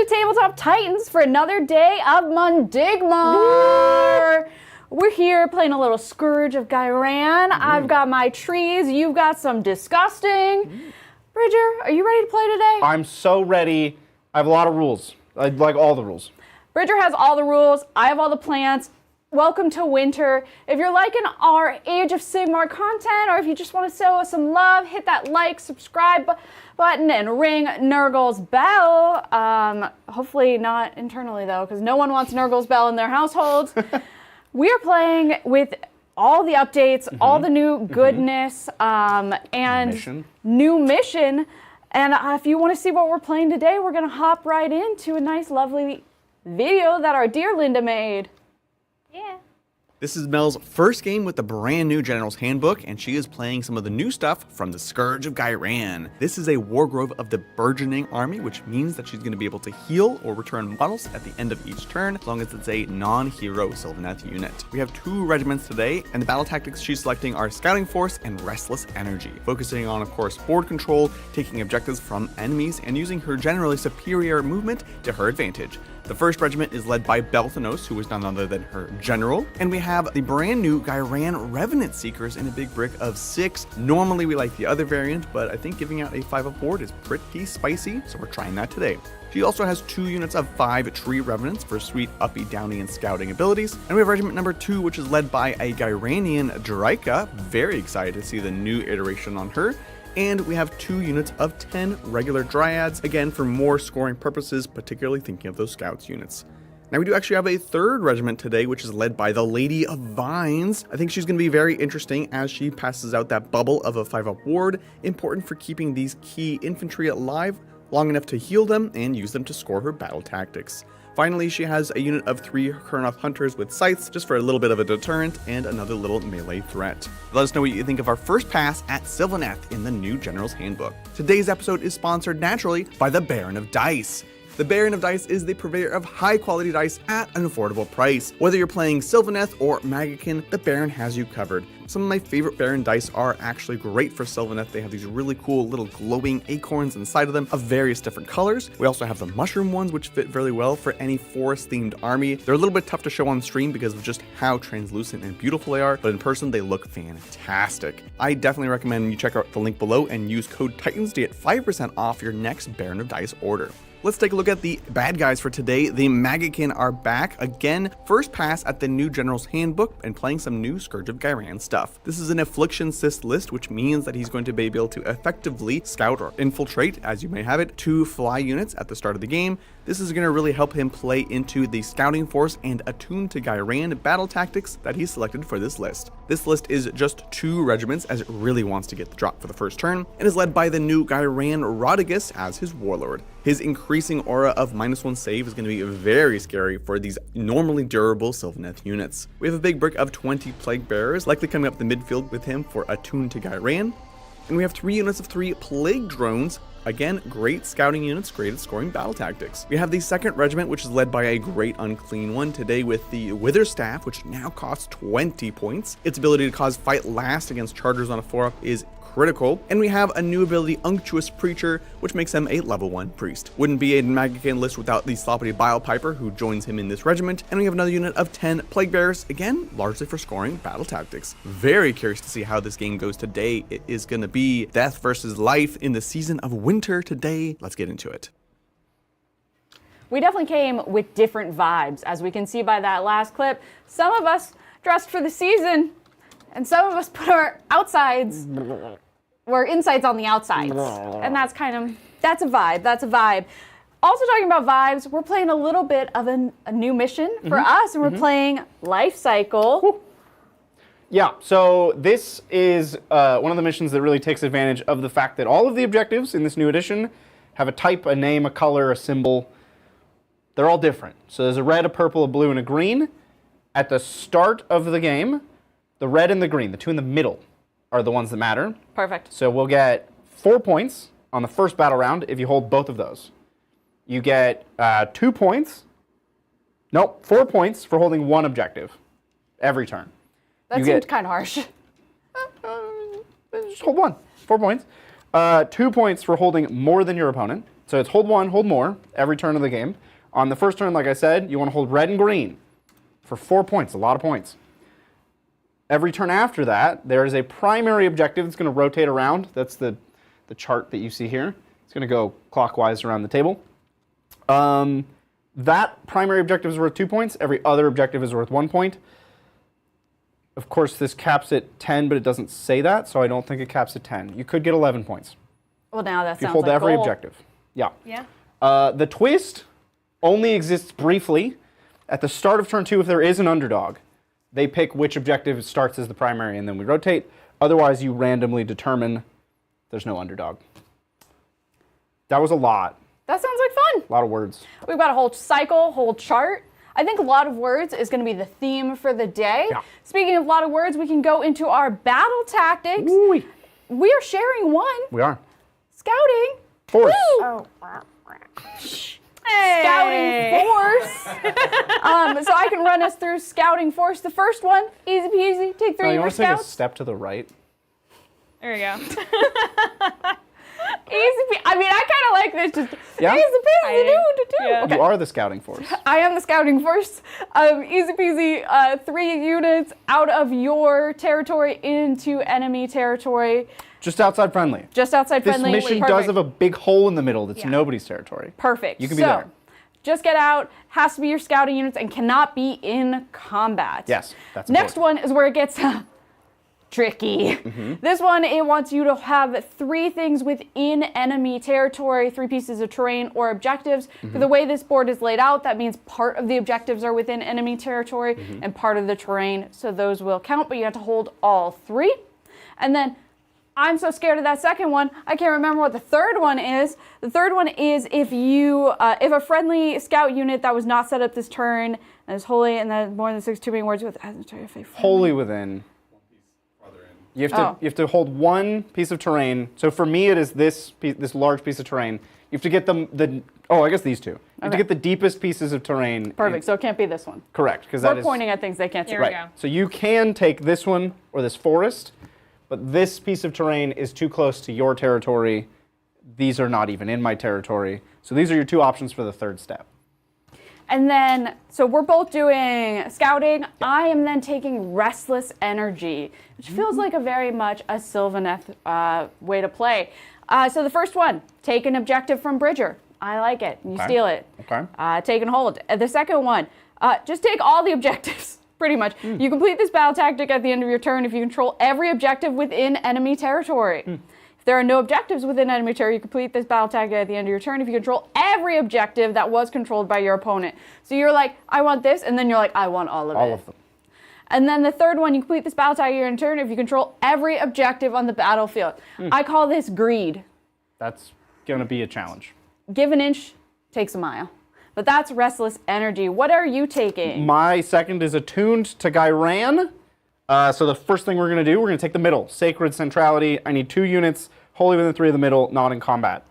to Tabletop Titans for another day of Mundigmar. We're here playing a little Scourge of Gyran. I've got my trees, you've got some disgusting. Bridger, are you ready to play today? I'm so ready. I have a lot of rules. I like all the rules. Bridger has all the rules, I have all the plants. Welcome to winter. If you're liking our Age of Sigmar content, or if you just want to show us some love, hit that like, subscribe button, and ring Nurgle's bell. Hopefully not internally though, because no one wants Nurgle's bell in their households. We are playing with all the updates, all the new goodness, and new mission. And if you want to see what we're playing today, we're going to hop right into a nice, lovely video that our dear Linda made. Yeah. This is Mel's first game with the brand new General's Handbook, and she is playing some of the new stuff from the Scourge of Gyran. This is a Wargrove of the Burgeoning Army, which means that she's going to be able to heal or return models at the end of each turn, as long as it's a non-hero Sylvaneth unit. We have 2 regiments today, and the battle tactics she's selecting are Scouting Force and Restless Energy, focusing on, of course, board control, taking objectives from enemies, and using her generally superior movement to her advantage. The first regiment is led by Belthanos, who is none other than her general, and we have the brand new Gyran Revenant Seekers in a big brick of 6. Normally we like the other variant, but I think giving out a 5-up board is pretty spicy, so we're trying that today. She also has 2 units of 5 Tree Revenants for sweet uppy, downy, and scouting abilities. And we have regiment number 2, which is led by a Gyranian Draika. Very excited to see the new iteration on her. And we have 2 units of 10 regular Dryads, again for more scoring purposes, particularly thinking of those Scouts units. Now we do actually have a 3rd regiment today, which is led by the Lady of Vines. I think she's going to be very interesting as she passes out that bubble of a 5-up ward, important for keeping these key infantry alive long enough to heal them and use them to score her battle tactics. Finally, she has a unit of 3 Kurnoth Hunters with scythes, just for a little bit of a deterrent and another little melee threat. Let us know what you think of our first pass at Sylvaneth in the new General's Handbook. Today's episode is sponsored naturally by the Baron of Dice. The Baron of Dice is the purveyor of high-quality dice at an affordable price. Whether you're playing Sylvaneth or Maggotkin, the Baron has you covered. Some of my favorite Baron dice are actually great for Sylvaneth. They have these really cool little glowing acorns inside of them of various different colors. We also have the mushroom ones, which fit really well for any forest-themed army. They're a little bit tough to show on stream because of just how translucent and beautiful they are, but in person they look fantastic. I definitely recommend you check out the link below and use code TITANS to get 5% off your next Baron of Dice order. Let's take a look at the bad guys for today. The Maggotkin are back again. First pass at the new General's Handbook and playing some new Scourge of Gyran stuff. This is an Affliction Cyst list, which means that he's going to be able to effectively scout or infiltrate, as you may have it, 2 fly units at the start of the game. This is going to really help him play into the Scouting Force and Attune to Gyran battle tactics that he selected for this list. This list is just 2 regiments, as it really wants to get the drop for the first turn, and is led by the new Gyran Rodigus as his warlord. His increasing aura of -1 save is going to be very scary for these normally durable Sylvaneth units. We have a big brick of 20 Plague Bearers, likely coming up the midfield with him for Attune to Gyran. And we have 3 units of 3 Plague Drones. Again, great scouting units, great at scoring battle tactics. We have the 2nd regiment, which is led by a great unclean one today with the Wither Staff, which now costs 20 points. Its ability to cause fight last against chargers on a 4-up is critical. And we have a new ability, Unctuous Preacher, which makes him a level 1 priest. Wouldn't be a Maggotkin list without the Sloppity Bile Piper, who joins him in this regiment. And we have another unit of 10 Plague Bearers, again, largely for scoring battle tactics. Very curious to see how this game goes today. It is going to be death versus life in the season of winter today. Let's get into it. We definitely came with different vibes, as we can see by that last clip. Some of us dressed for the season, and some of us put our insides on the outsides. And that's a vibe. Also talking about vibes, we're playing a little bit of a new mission for us, and we're playing Life Cycle. Yeah, so this is one of the missions that really takes advantage of the fact that all of the objectives in this new edition have a type, a name, a color, a symbol. They're all different. So there's a red, a purple, a blue, and a green. At the start of the game, the red and the green, the 2 in the middle, are the ones that matter. Perfect. So we'll get 4 points on the first battle round if you hold both of those. You get 2 points. Nope, 4 points for holding 1 objective every turn. That seemed kind of harsh. Just hold 1. 4 points. 2 points for holding more than your opponent. So it's hold 1, hold more every turn of the game. On the first turn, like I said, you want to hold red and green for 4 points, a lot of points. Every turn after that, there is a primary objective that's going to rotate around. That's the chart that you see here. It's going to go clockwise around the table. That primary objective is worth 2 points. Every other objective is worth 1 point. Of course, this caps at 10, but it doesn't say that, so I don't think it caps at 10. You could get 11 points. Well, now that If you sounds hold like every gold. objective. Yeah. Yeah. The twist only exists briefly. At the start of turn 2, if there is an underdog, they pick which objective starts as the primary, and then we rotate. Otherwise, you randomly determine there's no underdog. That was a lot. That sounds like fun. A lot of words. We've got a whole cycle, whole chart. I think a lot of words is going to be the theme for the day. Yeah. Speaking of a lot of words, we can go into our battle tactics. Ooh-wee. We are sharing one. We are. Scouting. Force. Woo! Oh. Scouting force. So I can run us through scouting force. The first one, easy peasy. Take 3 Oh, of you your want to take a scouts. step to the right? There we go. I mean, I kind of like this. Just Yeah? easy peasy. Yeah. Okay. You are the scouting force. I am the scouting force. Easy peasy. 3 units out of your territory into enemy territory. Just outside friendly. Just outside This friendly. mission Perfect. does have a big hole in the middle that's Yeah. nobody's territory. Perfect. You can be so, there. just get out. Has to be your scouting units and cannot be in combat. Yes, that's Next important. one is where it gets tricky. This one, it wants you to have 3 things within enemy territory, 3 pieces of terrain or objectives. For the way this board is laid out, that means part of the objectives are within enemy territory and part of the terrain, so those will count, but you have to hold all 3. And then I'm so scared of that second one, I can't remember what the third one is. The third one is if you, if a friendly scout unit that was not set up this turn and is wholly and then more than 6 2 being words with Wholly within. You have to hold 1 piece of terrain. So for me, it is this large piece of terrain. You have to get I guess these 2. You have to get the deepest pieces of terrain. Perfect, so it can't be this one. Correct, because We're that is pointing at things they can't see. Here we right. go. So you can take this one or this forest, but this piece of terrain is too close to your territory. These are not even in my territory. So these are your 2 options for the third step. And then, so we're both doing scouting. I am then taking restless energy, which feels like a very much a Sylvaneth way to play. So the first one, take an objective from Bridger. I like it. You Okay. steal it. Okay. Take and hold. The second one, just take all the objectives, pretty much. You complete this battle tactic at the end of your turn if you control every objective within enemy territory. If there are no objectives within enemy territory, you complete this battle tactic at the end of your turn if you control every objective that was controlled by your opponent. So you're like, I want this, and then you're like, I want all of it. All of them. And then the third one, you complete this battle tactic at your turn if you control every objective on the battlefield. I call this greed. That's going to be a challenge. Give an inch, takes a mile. But that's restless energy. What are you taking? My second is attuned to Gairan. So the first thing we're going to do, we're going to take the middle. Sacred Centrality. I need 2 units, wholly within 3 of the middle, not in combat.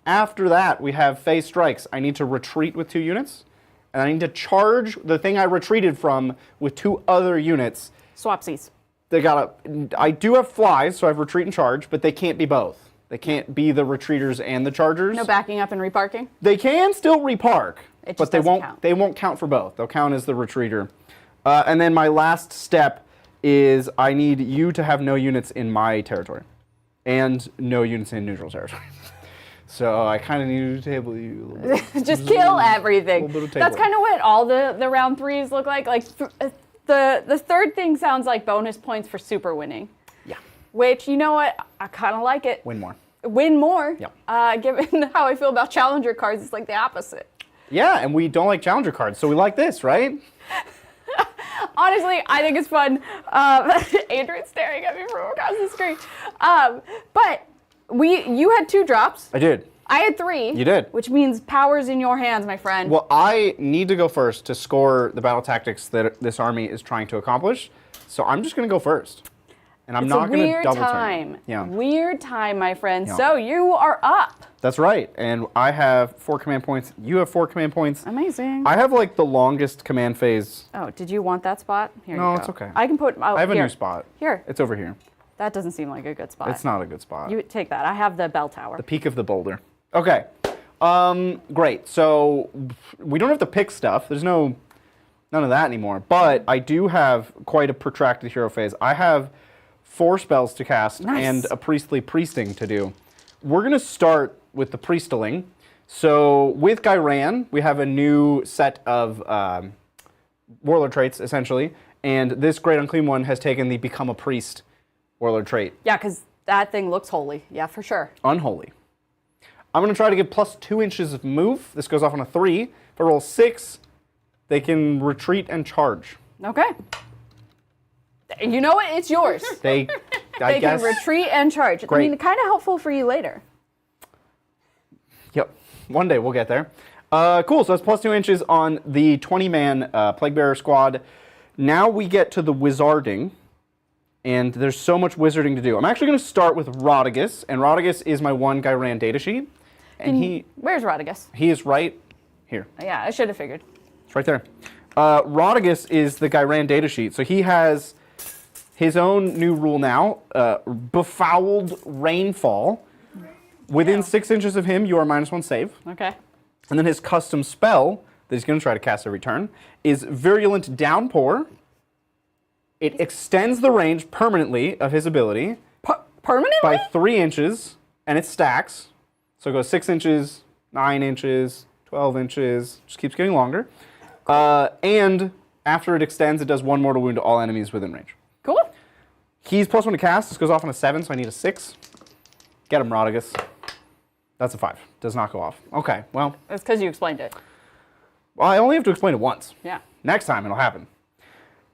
After that, we have Phase Strikes. I need to retreat with 2 units, and I need to charge the thing I retreated from with 2 other units. Swapsies. I do have flies, so I have retreat and charge, but they can't be both. They can't be the retreaters and the chargers. No backing up and reparking? They can still repark, It but just they doesn't won't. count. They won't count for both. They'll count as the retreater. And then my last step is I need you to have no units in my territory, and no units in neutral territory. So I kind of need to table you a little bit. Just kill everything. little bit of That's table. kind of what all the round 3s look like. Like the third thing sounds like bonus points for super winning. Yeah. Which, you know what? I kind of like it. Win more. Win more. Yeah. Given how I feel about challenger cards, it's like the opposite. Yeah, and we don't like challenger cards, so we like this, right? Honestly, I think it's fun. Adrian's staring at me from across the screen. But you had 2 drops. I did. I had 3. You did. Which means power's in your hands, my friend. Well, I need to go first to score the battle tactics that this army is trying to accomplish. So I'm just going to go first. And I'm it's not a going to weird double time. turn. Yeah. Weird time, my friend. Yeah. So you are up. That's right. And I have 4 command points. You have 4 command points. Amazing. I have like the longest command phase. Oh, did you want that spot? Here No, you go. it's okay. I can put. Oh, I have a here. new spot. Here. It's over here. That doesn't seem like a good spot. It's not a good spot. You take that. I have the bell tower. The peak of the boulder. Okay. Great. So we don't have to pick stuff. There's none of that anymore. But I do have quite a protracted hero phase. I have 4 spells to cast and a priestly priesting to do. We're going to start with the priestling. So with Gairan, we have a new set of warlord traits, essentially. And this Great Unclean One has taken the Become a Priest warlord trait. Yeah, because that thing looks holy. Yeah, for sure. Unholy. I'm going to try to give plus 2 inches of move. This goes off on a 3. If I roll 6, they can retreat and charge. Okay. You know what? It's yours. I They guess. can retreat and charge. Great. I mean, kind of helpful for you later. Yep. One day we'll get there. Cool. So that's plus 2 inches on the 20-man Plague Bearer squad. Now we get to the wizarding. And there's so much wizarding to do. I'm actually going to start with Rodigus. And Rodigus is my one Gairan datasheet. And Where's Rodigus? he is right here. Yeah, I should have figured. It's right there. Rodigus is the Gairan datasheet. So he has his own new rule now, Befouled Rainfall. Within 6 inches of him, you are -1 save. Okay. And then his custom spell that he's going to try to cast every turn is Virulent Downpour. It extends the range permanently of his ability Permanently? by 3 inches, and it stacks. So it goes 6 inches, 9 inches, 12 inches, just keeps getting longer. And after it extends, it does 1 mortal wound to all enemies within range. Cool. He's +1 to cast. This goes off on a 7, so I need a 6. Get him, Rodigus. That's a 5. Does not go off. Okay, well, That's because you explained it. I only have to explain it once. Yeah. Next time it'll happen.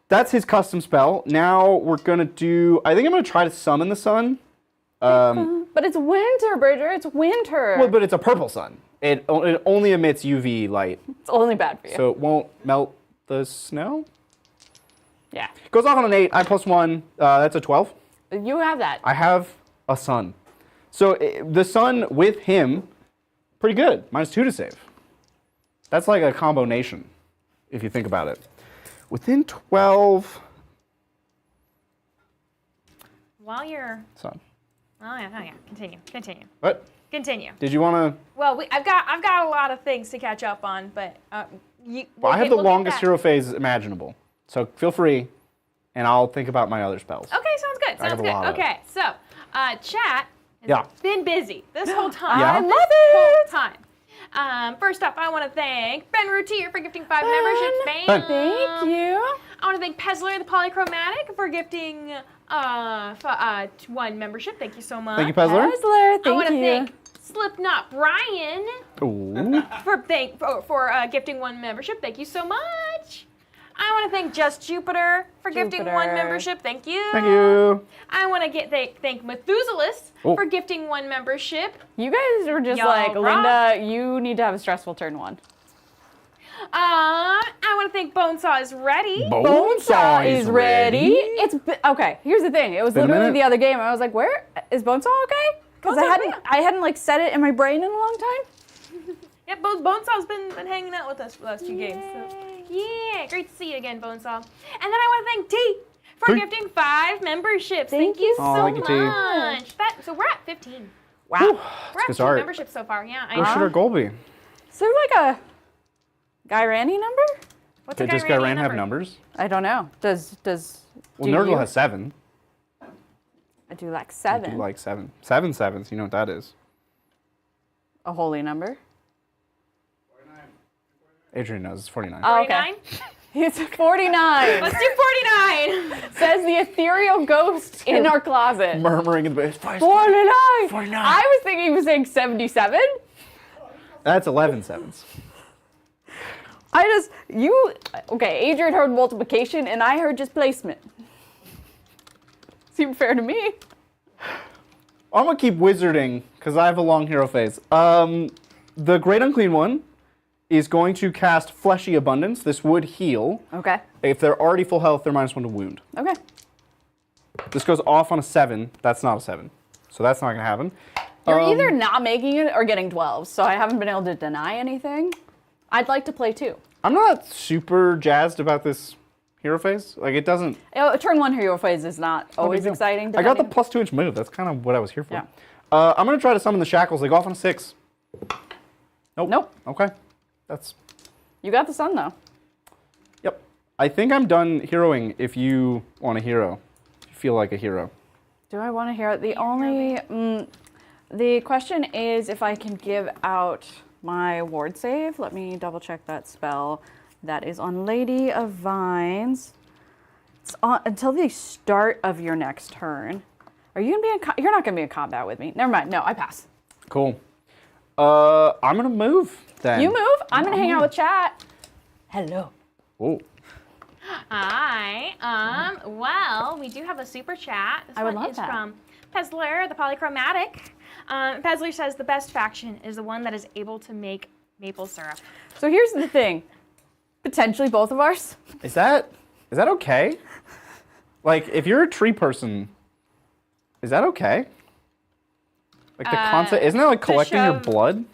That's his custom spell. Now we're going to do... I think I'm going to try to summon the sun. But it's winter, Bridger. It's winter. Well, but it's a purple sun. It only emits UV light, It's only bad for you. so it won't melt the snow. yeah. Goes off on an 8. I +1. That's a 12. You have that. I have a sun. So the sun with him, pretty good. -2 to save. That's like a combo nation, if you think about it. Within 12... While you're, Sun. oh yeah, continue. What? Continue. Did you want to... Well, I've got a lot of things to catch up on, but Well, I have the longest hero phase imaginable. So feel free, and I'll think about my other spells. Okay, sounds good. I have Sounds a good. lot of Okay, so chat has been busy this whole time. Yeah. I love This whole time. First off, I want to thank Ben Routier for gifting 5 memberships. Ben. Thank you. I want to thank Pezler the Polychromatic for gifting 1 membership. Thank you so much. Thank you, Pezler. Hesler, thank I want to you. thank Slipknot Brian Ooh. for gifting 1 membership. Thank you so much. I want to thank Just Jupiter for gifting 1 membership. Thank you. Thank you. I want to thank Methuselahs Oh. for gifting 1 membership. You guys are just Y'all like, rock. Linda, you need to have a stressful turn 1. I want to thank Bonesaw is ready. Bonesaw is ready. Okay, here's the thing. It was Been a literally minute. the other game. I was like, where is Bonesaw okay? Because I hadn't like set it in my brain in a long time. Yep, Bonesaw's been hanging out with us for the last 2 games. So. Yeah, great to see you again, Bonesaw. And then I want to thank T for T. gifting 5 memberships. Thank Thank you Oh, so thank you, T. much. So we're at 15. Wow. Whew. We're Good at 2 start. memberships so far. Yeah, What should our goal be? Is there like a Gairanny number? What's a Does Gairan Gairan have number? numbers? I don't know. Does Well, do Nurgle you? has 7. I do like I 7. do like 7. 7 sevens. You know what that is. A holy number. Adrian knows. It's 49. Oh, 49? okay. It's 49. Let's do 49. Says the ethereal ghost in our closet. Murmuring in the base. 49. 49. I was thinking he was saying 77. That's 11 sevens. Okay, Adrian heard multiplication and I heard just placement. Seemed fair to me. I'm going to keep wizarding because I have a long hero phase. The Great Unclean One is going to cast Fleshy Abundance. This would heal. Okay. If they're already full health, they're -1 to wound. Okay. This goes off on a 7. That's not a 7. So that's not going to happen. You're either not making it or getting 12, so I haven't been able to deny anything. I'd like to play 2. I'm not super jazzed about this hero phase. Like, it doesn't... Turn 1 hero phase is not always deal. exciting. I got the depending- +2 inch move. That's kind of what I was here for. Yeah. I'm going to try to summon the Shackles. They go off on a 6. Nope. Okay. That's. You got the sun though. Yep. I think I'm done heroing if you want a hero. If you feel like a hero. Do I want to hear it? The question is if I can give out my ward save. Let me double check that spell. That is on Lady of Vines. It's on until the start of your next turn. Are you gonna be you're not gonna be in combat with me. Never mind. No, I pass. Cool. I'm gonna move then. You move. I'm gonna hang out with chat. Hello. Oh. Hi. Well, we do have a super chat. This I would one love is that. from Pezzler, the Polychromatic. Pezzler says the best faction is the one that is able to make maple syrup. So here's the thing. Potentially both of ours. Is that okay? Like, if you're a tree person, is that okay? Like the concept, isn't that like collecting your blood?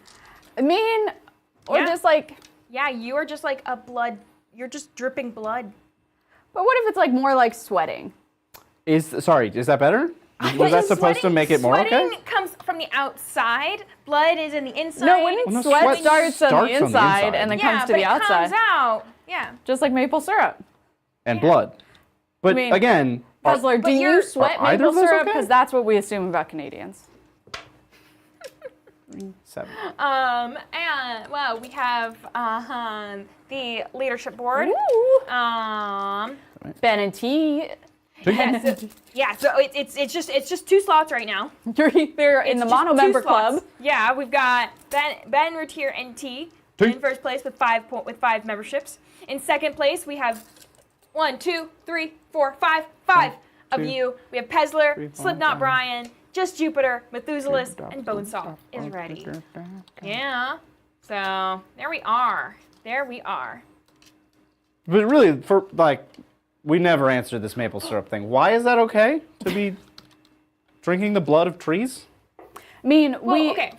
I mean, or Yeah. just like. Yeah, you are just like a blood. You're just dripping blood. But what if it's like more like sweating? Is that better? Was that supposed to make it more okay? Sweating comes from the outside. Blood is in the inside. No, when no, sweat sweat starts on starts the on the inside inside. and then yeah, comes to but the it outside. comes out. Yeah. Just like maple syrup. And blood. But mean, again, Puzzler, do you sweat are either maple of those syrup? okay? Because that's what we assume about Canadians. 7. And well, we have the leadership board. Ooh. Ben and T. Yeah, so it's just 2 slots right now. You're either in the It's just mono 2 member slots. club. Yeah, we've got Ben Routier and T in first place with 5 memberships. In second place, we have 5 of you. We have Pezzler, Slipknot Brian, Just Jupiter, Methuselah, and Bonesaw is ready. Yeah. So there we are. But really, for like, we never answered this maple syrup thing. Why is that okay to be drinking the blood of trees? I mean, Well, okay.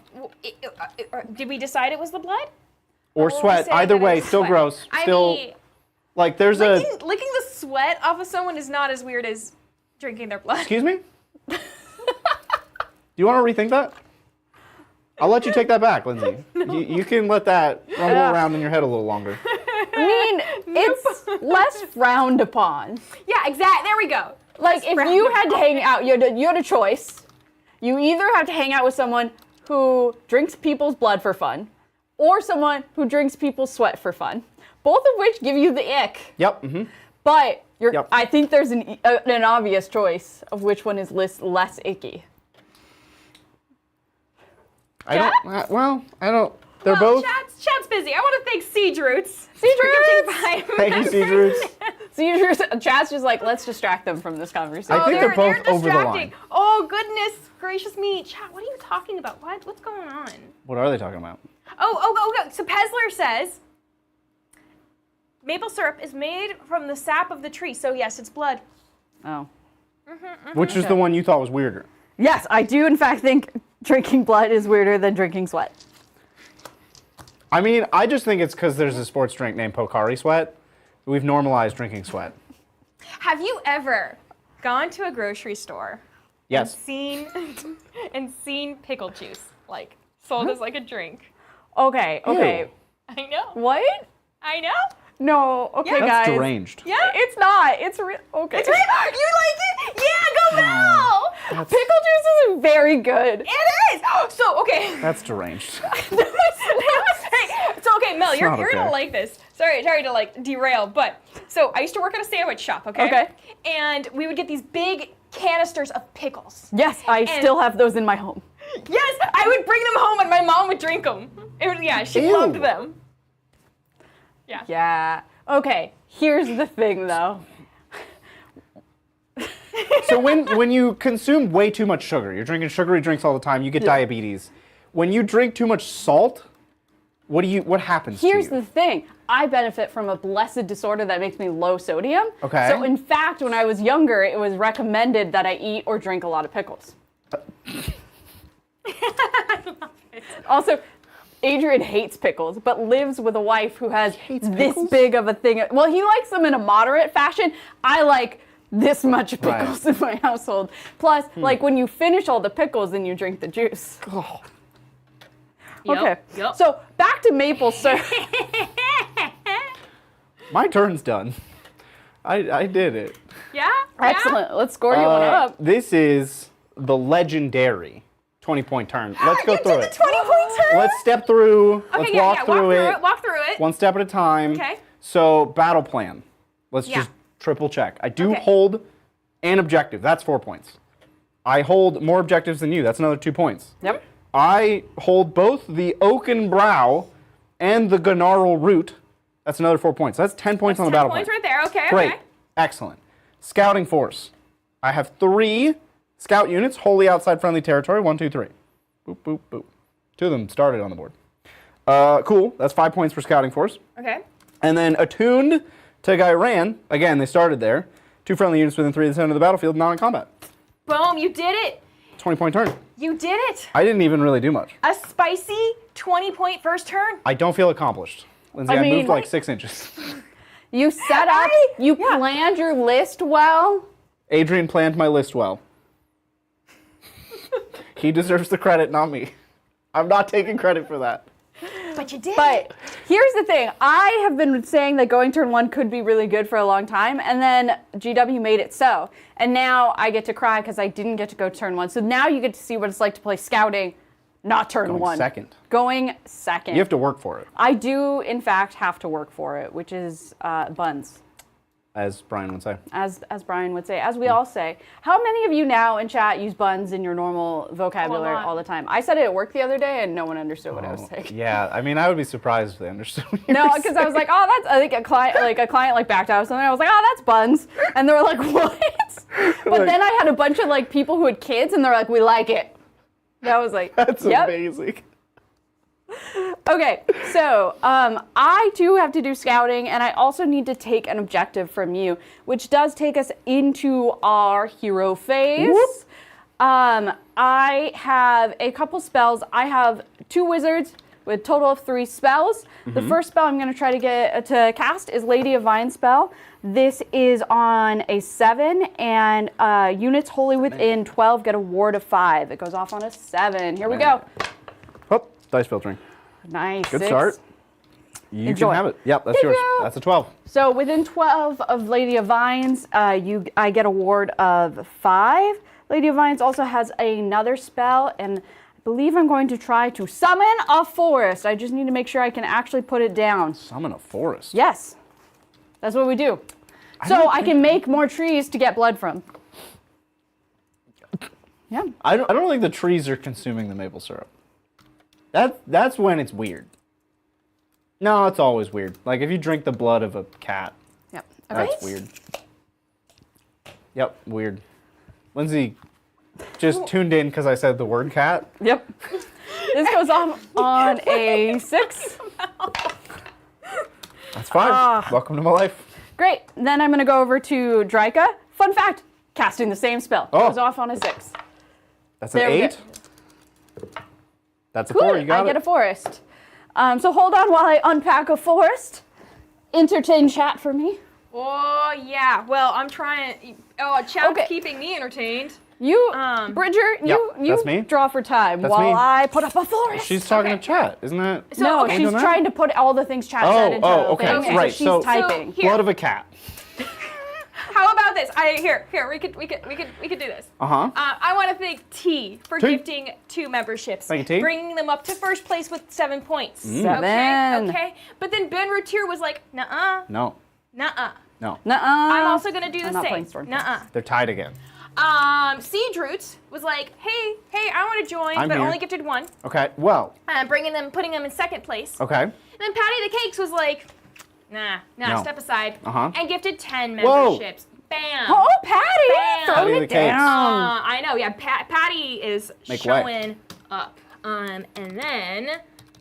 Did we decide it was the blood? Or Or we sweat? said Either that it way, was still sweat. gross. Still, I mean, like, there's licking the sweat off of someone is not as weird as drinking their blood. Excuse me? Do you want to rethink that? I'll let you take that back, Lindsay. You can let that rumble around in your head a little longer. I mean, it's less frowned upon. Yeah, exactly. There we go. Like, if you had to hang out, you had a choice. You either have to hang out with someone who drinks people's blood for fun, or someone who drinks people's sweat for fun. Both of which give you the ick. Yep. Mm-hmm. But Yep. I think there's an obvious choice of which one is less icky. I don't. They're both. Chat's busy. I want to thank Siege Roots. Siege Roots! Thank you, Siege Roots. So chat's just like, let's distract them from this conversation. I think they're both over the line. Oh, goodness gracious me. Chat, what are you talking about? What's going on? What are they talking about? Oh, so Pezzler says maple syrup is made from the sap of the tree. So yes, it's blood. Oh. Which is the one you thought was weirder? Yes, I do in fact think drinking blood is weirder than drinking sweat. I mean, I just think it's because there's a sports drink named Pocari Sweat. We've normalized drinking sweat. Have you ever gone to a grocery store Yes. and seen pickle juice like sold as like a drink? Okay. Ew. I know. What? I know. No. Okay, That's guys. deranged. Yeah. It's not. It's real. Okay. It's right. You like it? Yeah, go Mel! Pickle juice is very good. It is. So okay. That's deranged. Hey, so okay, Mel, you're not gonna okay. like this. Sorry to like derail, but so I used to work at a sandwich shop, okay? Okay. And we would get these big canisters of pickles. Yes, I still have those in my home. Yes, I would bring them home and my mom would drink them. She Ew. loved them. Yeah. Yeah. Okay. Here's the thing, though. So when you consume way too much sugar, you're drinking sugary drinks all the time, you get diabetes. When you drink too much salt, what happens to you? Here's the thing. I benefit from a blessed disorder that makes me low sodium. Okay. So in fact, when I was younger, it was recommended that I eat or drink a lot of pickles. Also, Adrian hates pickles, but lives with a wife who has this pickles? big of a thing. Well, he likes them in a moderate fashion. I like this much pickles in my household. Plus, like when you finish all the pickles, then you drink the juice. Oh. Yep, Okay. yep. So back to maple syrup. My turn's done. I did it. Yeah? Excellent. Let's score you one up. This is the legendary 20-point turn. Let's go You through did the it. 20-point turn? Let's step through. Okay, Let's yeah, walk through it. Walk through it. One step at a time. Okay. So battle plan. Let's Yeah. just triple check. I do Okay. hold an objective. That's 4 points. I hold more objectives than you. That's another 2 points. Yep. I hold both the oaken brow and the gnarl root. That's another 4 points. That's 10 points on the 10 battle points plan. right there. Okay, Great. okay. Excellent. Scouting force. I have 3 scout units wholly outside friendly territory. 1, 2, 3. Boop, boop, boop. 2 of them started on the board. Cool. That's 5 points for scouting force. Okay. And then attuned to Gairan. Again, they started there. 2 friendly units within 3 of the center of the battlefield, not in combat. Boom, you did it. 20-point turn. You did it. I didn't even really do much. A spicy 20-point first turn. I don't feel accomplished. Lindsay, I I mean, moved like 6 inches. You set up, you planned your list well. Adrian planned my list well. He deserves the credit, not me. I'm not taking credit for that. But you did. But here's the thing. I have been saying that going turn 1 could be really good for a long time, and then GW made it so. And now I get to cry because I didn't get to go turn 1. So now you get to see what it's like to play scouting, not turn Going 1. second. Going second. You have to work for it, I do, in fact, have to work for it, which is buns. as Brian would say. As Brian would say, as we all say. How many of you now in chat use buns in your normal vocabulary lot. all the time? I said it at work the other day and no one understood what I was saying. Yeah, I mean, I would be surprised if they understood what you No, were because I was like, oh, that's, I think a client backed out of something. I was like, oh, that's buns. And they were like, what? But then I had a bunch of like people who had kids and they're like, we like it. And I was like, That's yep. amazing. Okay, so I too have to do scouting, and I also need to take an objective from you, which does take us into our hero phase. Whoop. I have a couple spells. I have 2 wizards with a total of 3 spells. The first spell I'm going to try to get to cast is Lady of Vine spell. This is on a 7, and units wholly within 12 get a ward of 5. It goes off on a 7. Here we go. Oh, dice filtering. Nice. Good 6. start. You Enjoy. can have it. Yep, that's Thank yours. you. That's a 12. So within 12 of Lady of Vines, I get a ward of 5. Lady of Vines also has another spell, and I believe I'm going to try to summon a forest. I just need to make sure I can actually put it down. Summon a forest. Yes, that's what we do. So I can make more trees to get blood from. Yeah. I don't think the trees are consuming the maple syrup. That's when it's weird. No, it's always weird. Like if you drink the blood of a cat, Yep. that's weird. Yep, weird. Lindsay just tuned in because I said the word cat. Yep. This goes off on a 6. That's fine. Welcome to my life. Great. Then I'm going to go over to Drika. Fun fact, casting the same spell. Oh. Goes off on a 6. That's an There we 8. That's a Cool. 4. You got I get it. a forest. So hold on while I unpack a forest. Entertain chat for me. Oh, yeah. Well, I'm trying. Oh, chat's Okay. keeping me entertained. You, Bridger, Yep, you that's me. draw for time That's while me. I put up a forest. She's talking Okay. to chat, isn't that? no, okay. she's doing that? trying to put all the things chat said into oh, a okay. thing, Okay. so Right, she's so- typing. Here. Blood of a cat. How about this? Here. We could do this. Uh-huh. I want to thank T for T. gifting 2 memberships, Thank you, T. bringing them up to first place with 7 points. 7. Okay. But then Ben Routier was like, nuh-uh, No. nuh-uh. No. Nuh-uh. I'm also gonna do I'm the not same. playing Stormcast. Nuh-uh. They're tied again. Siege Roots was like, hey, I want to join, I'm but here. only gifted 1. Okay. Well. Putting them in second place. Okay. And then Patty the Cakes was like, nah, No. step aside. Uh-huh. And gifted 10 Whoa. memberships. Bam. Oh, Patty! Bam. Throwing Patty it the Cakes. down. I know, yeah. Patty is Make way. showing up. And then,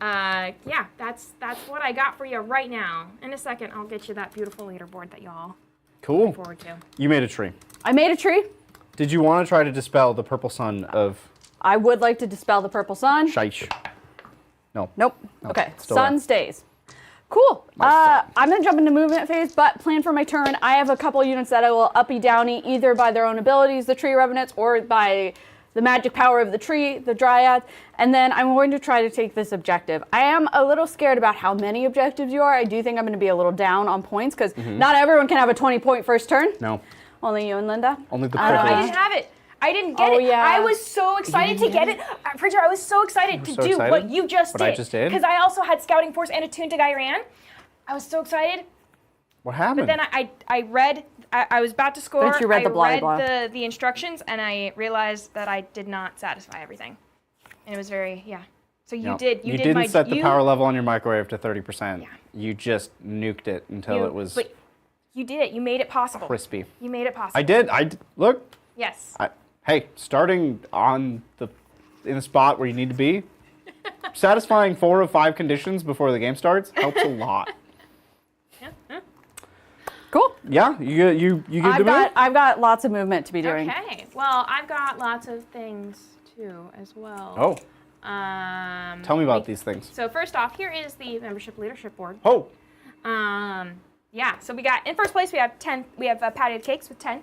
yeah, that's what I got for you right now. In a second, I'll get you that beautiful leaderboard that y'all Cool. look forward to. You made a tree. I made a tree. Did you want to try to dispel the purple sun of I would like to dispel the purple sun. Shaish? No. Nope. Okay. it's still Sun there. stays. Cool. Nice. I'm going to jump into movement phase, but plan for my turn. I have a couple units that I will uppy downy either by their own abilities, the tree revenants, or by the magic power of the tree, the dryad, and then I'm going to try to take this objective. I am a little scared about how many objectives you are. I do think I'm going to be a little down on points because not everyone can have a 20-point first turn. No. Only you and Linda. Only the I privileged. didn't have it. I didn't get it. yeah. I was so excited to get it. Pritchard, I was so excited to so do excited? what you just What did. I just did? Because I also had Scouting Force and Attuned to Gairan. I was so excited. What happened? But then I read, I was about to score. But you read the blah, I blah. read the instructions, and I realized that I did not satisfy everything. And it was very, So you No. did. You did didn't set the power level on your microwave to 30%. Yeah. You just nuked it until it was But you did it. You made it possible. crispy. You made it possible. I did. Look. Yes. Hey, starting in the spot where you need to be, satisfying 4 of 5 conditions before the game starts helps a lot. Cool. Yeah, you good to move? I've got lots of movement to be doing. Okay. Well, I've got lots of things too as well. Oh, tell me about like- these things. So first off, here is the membership leadership board. Oh, Yeah. So we got in first place we have 10. We have Patty of Cakes with 10.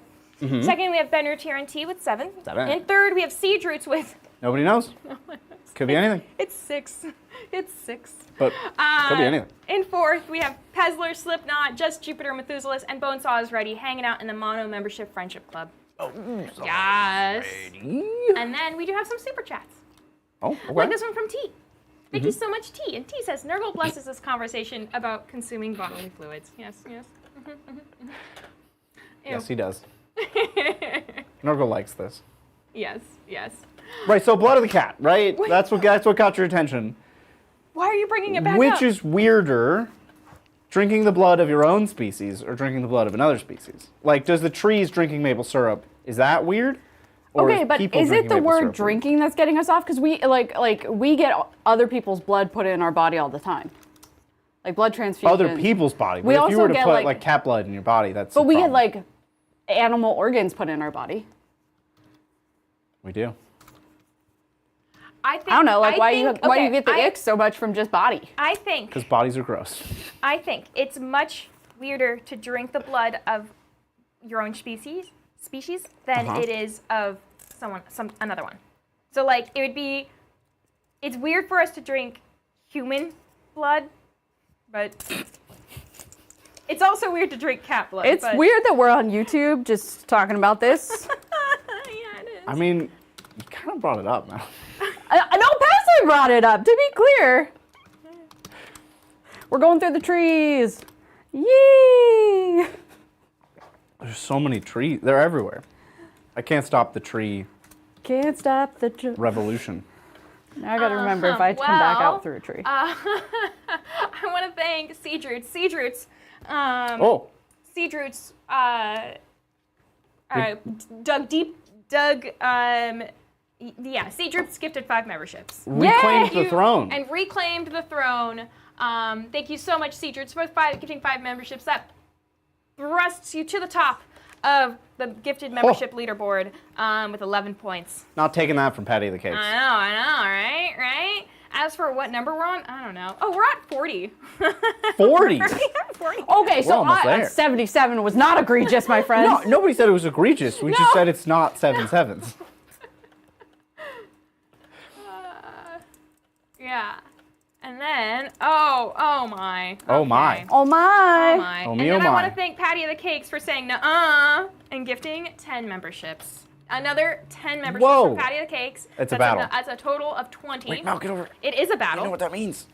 Second we have Ben TRNT with 7. 7. In third we have Siege Roots with. nobody knows. Could be anything, It's 6. It's 6. but could be anything. In fourth we have Pezler, Slipknot, Just Jupiter, Methuselah, and Bonesaw is ready, hanging out in the Mono Membership Friendship Club. Oh, yes. And then we do have some super chats. Oh, okay. Like this one from T. Thank you so much, T. And T says, Nurgle blesses this conversation about consuming bodily fluids. Yes, yes. Yes, he does. Nurgle likes this. Yes, yes. Right, so blood of the cat, right? That's what got your attention. Why are you bringing it back Which up? is weirder, drinking the blood of your own species or drinking the blood of another species? Like, does the trees drinking maple syrup, is that weird? Or Okay, but people is it drinking the maple word syrup weird? drinking that's getting us off? Because we we get other people's blood put in our body all the time, like blood transfusions. Other people's body. But We if you also were to get, put like- cat blood in your body, that's But a we get problem. like animal organs put in our body. We do. I I don't know, like why do you okay, get the ick so much from just body? I think Because bodies are gross. it's much weirder to drink the blood of your own species than it is of another one. So like it's weird for us to drink human blood, but it's also weird to drink cat blood. It's but- weird that we're on YouTube just talking about this. Yeah, it is. I mean, you kind of brought it up, man. I know Paisley brought it up, to be clear. We're going through the trees. Yee! There's so many trees. They're everywhere. I can't stop the tree Can't stop the revolution. Now I gotta remember if I come back out through a tree. I want to thank Siege Roots. Siege Roots. Oh, Siege Roots. Dug deep. Yeah, Siege Roots gifted 5 memberships. reclaimed the throne. And reclaimed the throne. Thank you so much, Siege Roots, for gifting 5 memberships. That thrusts you to the top of the gifted membership leaderboard with 11 points. Not taking that from Patty the Cakes. I know, right? As for what number we're on, I don't know. Oh, we're at 40. 40. 40. Okay, so almost there. 77 was not egregious, my friends. No, nobody said it was egregious. We just said it's not 7 sevens. Yeah. And then, oh my. Oh my. Okay. Oh my. Oh my. Oh And me, then oh I want my. to thank Patty of the Cakes for saying nuh-uh and gifting 10 memberships. Another 10 memberships Whoa. from Patty of the Cakes. It's a battle. That's a total of 20. Wait, Mel, get over. It is a battle. You know what that means?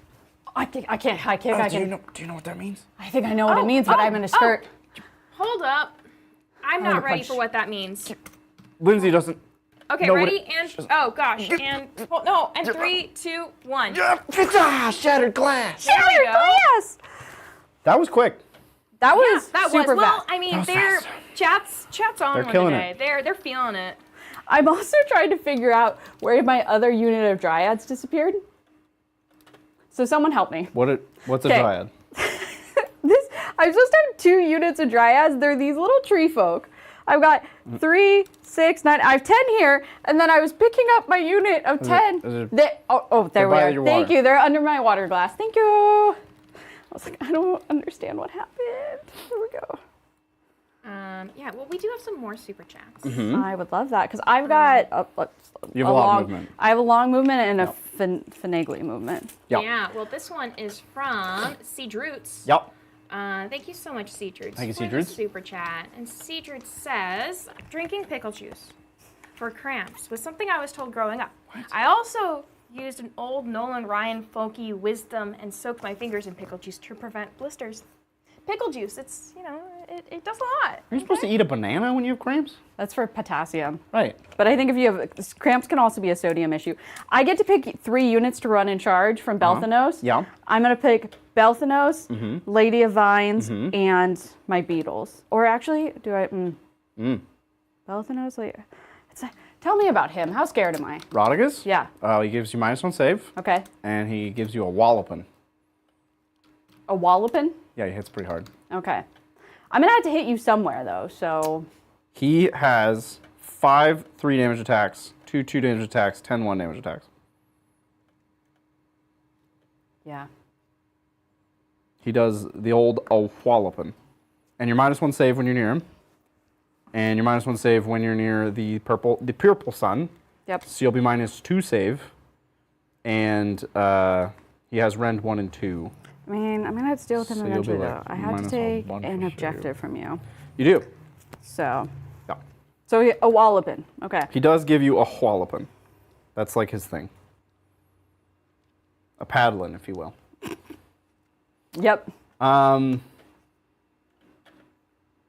I can't. I Do you know what that means? I think I know what it means, but I'm in a skirt. Hold up. I'm gonna not ready punch. for what that means. Lindsay doesn't. Okay, know what ready? it- And, oh gosh. And, oh, no, and 3, 2, 1. Shattered glass. There we go. Yes. That was quick. That Yeah, was that super was. Well, fast. I mean, was they're fast. chat's on They're one killing today. it. They're feeling it. I'm also trying to figure out where my other unit of dryads disappeared. So someone help me. What's a Okay. dryad? I'm supposed to have 2 units of dryads. They're these little tree folk. I've got 3, 6, 9. I have 10 here, and then I was picking up my unit of 10. is it- There They're we by are. your Thank water. you. They're under my water glass. Thank you. I was like, I don't understand what happened. Here we go. Yeah, well, we do have some more super chats. I would love that because I've got You have a lot of movement. I have a long movement and a finagly movement. Yep. Yeah, well, this one is from Seedroots. Yep. Thank you so much, Seedroots. Thank you, for the Seedroots. super chat. And Seedroots says, drinking pickle juice for cramps was something I was told growing up. What? I also used an old Nolan Ryan folky wisdom and soaked my fingers in pickle juice to prevent blisters. Pickle juice, it's, it does a lot. Are you supposed to eat a banana when you have cramps? That's for potassium. Right. But I think if you have cramps, can also be a sodium issue. I get to pick 3 units to run in charge from Belthanos. Yeah. I'm gonna pick Belthanos, Lady of Vines, and my beetles. Or actually, do I? Belthanos. Tell me about him. How scared am I? Rodigus? Yeah. He gives you -1 save. Okay. And he gives you a walloping. A walloping. Yeah, he hits pretty hard. Okay. I'm gonna have to hit you somewhere though. So. He has 5 3-damage attacks, 2 2-damage attacks, 10 1-damage attacks. Yeah. He does the old walloping. And your -1 save when you're near him. And your -1 save when you're near the purple sun. Yep. So you'll be -2 save. And he has rend 1 and 2. I mean, I'm gonna have to deal with him So you'll be eventually like though. I have to -1 take for an save. objective from you. You do. So. Yeah. So a walloping. Okay. He does give you a walloping. That's like his thing. A paddling, if you will. Yep.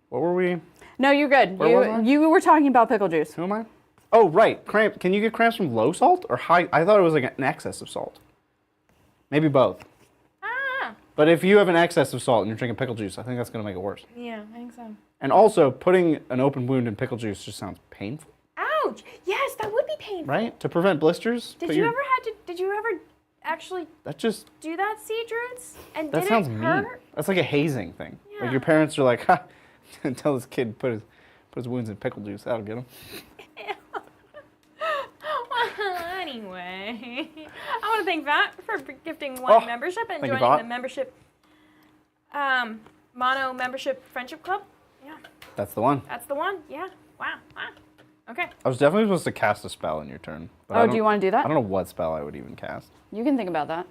What were we? No, you're good. Where was I? You were talking about pickle juice. Who am I? Oh, right. Cramp. Can you get cramps from low salt or high? I thought it was like an excess of salt. Maybe both. Ah, But if you have an excess of salt and you're drinking pickle juice, I think that's going to make it worse. yeah, I think so. And also, putting an open wound in pickle juice just sounds painful, Ouch! Yes, that would be painful. right? To prevent blisters. Did you ever actually That just do that, Seedroots? And that did sounds it mean. hurt? That's like a hazing thing. Like Yeah. your parents are like, ha, tell this kid put his wounds in pickle juice. That'll get him. Anyway, I want to thank Vat for gifting 1 membership and thank you, joining Vat. the membership, Mono membership friendship club. Yeah, That's the one. that's the one. Yeah. Wow. Okay. I was definitely supposed to cast a spell in your turn. But Oh, I do you don't- want to do that? I don't know what spell I would even cast. You can think about that.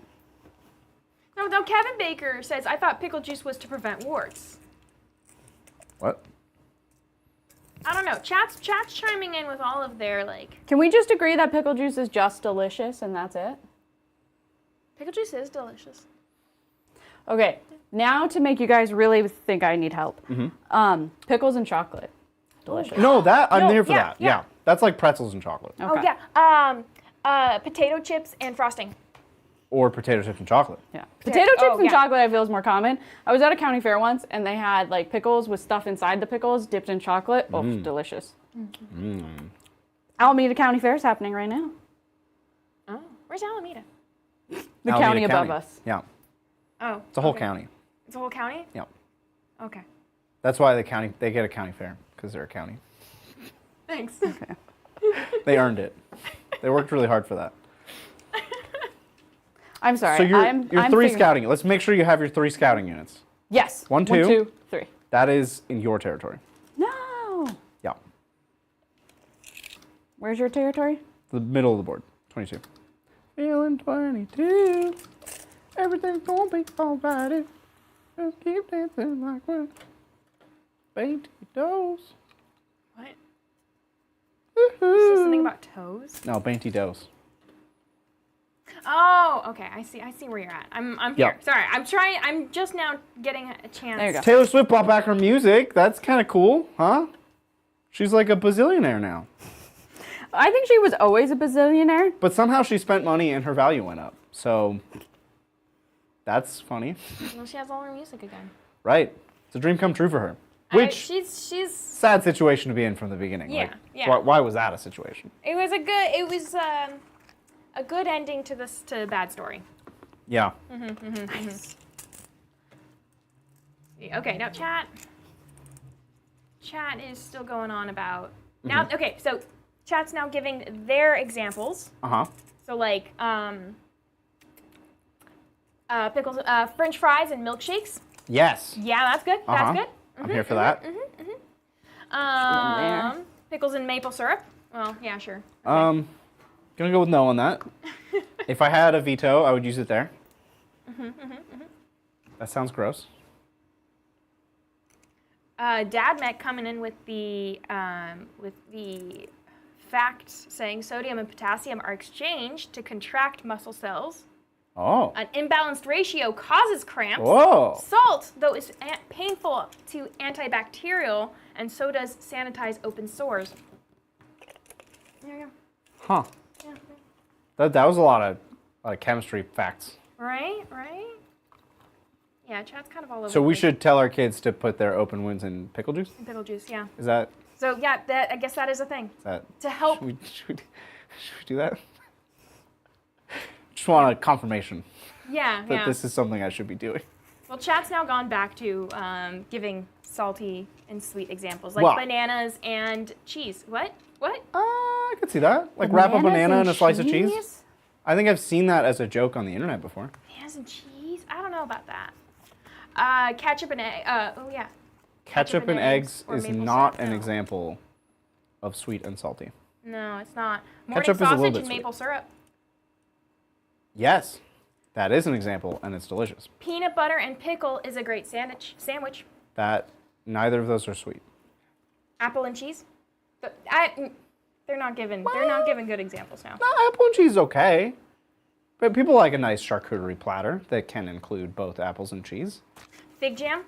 No, Kevin Baker says, I thought pickle juice was to prevent warts. What? I don't know. Chat's chiming in with all of their, like, Can we just agree that pickle juice is just delicious and that's it? pickle juice is delicious. Okay, now to make you guys really think I need help. Pickles and chocolate. Delicious. No, I'm No, there for yeah, that. yeah. That's like pretzels and chocolate. Okay. Oh, yeah. Potato chips and frosting. Or potato chips and chocolate. Yeah. Potato chips and yeah. chocolate I feel is more common. I was at a county fair once and they had like pickles with stuff inside the pickles dipped in chocolate. Oh, delicious. Alameda County Fair is happening right now. Oh, where's Alameda? The Alameda county above us. Yeah. Oh. It's a whole okay. county. It's a whole county? Yeah. Okay. That's why they get a county fair, because they're a county. Thanks. They earned it. They worked really hard for that. I'm sorry. So you're I'm 3 figuring- scouting. Let's make sure you have your 3 scouting units. Yes. 1, 2. 1, 2, 3. That is in your territory. No. Yeah. Where's your territory? The middle of the board. 22. Feeling 22. Everything's gonna be alright. Just keep dancing like we're baby toes. What? Is this something about toes? No, Bainty Dose. Oh, okay. I see where you're at. I'm here. Yeah. Sorry. I'm just now getting a chance. There you go. Taylor Swift brought back her music. That's kind of cool, huh? She's like a bazillionaire now. I think she was always a bazillionaire. But somehow she spent money and her value went up. So that's funny. Well, she has all her music again. Right. It's a dream come true for her. Which she's sad situation to be in from the beginning. Yeah, Like, yeah. Why was that a situation? it was a good ending to the bad story. Yeah. Okay, now chat is still going on about now. Okay, so chat's now giving their examples. Uh-huh. So like pickles, French fries and milkshakes. Yes. Yeah, that's good. Uh-huh. That's good. I'm here for that. there. Pickles and maple syrup. Well, yeah, sure. Gonna go with no on that. If I had a veto, I would use it there. That sounds gross. Dad Mech coming in with the fact saying sodium and potassium are exchanged to contract muscle cells. Oh. An imbalanced ratio causes cramps. Whoa. Salt, though, is painful to antibacterial, and so does sanitize open sores. There you go. Huh. Yeah. That was a lot of chemistry facts. Right? Yeah, chat's kind of all over. So the we place. should tell our kids to put their open wounds in pickle juice? And pickle juice, yeah. Is that... So yeah, I guess that is a thing. Is that To help. should we do that? Just want a confirmation Yeah, that yeah. this is something I should be doing. Well, chat's now gone back to giving salty and sweet examples, like Wow. bananas and cheese. What? I could see that. Like wrap a Bananas banana and in a slice of cheese. cheese? I think I've seen that as a joke on the internet before. Bananas and cheese? I don't know about that. Ketchup and egg. Oh yeah. Ketchup and eggs or is maple not syrup? an No. example of sweet and salty. No, it's not. Morning Ketchup is a little sausage bit and sweet. maple syrup. Yes, that is an example, and it's delicious. Peanut butter and pickle is a great sandwich. That neither of those are sweet. Apple and cheese. They're not given. They're not given good examples now. Apple and cheese is okay, but people like a nice charcuterie platter that can include both apples and cheese. Fig jam.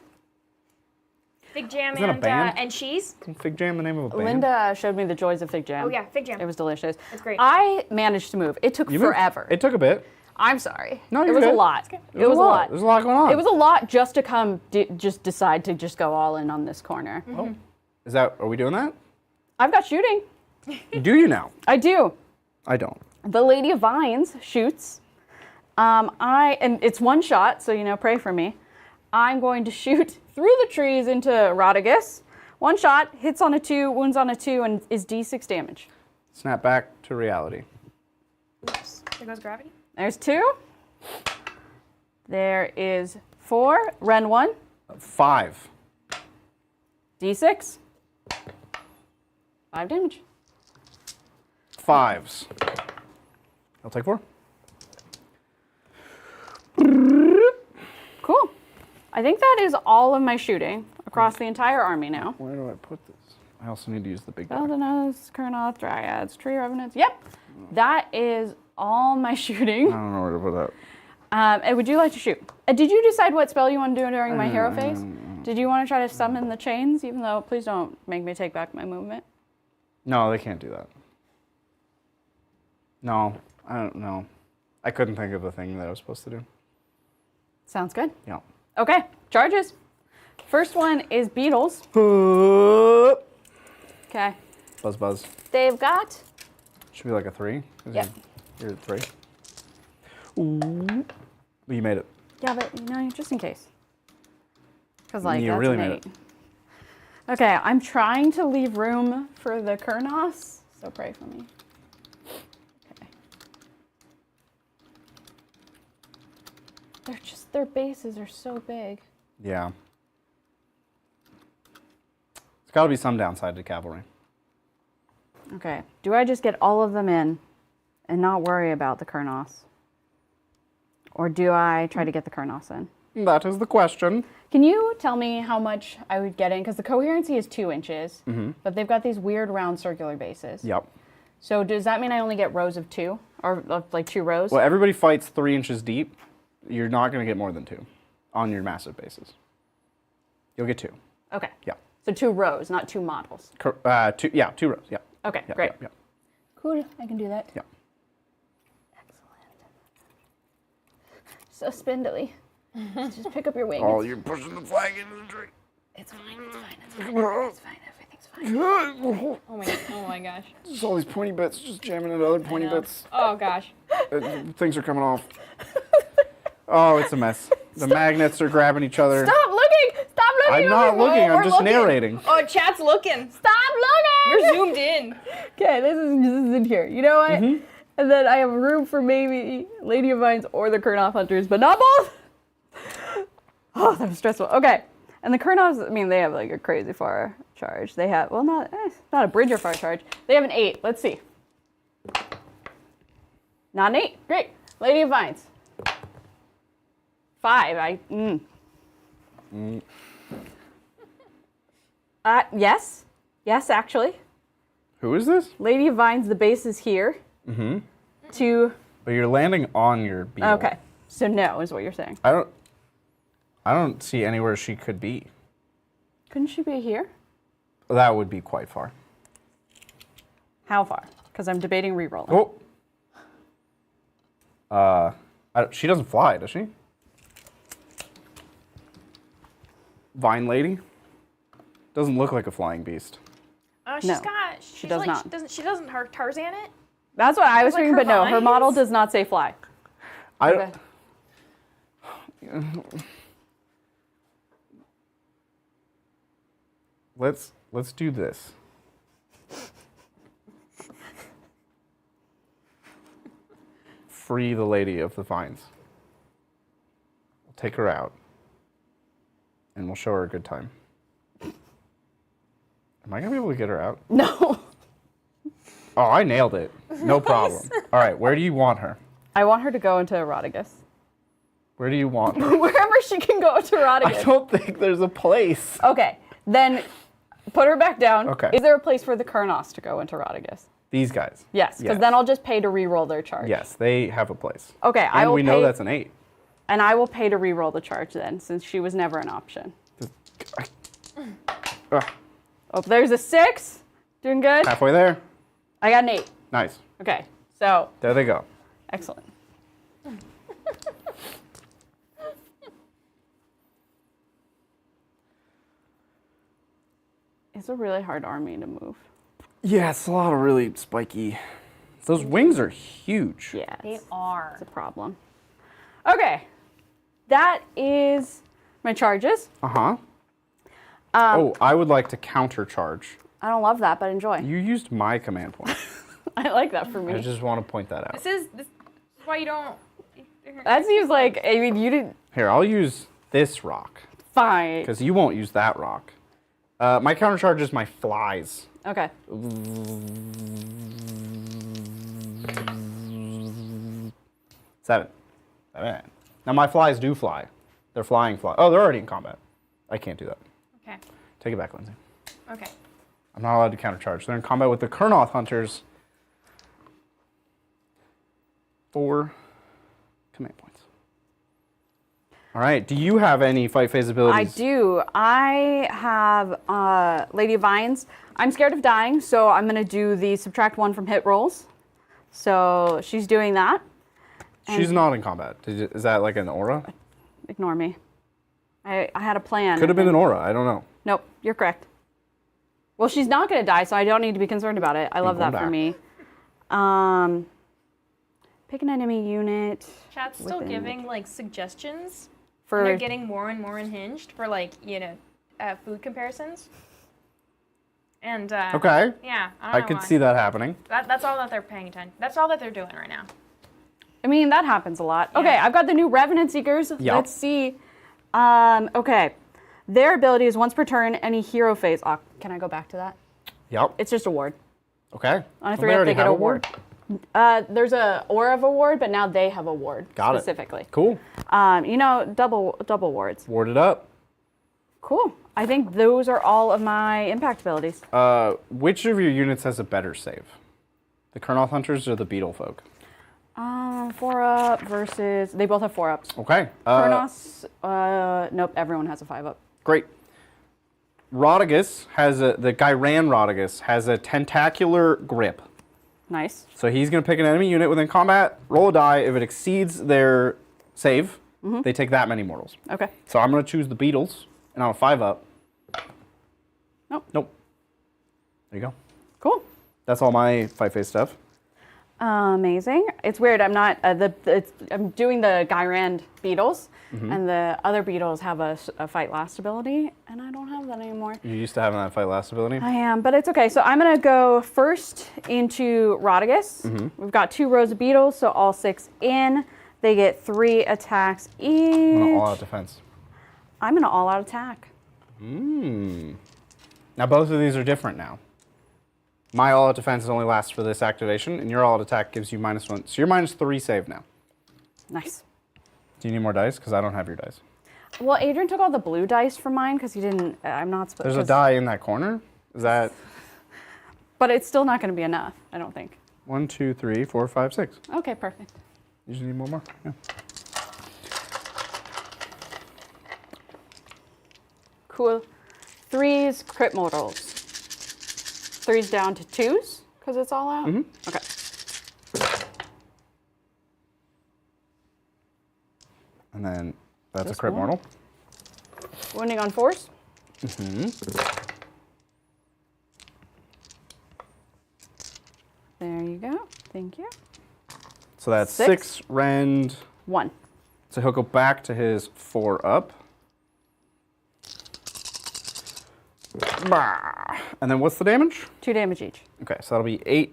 Fig jam Is that a band? and cheese. Isn't Fig Jam the name of a band? Linda showed me the joys of fig jam. Oh yeah, fig jam. It was delicious. It's great. I managed to move. It took You moved? forever. It took a bit. I'm sorry. No, it you're was good. a lot. It was a lot. There's a lot going on. It was a lot just to come, just decide to just go all in on this corner. Oh. Are we doing that? I've got shooting. Do you now? I do. I don't. The Lady of Vines shoots. And it's one shot, so pray for me. I'm going to shoot through the trees into Rodriguez. One shot, hits on a 2, wounds on a 2, and is D6 damage. Snap back to reality. Oops. There goes gravity. There's 2. There is 4. Ren 1. 5. D6. 5 damage. 5s. I'll take 4. Cool. I think that is all of my shooting across the entire army now. Where do I put this? I also need to use the big guy. Beldanos, Kurnoth, Dryads, Tree Revenants. Yep. That is all my shooting. I don't know where to put that. And would you like to shoot? Did you decide what spell you want to do during my hero phase? Did you want to try to summon the chains, even though, please don't make me take back my movement? No, they can't do that. No, I don't know. I couldn't think of the thing that I was supposed to do. Sounds good. Yeah. Okay, charges. First one is Beetles. Okay. Buzz, buzz. They've got... Should be like a 3. 'Cause Yep. You're at 3. Ooh. You made it. Yeah, but, just in case. Because, like, You that's really an made 8. Okay, I'm trying to leave room for the Kurnoths, so pray for me. Okay. Their bases are so big. Yeah. There's got to be some downside to cavalry. Okay, do I just get all of them in and not worry about the Kurnoths? Or do I try to get the Kurnoths in? That is the question. Can you tell me how much I would get in? Because the coherency is 2 inches, but they've got these weird round circular bases. Yep. So does that mean I only get rows of 2? Or like 2 rows? Well, everybody fights 3 inches deep. You're not going to get more than 2 on your massive bases. You'll get 2. Okay. Yeah. So 2 rows, not 2 models. 2 rows. Yeah. Okay, Yeah, great. Yeah. Cool, I can do that. Yeah. Excellent. So spindly. Just pick up your wing. Oh, you're pushing the flag into the tree. It's fine, it's fine, it's fine. It's fine, everything's fine. Oh my gosh. Just all these pointy bits, just jamming into other pointy bits. Oh gosh. Things are coming off. Oh, it's a mess. The magnets are grabbing each other. Stop looking! Stop looking! I'm not looking, I'm we're just looking. narrating. Oh, chat's looking. Stop looking! We're zoomed in. Okay, this is in here. You know what? And then I have room for maybe Lady of Vines or the Kurnoth Hunters, but not both. Oh, that was stressful. Okay. And the Kurnovs, I mean, they have like a crazy far charge. They have, well, not a bridge or far charge. They have an 8. Let's see. Not an 8. Great. Lady of Vines. 5. Yes. Yes, actually. Who is this? Lady of Vines, the base is here. Mm-hmm. But you're landing on your beetle. Okay. So no is what you're saying. I don't see anywhere she could be. Couldn't she be here? That would be quite far. How far? Because I'm debating re-rolling. Oh. She doesn't fly, does she? Vine lady? Doesn't look like a flying beast. She's No, got. she does not. She doesn't Tarzan it. That's what I was like thinking, her but no, her vines? model does not say fly. Okay. Let's do this. Free the Lady of the Vines. We'll take her out. And we'll show her a good time. Am I gonna be able to get her out? No. Oh, I nailed it. No problem. All right, where do you want her? I want her to go into Eroticus. Where do you want her? Wherever she can go to Eroticus. I don't think there's a place. Okay, then put her back down. Okay. Is there a place for the Kurnos to go into Eroticus? These guys. Yes, because then I'll just pay to re-roll their charge. Yes, they have a place. Okay, I And will we pay, know that's an 8. and I will pay to re-roll the charge then, since she was never an option. Oh, there's a 6. Doing good. Halfway there. I got an 8. Nice. Okay, so There they go. excellent. It's a really hard army to move. Yeah, it's a lot of really spiky. Those wings are huge. Yeah, They it's are. a problem. Okay, that is my charges. Uh-huh. Oh, I would like to countercharge. I don't love that, but enjoy. You used my command point. I like that for me. I just want to point that out. This is why you don't. That seems like, I mean, you didn't, Here, I'll use this rock, fine. because you won't use that rock. My countercharge is my flies. Okay. 7. Now my flies do fly. They're flying fly. Oh, they're already in combat. I can't do that. Okay. Take it back, Lindsay. Okay. I'm not allowed to countercharge. They're in combat with the Kurnoth hunters. 4 command points. All right. Do you have any fight phase I abilities? do. I have Lady of Vines. I'm scared of dying, so I'm going to do the subtract 1 from hit rolls. So she's doing that. She's not in combat. Is that like an aura? Ignore me. I had a plan. Could have been an aura. I don't know. Nope, you're correct. Well, she's not going to die, so I don't need to be concerned about it. I love that for me. Pick an enemy unit. Chat's still Within- giving like suggestions. For And they're getting more and more unhinged for like food comparisons. And Okay. yeah, I I don't know could why. see that happening. That's all that they're paying attention. That's all that they're doing right now. I mean, that happens a lot. Okay, I've got the new Revenant Seekers. Yep. Let's see. Okay. Their ability is once per turn, any hero phase. Oh, can I go back to that? Yep. It's just a ward. Okay. On a Well, 3 they up, already they get have a ward. There's a aura of a ward, but now they have a ward Got it. specifically. Cool. Double wards. Warded up. Cool. I think those are all of my impact abilities. Which of your units has a better save? The Kurnoth hunters or the beetle folk? 4 up versus, they both have 4 ups. Okay. Kurnos, nope, everyone has a 5 up. Great. Rodigus the Gyran Rodigus has a tentacular grip. Nice. So he's going to pick an enemy unit within combat, roll a die. If it exceeds their save, they take that many mortals. Okay. So I'm going to choose the beetles, and I'm a 5 up. Nope. There you go. Cool. That's all my fight phase stuff. Amazing. It's weird. I'm not I'm doing the Gyrand beetles, and the other beetles have a fight last ability, and I don't have that anymore. You used to having that fight last ability? I am, but it's okay. So I'm gonna go first into Rodigus. We've got 2 rows of beetles, so all 6 in. They get 3 attacks each. I'm gonna all out defense. I'm gonna all-out attack. Now both of these are different now. My all-out defense only lasts for this activation, and your all-out attack gives you -1. So you're -3 save now. Nice. Do you need more dice? Because I don't have your dice. Well, Adrian took all the blue dice from mine because he didn't. I'm not supposed. There's a die in that corner. Is that? But it's still not going to be enough. I don't think. 1, 2, 3, 4, 5, 6. Okay, perfect. You just need one more. Yeah. Cool. 3s, crit mortals. 3s down to 2s because it's all out. Okay. And then that's This a crit one? mortal. Wounding on 4s. There you go. Thank you. So that's 6. 6 rend. 1. So he'll go back to his 4 up. Bah. And then what's the damage? 2 damage each. Okay, so that'll be 8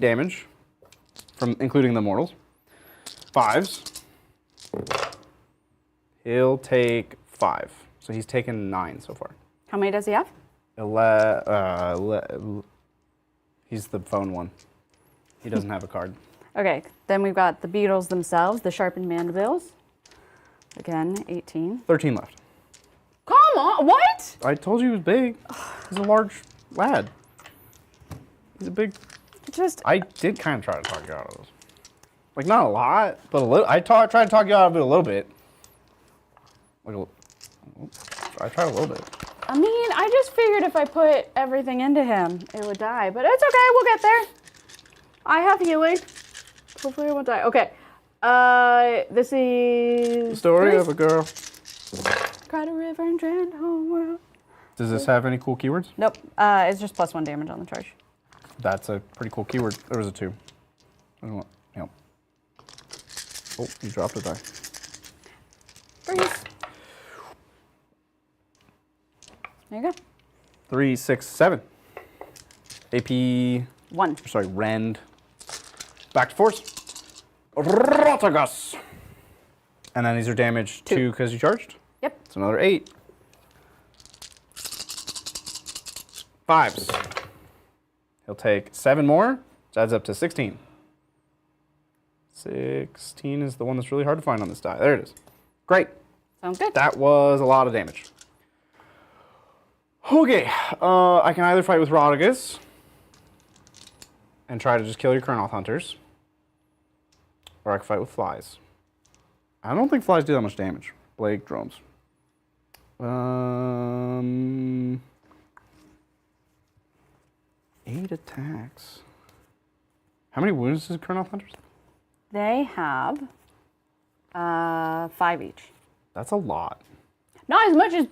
damage, from including the mortals. 5s. He'll take 5. So he's taken 9 so far. How many does he have? He's the phone one. He doesn't have a card. Okay, then we've got the beetles themselves, the sharpened mandibles. Again, 18. 13 left. Come on, what? I told you he was big. He's a large lad. He's a big... Just, I did kind of try to talk you out of this. Like, not a lot, but a little. I tried to talk you out of it a little bit. Like, I tried a little bit. I mean, I just figured if I put everything into him, it would die. But it's okay, we'll get there. I have healing. Hopefully it won't die. Okay. This is... The story of a girl. Cried a river and drowned the whole world. Does this have any cool keywords? Nope. It's just +1 damage on the charge. That's a pretty cool keyword. There was a 2. I don't want... Yep. Oh, you dropped a die. Freeze. There you go. 3, 6, 7. AP... 1. Sorry, rend. Back to force. Rotagus. And then these are damage 2 because you charged. Yep. It's another 8. 5s. He'll take 7 more, which adds up to 16. 16 is the one that's really hard to find on this die. There it is. Great. Sounds good. That was a lot of damage. Okay, I can either fight with Rotagus and try to just kill your Kurnoth hunters, or I can fight with flies. I don't think flies do that much damage. Blake drones. 8 attacks. How many wounds does Kurnoth hunters? They have 5 each. That's a lot. Not as much as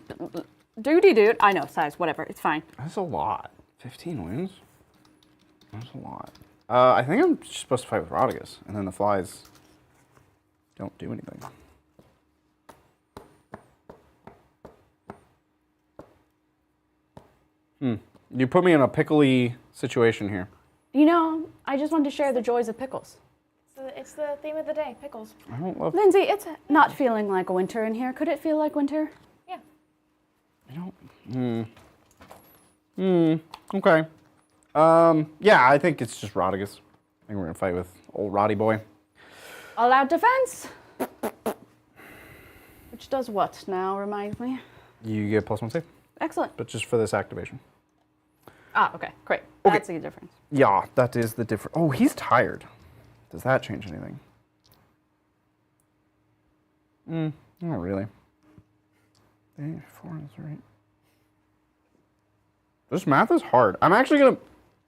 dude. I know, size, whatever. It's fine. That's a lot. 15 wounds? That's a lot. I think I'm just supposed to fight with Rotagus, and then the flies don't do anything. You put me in a pickly situation here. You know, I just wanted to share the joys of pickles. It's the theme of the day, pickles. I don't love... Lindsay, it's not feeling like winter in here. Could it feel like winter? Yeah. I don't... Okay. Yeah, I think it's just Rotagus. I think we're gonna fight with old Roddy boy. All out defense. Which does what now, reminds me? You get +1 save, Excellent. but just for this activation. Ah, okay, great. Okay. That's the difference. Yeah, that is the difference. Oh, he's tired. Does that change anything? Not really. 8, 4, 3. This math is hard. I'm actually gonna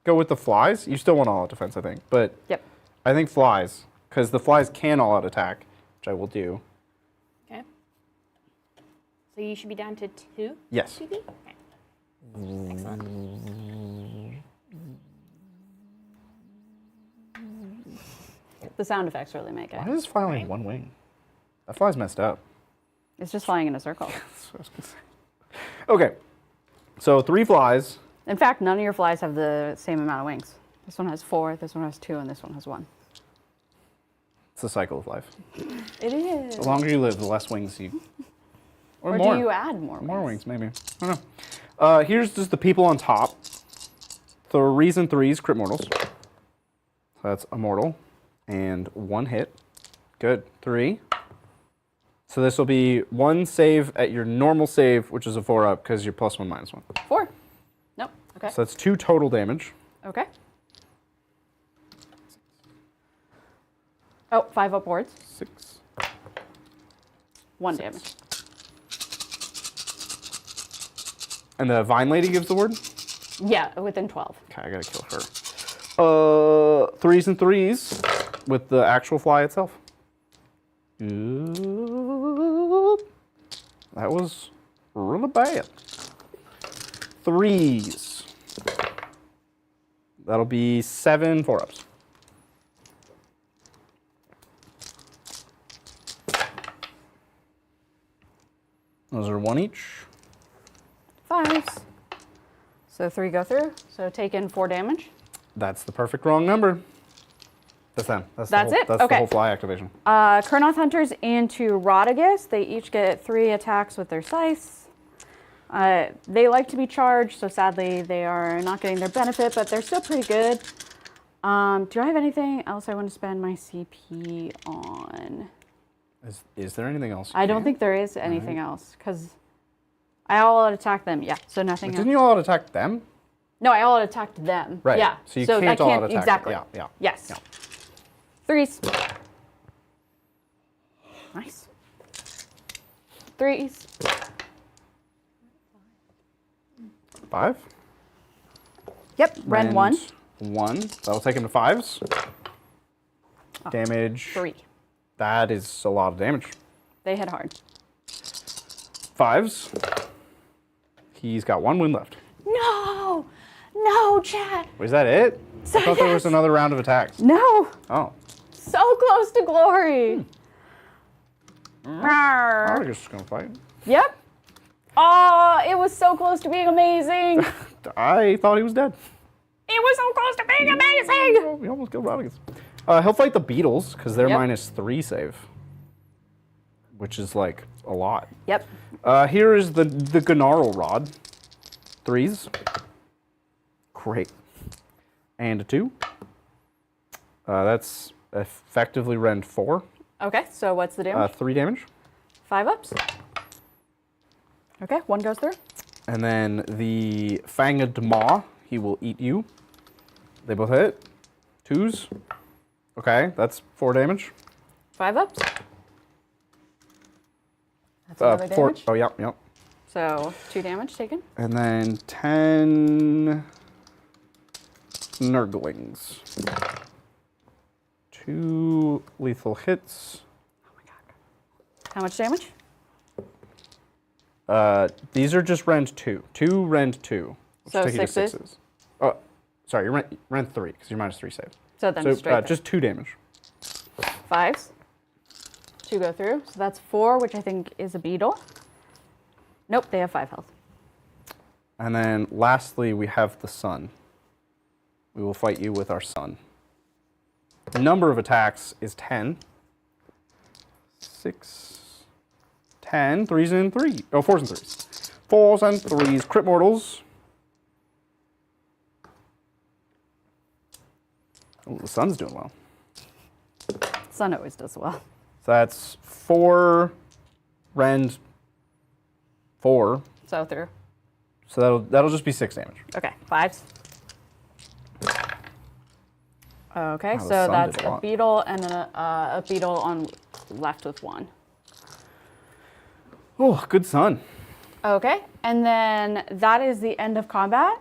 go with the flies. You still want all out defense, I think, but Yep. I think flies, because the flies can all out attack, which I will do. Okay. So you should be down to 2 Yes. PP? Okay. Excellent. The sound effects really make it. Why does this fly only have 1 wing? That fly's messed up. It's just flying in a circle. That's what I was gonna say. Okay, so 3 flies. In fact, none of your flies have the same amount of wings. This one has 4, this one has 2, and this one has 1. It's the cycle of life. It is. The longer you live, the less wings you, Or do you add more wings? More wings, maybe. I don't know. Here's just the people on top. 3s and 3s, crit mortals. So that's a mortal and 1 hit. Good. 3. So this will be 1 save at your normal save, which is a 4-up because you're +1, -1. 4. Nope. Okay. So that's 2 total damage. Okay. Oh, 5 upwards. 6. 1 damage. And the Vine Lady gives the word? Yeah, within 12. Okay, I gotta kill her. 3s and 3s with the actual fly itself. Oop. That was really bad. 3s. That'll be 7 4-ups. Those are 1 each. 5s. So 3 go through. So take in 4 damage. That's the perfect wrong number. That's them. That's it? That's Okay. the whole fly activation. Kurnoth Hunters into Rodagus. They each get 3 attacks with their scythes. They like to be charged, so sadly they are not getting their benefit, but they're still pretty good. Do I have anything else I want to spend my CP on? Is there anything else? I don't think there is anything else, because I all attack them. Yeah, so nothing else. Didn't you all out attack them? No, I all attacked them. Right. Yeah. So you can't all out attack them. exactly. Yeah. Yes. Yeah. 3s. Nice. 3s. 5. Yep. Rend 1. 1. That'll take him to 5s. Damage. 3. That is a lot of damage. They hit hard. 5s. He's got 1 wound left. No! No, chat! Was that it? So I thought there was yes. another round of attacks. No! Oh. So close to glory! I was just gonna fight. Yep. Oh, it was so close to being amazing! I thought he was dead. It was so close to being amazing! Oh, we almost killed Rodigus. He'll fight the beetles because they're Yep. -3 save, which is like a lot. Yep. Here is the Gnarl Rod. 3s. Great. And a 2. That's effectively rend 4. Okay, so what's the damage? 3 damage. 5 ups. Okay, 1 goes through. And then the Fanged Maw, he will eat you. They both hit. 2s. Okay, that's 4 damage. 5 ups. That's another 4. damage. Oh, yep. So 2 damage taken. And then 10 Nurglings. 2 lethal hits. Oh my god. How much damage? These are just rend 2. 2 rend 2. Which So take you to 6s? 6s. Oh, sorry, you're rend 3 because you're -3 save. So then So straight just 2 damage. 5s. 2 go through. So that's 4, which I think is a beetle. Nope, they have 5 health. And then lastly, we have the sun. We will fight you with our sun. The number of attacks is 10. 6, 10, 3s and 3. Oh, 4s and 3s. 4s and 3s, crit mortals. Oh, the sun's doing well. Sun always does well. So that's 4, rend 4. So through. So that'll just be 6 damage. Okay, 5s. Okay, Wow, the so sun that's did a a lot. beetle and then a beetle on left with 1. Oh, good sun. Okay, and then that is the end of combat.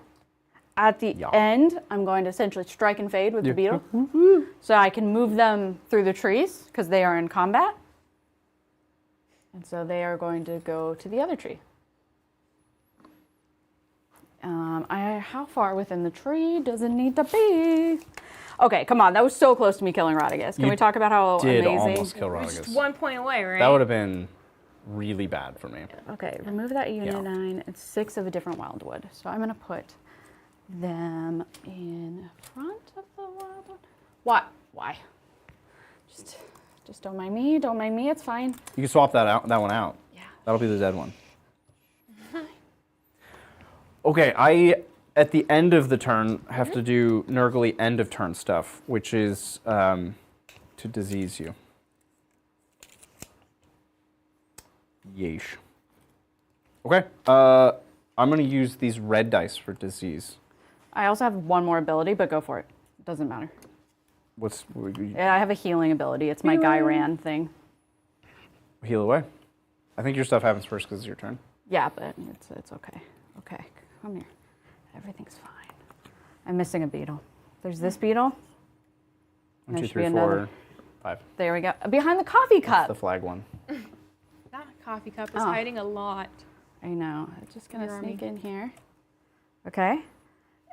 At the Yeah. end, I'm going to essentially strike and fade with Yeah. the beetle. So I can move them through the trees because they are in combat. And so they are going to go to the other tree. How far within the tree does it need to be? Okay, come on. That was so close to me killing Rodagus. Can You we talk about how Did amazing? almost kill We're just Rodigus. 1 point away, right? That would have been really bad for me. Okay, remove that unidine. It's 6 of a different wildwood. So I'm going to put them in front of the wildwood. What? Why? Just don't mind me. Don't mind me. It's fine. You can swap that one out. Yeah, That'll be the dead one. Okay, I, at the end of the turn, have to do Nurgle end of turn stuff, which is to disease you. Yeesh. Okay, I'm going to use these red dice for disease. I also have one more ability, but go for it. Doesn't matter. Yeah, I have a healing ability. It's my Gyran thing. Heal away. I think your stuff happens first because it's your turn. Yeah, but it's okay. Okay, come here. Everything's fine. I'm missing a beetle. There's this beetle. 1, 2, There should 3, be 4, another. 5. There we go. Behind the coffee cup. The flag one. That coffee cup is hiding a lot. I know. It's just gonna Your sneak army. in here. Okay.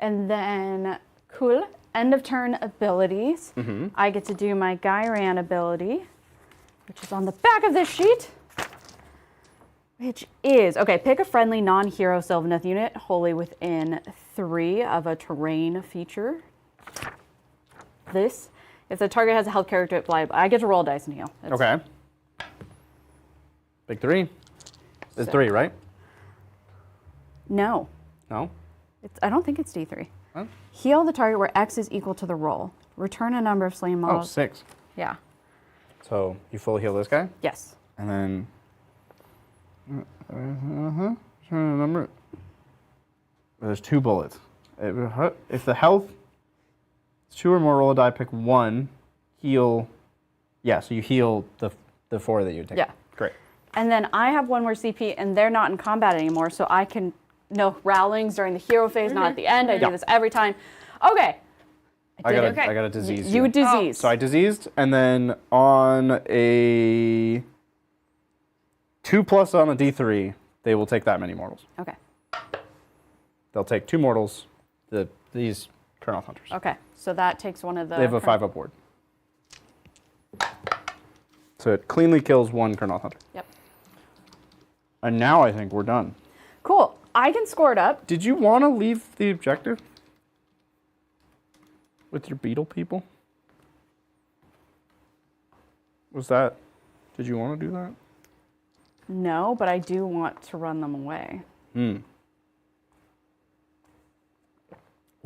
And then, cool. End of turn abilities. I get to do my Gyran ability, which is on the back of this sheet. Which is, okay, pick a friendly non-hero Sylvaneth unit wholly within 3 of a terrain feature. This, if the target has a health character, I get to roll dice and heal. It's- Okay. Big 3. It's 3, right? No, No? I don't think it's D3. Huh? Heal the target where X is equal to the roll. Return a number of slain Oh, models. 6. Yeah. So you fully heal this guy, Yes. and then number. There's 2 bullets. If the health is 2 or more, roll a die, pick 1, heal. Yeah, so you heal the 4 that you take. Yeah. Great. And then I have 1 more CP, and they're not in combat anymore, so I can no rowlings during the hero phase, not at the end. I do this every time. Okay. I did got it. a disease. You disease. So I diseased, and then on a 2+ on a D3, they will take that many mortals. Okay. They'll take 2 mortals. These Kurnoth hunters. Okay. So that takes one of the. They have a 5 up ward. So it cleanly kills 1 Kurnoth hunter. Yep. And now I think we're done. Cool. I can score it up. Did you want to leave the objective with your beetle people? Did you want to do that? No, but I do want to run them away. Well,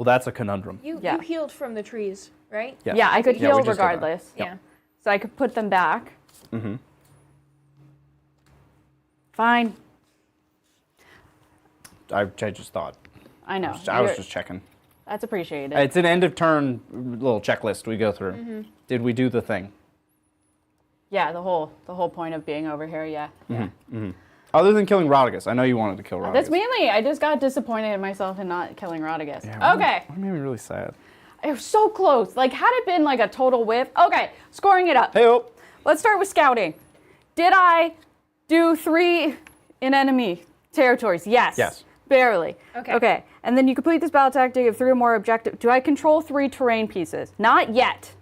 that's a conundrum. You Yeah. healed from the trees, right? Yes. Yeah, I could Yeah, we heal just did that. regardless. Yeah. So I could put them back. Mm-hmm. Fine. I just thought. I know. I was You're- just checking. That's appreciated. It's an end of turn little checklist we go through. Did we do the thing? Yeah, the whole point of being over here. Yeah. Yeah. Other than killing Rodriguez, I know you wanted to kill Rodriguez. That's mainly. I just got disappointed in myself in not killing Rodriguez. Yeah, Okay. That made me really sad. It was so close. Like, had it been like a total whiff. Okay, scoring it up. Hey, oh. Let's start with scouting. Did I do 3 in enemy territories? Yes. Yes. Barely. Okay. Okay. And then you complete this battle tactic of 3 or more objective. Do I control 3 terrain pieces? Not yet.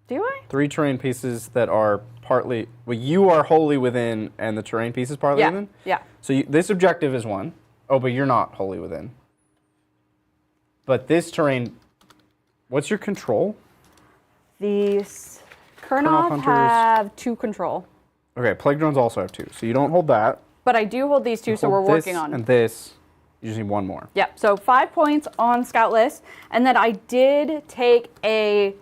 Do I? 3 terrain pieces that are partly. Well, you are wholly within, and the terrain piece is partly Yeah. within? Yeah. So this objective is 1. Oh, but you're not wholly within. But this terrain. What's your control? These Kurnoth hunters. have 2 control. Okay, plague drones also have 2. So you don't hold that. But I do hold these 2, so we're Hold working this on. And this. You just need 1 more. Yep. So 5 points on scout list, and then I did take a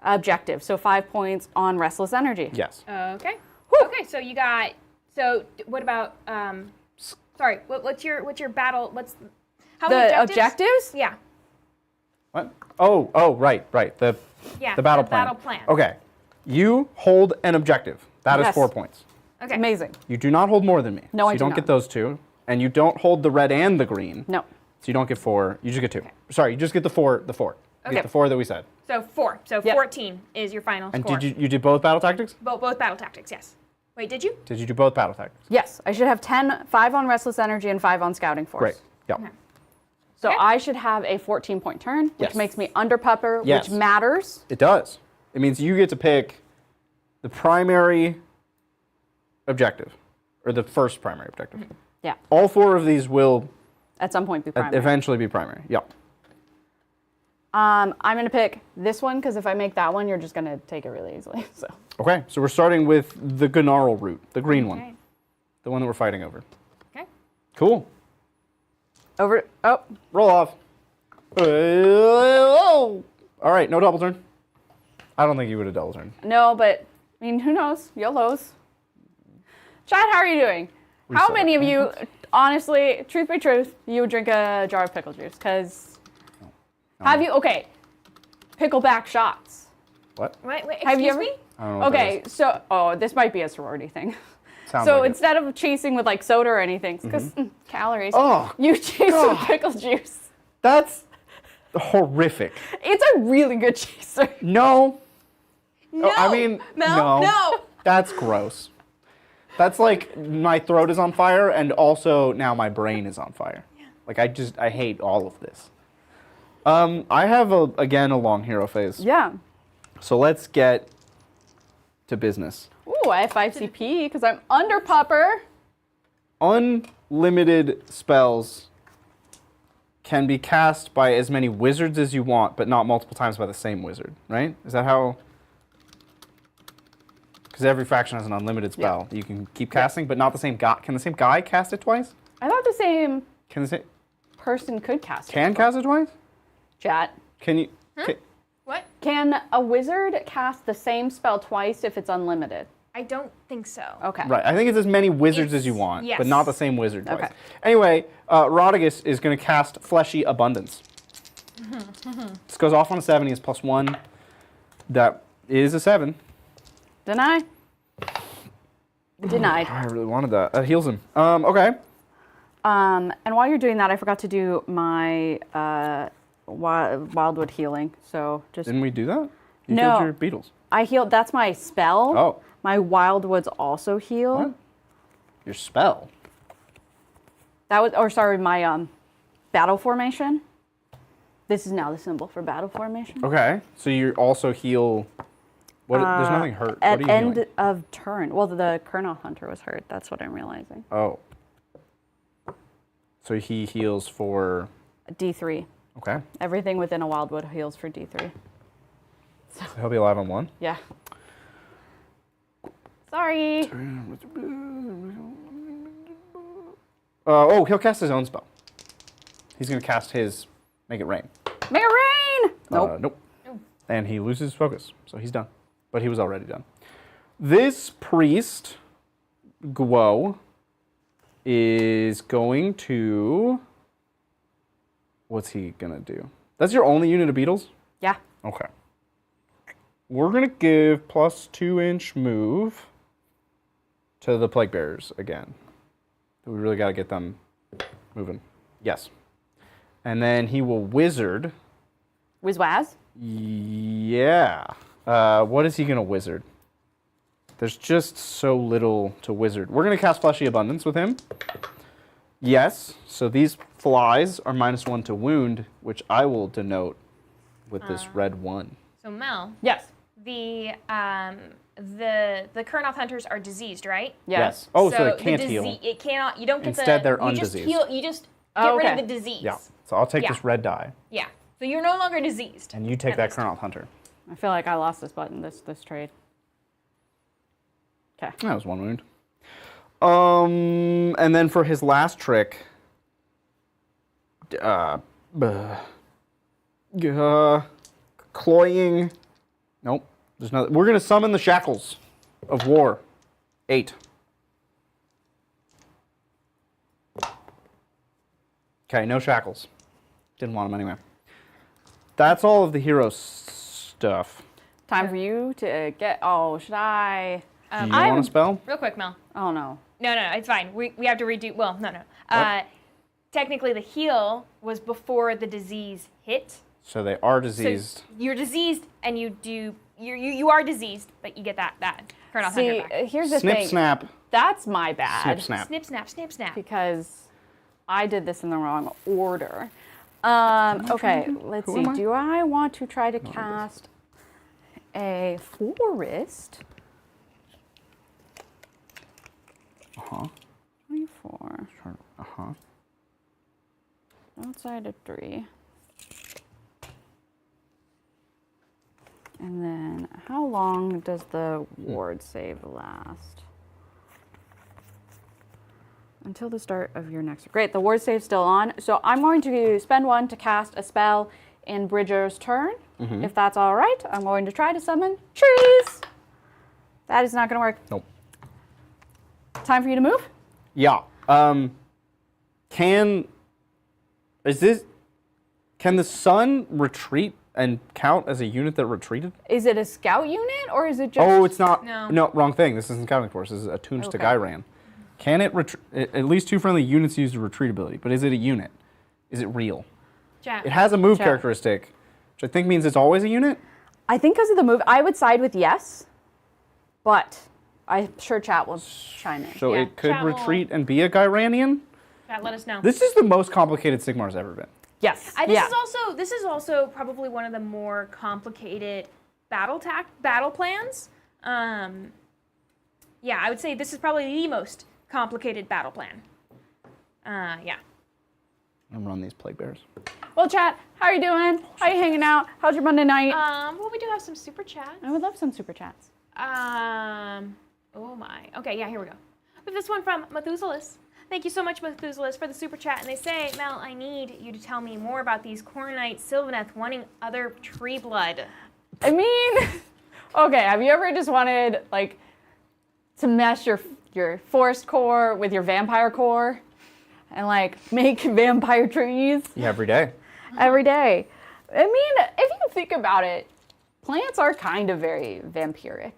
objective. So 5 points on restless energy. Yes. Okay. Whew. Okay, so you got. So what about? Sorry. What's your battle? How many The objectives? objectives? Yeah. What? Oh, right. The Yeah. battle plan. Battle plan. Okay. You hold an objective. That is Yes. 4 points. Okay. Amazing. You do not hold more than me. No, so I you do don't not. get those 2. And you don't hold the red and the green. No. So you don't get 4. You just get 2. Sorry, you just get the 4. You Okay. get the 4 that we said. So 4. So Yep. 14 is your final And score. did you did both battle tactics? Both battle tactics? Yes. Wait, did you? Did you do both battle tactics? Yes, I should have 5 on restless energy and 5 on scouting force. Great. Yep. Okay. So Okay. I should have a 14-point turn, which Yes. makes me under pupper, Yes. which matters. It does. It means you get to pick the primary objective, or the first primary objective. Yeah, All 4 of these will at some point be primary. eventually be primary. Yep. I'm going to pick this one, because if I make that one, you're just going to take it really easily. So Okay, so we're starting with the Gnarl route, the green one. Okay. The one that we're fighting over. Okay. Cool. Over. Oh. Roll off. Oh. All right, no double turn. I don't think you would have double turned. No, but I mean, who knows? YOLOs. Chad, how are you doing? How suck. many of you, honestly, truth be truth, you would drink a jar of pickle juice? Because have you? Okay. Pickleback shots. What? Wait, Have you excuse ever? me? I don't know what that Okay, so this might be a sorority thing. Sounds So like it. instead of chasing with like soda or anything, because calories, Oh, you chase with God. pickle juice. That's horrific. It's a really good chaser. No. No. I mean, Mel, no. That's gross. That's like my throat is on fire and also now my brain is on fire. Yeah. Like I hate all of this. I have again a long hero phase. Yeah. So let's get to business. Ooh, I have 5 CP because I'm under popper. Unlimited spells can be cast by as many wizards as you want, but not multiple times by the same wizard, right? Is that how? Because every faction has an unlimited spell that you can keep casting, but not the same guy. Can the same guy cast it twice? I thought the same Can the same person could cast it. cast it twice? Chat. Can you? What? Can a wizard cast the same spell twice if it's unlimited? I don't think so. Okay. Right, I think it's as many wizards as you It's- want, yes. but not the same wizard twice. Okay. Anyway, Rodigus is going to cast Fleshy Abundance. This goes off on a 7, he has +1. That is a 7. Deny. Denied. I really wanted that. That heals him. Okay. And while you're doing that, I forgot to do my wildwood healing. So just Didn't we do that? You No. healed your beetles. I healed. That's my spell. Oh. My wildwoods also heal. What? Your spell? That was, or sorry, my battle formation. This is now the symbol for battle formation. Okay. So you also heal. What? There's nothing hurt. At what are you end healing? of turn. Well, the Colonel Hunter was hurt. That's what I'm realizing. Oh. So he heals for. D3. Okay. Everything within a wildwood heals for D3. So he'll be alive on 1. Yeah. Sorry. He'll cast his own spell. He's going to cast his Make It Rain. Make it rain. Nope. Nope. And he loses focus, so he's done. But he was already done. This priest, Guo, is going to... What's he going to do? That's your only unit of beetles? Yeah. Okay. We're going to give +2-inch move to the Plague Bearers again. We really got to get them moving. Yes. And then he will wizard. Wizwaz. Yeah. What is he going to wizard? There's just so little to wizard. We're going to cast Fleshy Abundance with him. Yes. So these flies are -1 to wound, which I will denote with this red 1. So Mel, Yes. the Kurnoth hunters are diseased, right? Yes. Oh, so the it can't heal. It cannot. You don't get Instead, they're you just undiseased. heal. You just get Oh, rid okay. of the disease. Yeah. So I'll take Yeah. this red die, Yeah. So you're no longer diseased. and you take At that least. Colonel Hunter. I feel like I lost this button, this trade. Okay. That was 1 wound. And then for his last trick, cloying. Nope. There's nothing. We're gonna summon the shackles of war. 8. Okay, no shackles. Didn't want them anyway. That's all of the hero stuff. Time for you to get. Oh, should I? Do you want a spell? Real quick, Mel. Oh no. No, it's fine. We have to redo. Well, no. Technically, the heal was before the disease hit. So they are So diseased. you're diseased, and you are diseased, but you get that Kurnoth See, hunter back. here's the Snip, thing. snap, That's my bad. snip, snap. Snip, snap, snip, snap. Because I did this in the wrong order. Okay, let's Who see. am I? Do I want to try to cast a forest? 24. Outside of 3. And then, how long does the ward save last? until the start of your next. Great, the ward save's still on. So I'm going to spend 1 to cast a spell in Bridger's turn. If that's all right, I'm going to try to summon trees. That is not going to work. Nope. Time for you to move. Yeah. Can the sun retreat and count as a unit that retreated? Is it a scout unit or is it just? Oh, it's not. No. No, wrong thing. This isn't Scouting Force. This is attuned to Okay. Gyran. Can it at least 2 friendly units use the retreat ability? But is it a unit? Is it real? Chat. It has a move Chat. characteristic, which I think means it's always a unit. I think because of the move, I would side with yes, but I'm sure chat will chime in. So Yeah, it could chat will- retreat and be a Gyranian. Chat, let us know. This is the most complicated Sigmar's ever been. Yes. This is also probably one of the more complicated battle plans. Yeah, I would say this is probably the most complicated battle plan. Yeah. I'm run these plague bears. Well, chat, how are you doing? How are you hanging out? How's your Monday night? Well, we do have some super chats. I would love some super chats. Oh my. Okay, yeah, here we go. We have this one from Methuselahs. Thank you so much, Methuselahs, for the super chat. And they say, Mel, I need you to tell me more about these Cornite Sylvaneth wanting other tree blood. I mean, okay, have you ever just wanted, like, to mesh your forest core with your vampire core and, like, make vampire trees Yeah, every day. every day? I mean, if you think about it, plants are kind of very vampiric.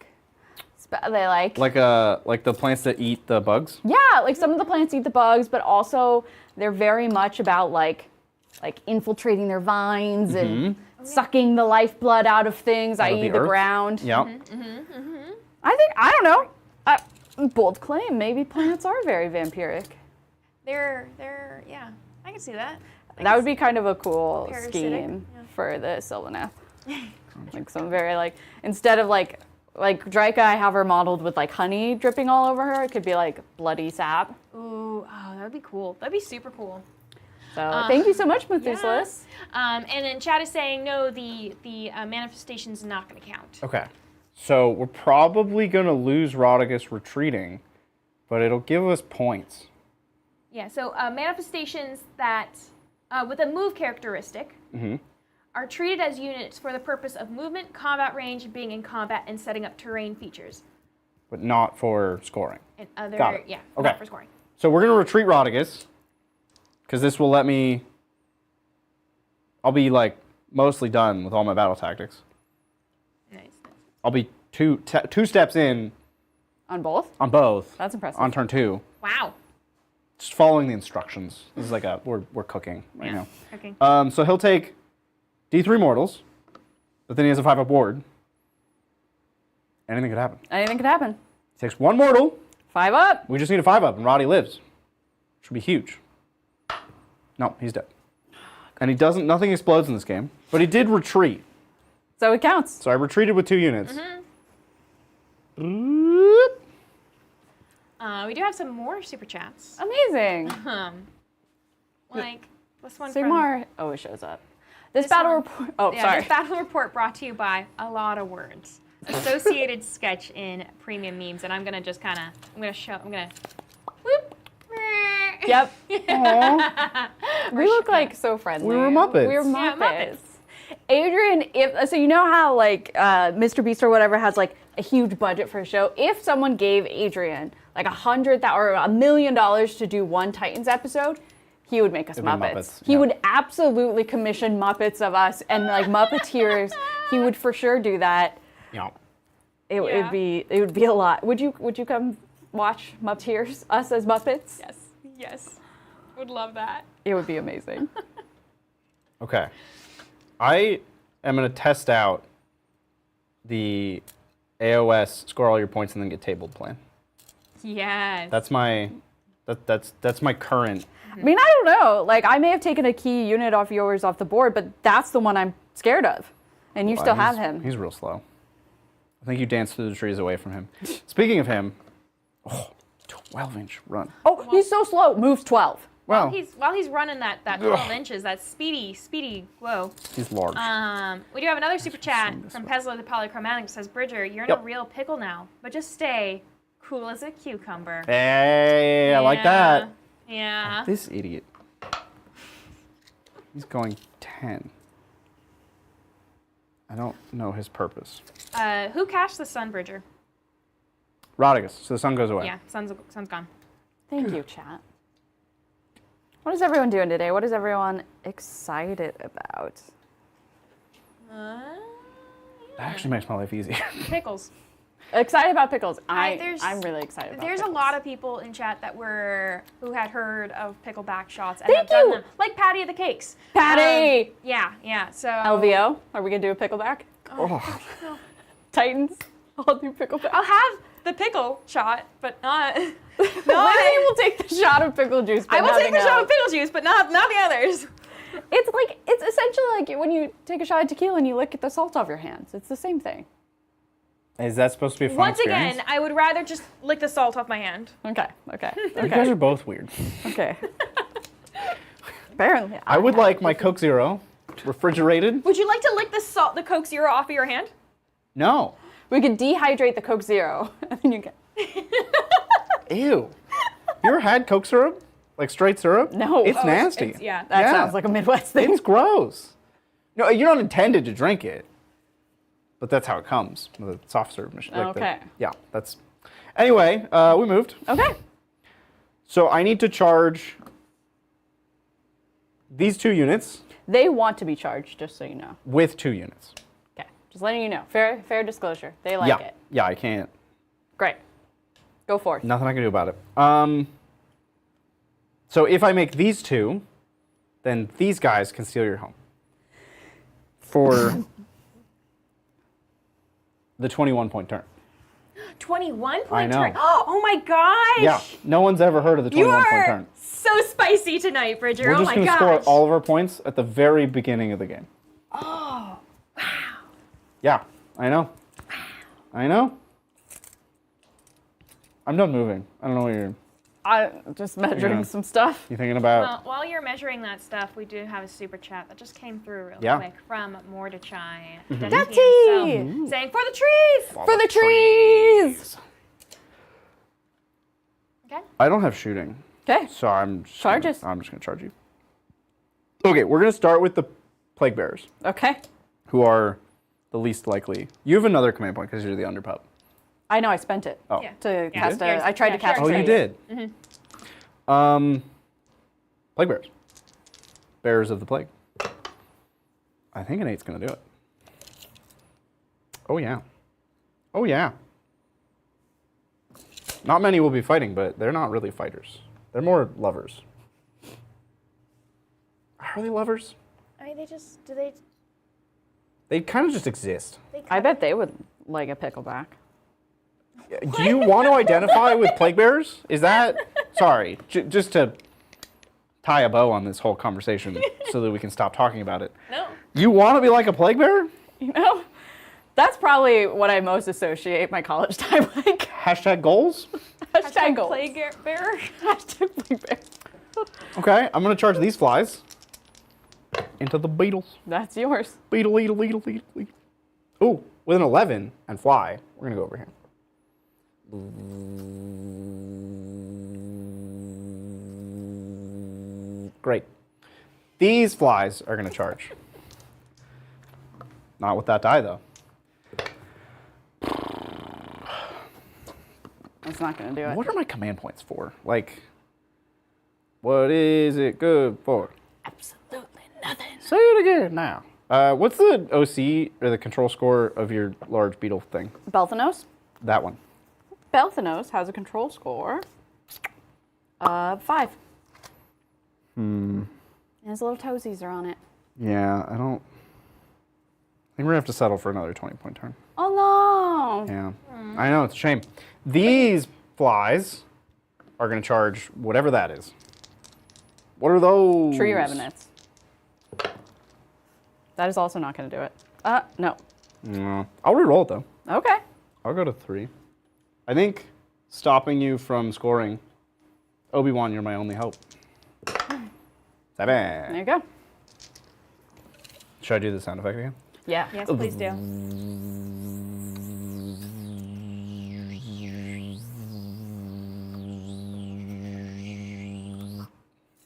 They like the plants that eat the bugs. yeah, like some of the plants eat the bugs, but also they're very much about like infiltrating their vines and sucking the lifeblood out of things, Out of i.e. the the earth. ground. Yeah. I don't know. Bold claim, maybe plants are very vampiric. They're yeah, I can see that. That would be kind of a cool Parasitic, scheme yeah. for the Sylvaneth. Like some very instead of like Draca, I have her modeled with like honey dripping all over her. It could be like bloody sap. Ooh, oh, that would be cool. That'd be super cool. So thank you so much, Methuselahs. And then chat is saying, no, the manifestation's not going to count. Okay. So we're probably going to lose Rodigus retreating, but it'll give us points. Yeah, so manifestations that, with a move characteristic, are treated as units for the purpose of movement, combat range, being in combat, and setting up terrain features. But not for scoring. And other, Got it. yeah, Okay. not for scoring. So we're going to retreat Rodigus, because this will let me... I'll be, like, mostly done with all my battle tactics. Nice. I'll be two steps in On both? on both. That's impressive. On turn 2. Wow. Just following the instructions. This is like we're cooking right now. Okay. So he'll take D3 mortals, but then he has a 5-up ward. Anything could happen. Anything could happen. He takes 1 mortal. 5 up. We just need a 5-up, and Roddy lives. Should be huge. No, he's dead. And he doesn't. Nothing explodes in this game, but he did retreat. So it counts. So I retreated with 2 units. We do have some more super chats. Amazing. Like this one Sigmar always shows up. This This battle one. report. Oh, Yeah, sorry. this battle report brought to you by a lot of words. Associated sketch in premium memes, and I'm gonna just kind of, whoop. Yep. We look like so friendly. We were Muppets. We were Yeah, Muppets. Muppets. Adrian, so you know how like Mr. Beast or whatever has like a huge budget for a show. If someone gave Adrian like $100,000 or $1 million to do one Titans episode, he would make us It'd be Muppets. Muppets, He yeah. would absolutely commission Muppets of us and like Muppeteers. He would for sure do that. Yeah. It Yeah. would be a lot. Would you come watch Muppeteers, us as Muppets? Yes, would love that. It would be amazing. Okay. I am going to test out the AOS score all your points and then get tabled plan. Yes. That's my that's my current. I mean, I don't know. Like, I may have taken a key unit off yours off the board, but that's the one I'm scared of. And you still have him. He's real slow. I think you danced through the trees away from him. Speaking of him, 12-inch run. Oh, he's so slow. Moves 12. Wow. While he's running that 12 inches, that speedy glow. He's large. We do have another super chat this from way. Pezlo the Polychromatic. Says, Bridger, you're in Yep. a real pickle now, but just stay cool as a cucumber. Hey, I like Yeah. that. Yeah. This idiot. He's going 10. I don't know his purpose. Who cast the Sunbridger? Rodigus, so the sun goes away. Yeah, sun's gone. Thank you, chat. What is everyone doing today? What is everyone excited about? That actually makes my life easier. Pickles. Excited about pickles. There's- I'm really excited about There's pickles. a lot of people in chat that who had heard of pickleback shots and Thank have done you. them. Like Patty of the Cakes. Patty! Yeah. So LVO? Are we going to do a pickleback? Oh. Titans? I'll do pickleback. I'll have the pickle shot, but not. Lindsay will take the shot of pickle juice, but I will take nothing the shot else. of pickle juice, but not the others. It's essentially like when you take a shot of tequila and you lick the salt off your hands. It's the same thing. Is that supposed to be a fun Once experience? again, I would rather just lick the salt off my hand. Okay. You guys are both weird. Okay. Apparently. I would like my Coke Zero refrigerated. Would you like to lick the Coke Zero off of your hand? No. We could dehydrate the Coke Zero, and then you get. Ew. You ever had Coke syrup? Like straight syrup? No. It's Oh, nasty. Yeah. That Yeah. sounds like a Midwest thing. It's gross. No, you're not intended to drink it. But that's how it comes. The soft serve machine. Okay. Yeah, that's... Anyway, we moved. Okay. So I need to charge these 2 units They want to be charged, just so you know. with 2 units. Okay. Just letting you know. Fair disclosure. They like yeah. it. Yeah, I can't. Great. Go forth. Nothing I can do about it. So if I make these 2, then these guys can steal your home. For the 21-point turn. 21 I point know. turn. Oh my gosh. Yeah, no one's ever heard of the You 21-point are turn. so spicy tonight, Bridger. We're Oh just my going to gosh. score all of our points at the very beginning of the game. Oh, wow. Yeah, I know. I know. I'm done moving. I don't know what you're I'm just measuring Yeah. some stuff. thinking about. Well, while you're measuring that stuff, we do have a super chat that just came through real Yeah. quick from Mordechai. Dutty! Saying, for the trees! For the trees! Okay. I don't have shooting, Okay. so I'm just Charges. I'm just gonna charge you. Okay, we're gonna start with the plague bearers, Okay. who are the least likely. You have another command point because you're the underpup. I know I spent it. Oh, Yeah. To Yeah. cast Yours- I tried to yeah, cast yours oh, you Trace. did. Plague bearers, bearers of the plague. I think an 8's gonna do it. Oh yeah. Oh yeah. Not many will be fighting, but they're not really fighters. They're more lovers. Are they lovers? I mean, do they They kind of just exist. I bet they would like a pickleback. Do you want to identify with plague bearers? Is that... Sorry, just to tie a bow on this whole conversation so that we can stop talking about it. No. You want to be like a plague bearer? You know? That's probably what I most associate my college time like. Hashtag goals? Hashtag goals. Plague bearer. Hashtag plague bear. Okay, I'm going to charge these flies into the beetles. That's yours. Beetle, beetle, beetle, beetle, beetle. Ooh, with an 11 and fly, we're going to go over here. Great. These flies are going to charge. Not with that die, though. That's not going to do it. What are my command points for? Like, what is it good for? Absolutely nothing. Say it again now. What's the OC, or the control score of your large beetle thing? Belthanos? That one. Belthanos has a control score of 5. And his little toesies are on it. Yeah, I don't... I think we're going to have to settle for another 20-point turn. Oh no! Yeah. I know, it's a shame. These flies are going to charge whatever that is. What are those? Tree revenants. That is also not going to do it. No. No. I'll re-roll it, though. Okay. I'll go to 3. I think stopping you from scoring... Obi-Wan, you're my only hope. 7. There you go. Should I do the sound effect again? Yeah. Yes, please do.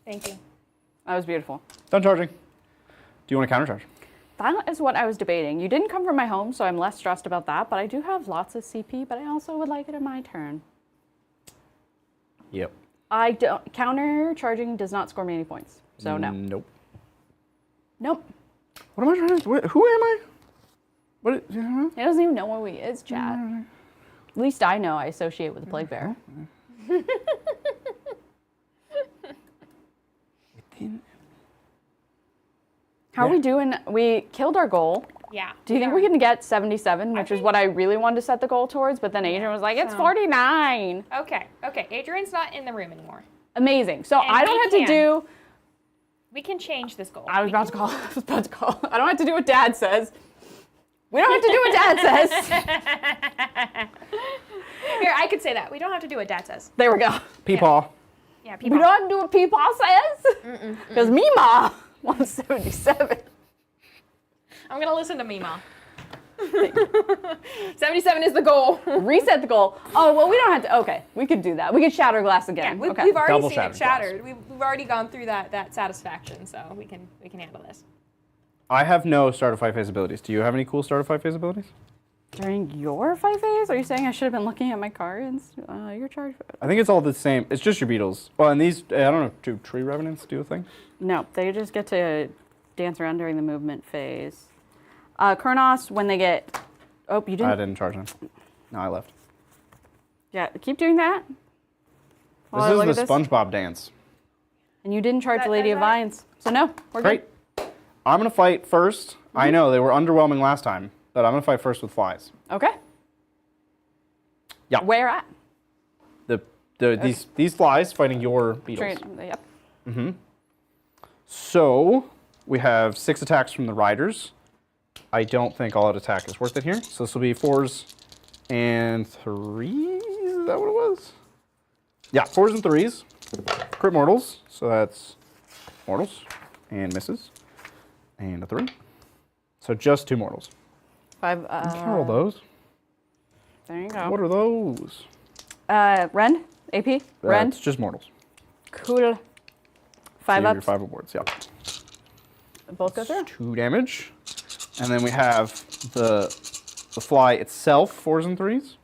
Thank you. That was beautiful. Done charging. Do you want to countercharge? That is what I was debating. You didn't come from my home, so I'm less stressed about that, but I do have lots of CP, but I also would like it in my turn. Yep. I don't, countercharging does not score me any points, so no. Nope. Nope. What am I trying to do? Who am I? What? He doesn't even know who he is, chat. At least I know I associate with the plague bear. How are we doing? We killed our goal. Yeah. Do you think we can get 77, which is what I really wanted to set the goal towards, but then Adrian was like, it's 49. Okay. Adrian's not in the room anymore. Amazing. So And I don't have to do... We can change this goal. I was about to call. I don't have to do what Dad says. We don't have to do what Dad says. Here, I could say that. We don't have to do what Dad says. There we go. Peepaw. Yeah, We people. don't have to do what Peepaw says. Because Mima wants 77. I'm going to listen to Mima. 77 is the goal. Reset the goal. Oh, well, we don't have to. Okay, we could do that. We could shatter glass Yeah, again. we've Okay. already Double seen it shattered shattered. We've already gone through that satisfaction, so we can handle this. I have no start of 5 phase abilities. Do you have any cool start of 5 phase abilities? During your 5 phase? Are you saying I should have been looking at my cards? Your charge. I think it's all the same. It's just your beetles. Well, and these, I don't know, do tree revenants do a thing? No, they just get to dance around during the movement phase. Kurnos, when they get... Oh, you didn't? I didn't charge them. No, I left. Yeah, keep doing that. While I look This at is the SpongeBob dance. And you didn't charge That- the Lady that's of right. Vines. So no, we're Great. good. I'm going to fight first. I know, they were underwhelming last time, but I'm going to fight first with flies. Okay. Yeah. Where at? These flies fighting your beetles. Yep. So, we have 6 attacks from the riders. I don't think all-out attack is worth it here. So this will be 4s and 3s. Is that what it was? Yeah, 4s and 3s. Crit mortals. So that's mortals and misses. And a 3. So just 2 mortals. 5. Can't roll those. There you go. What are those? Rend? AP? Rend? It's just mortals. Cool. 5 Your ups. 5 awards, yeah. Both go through? 2 damage. And then we have the fly itself, 4s and 3s.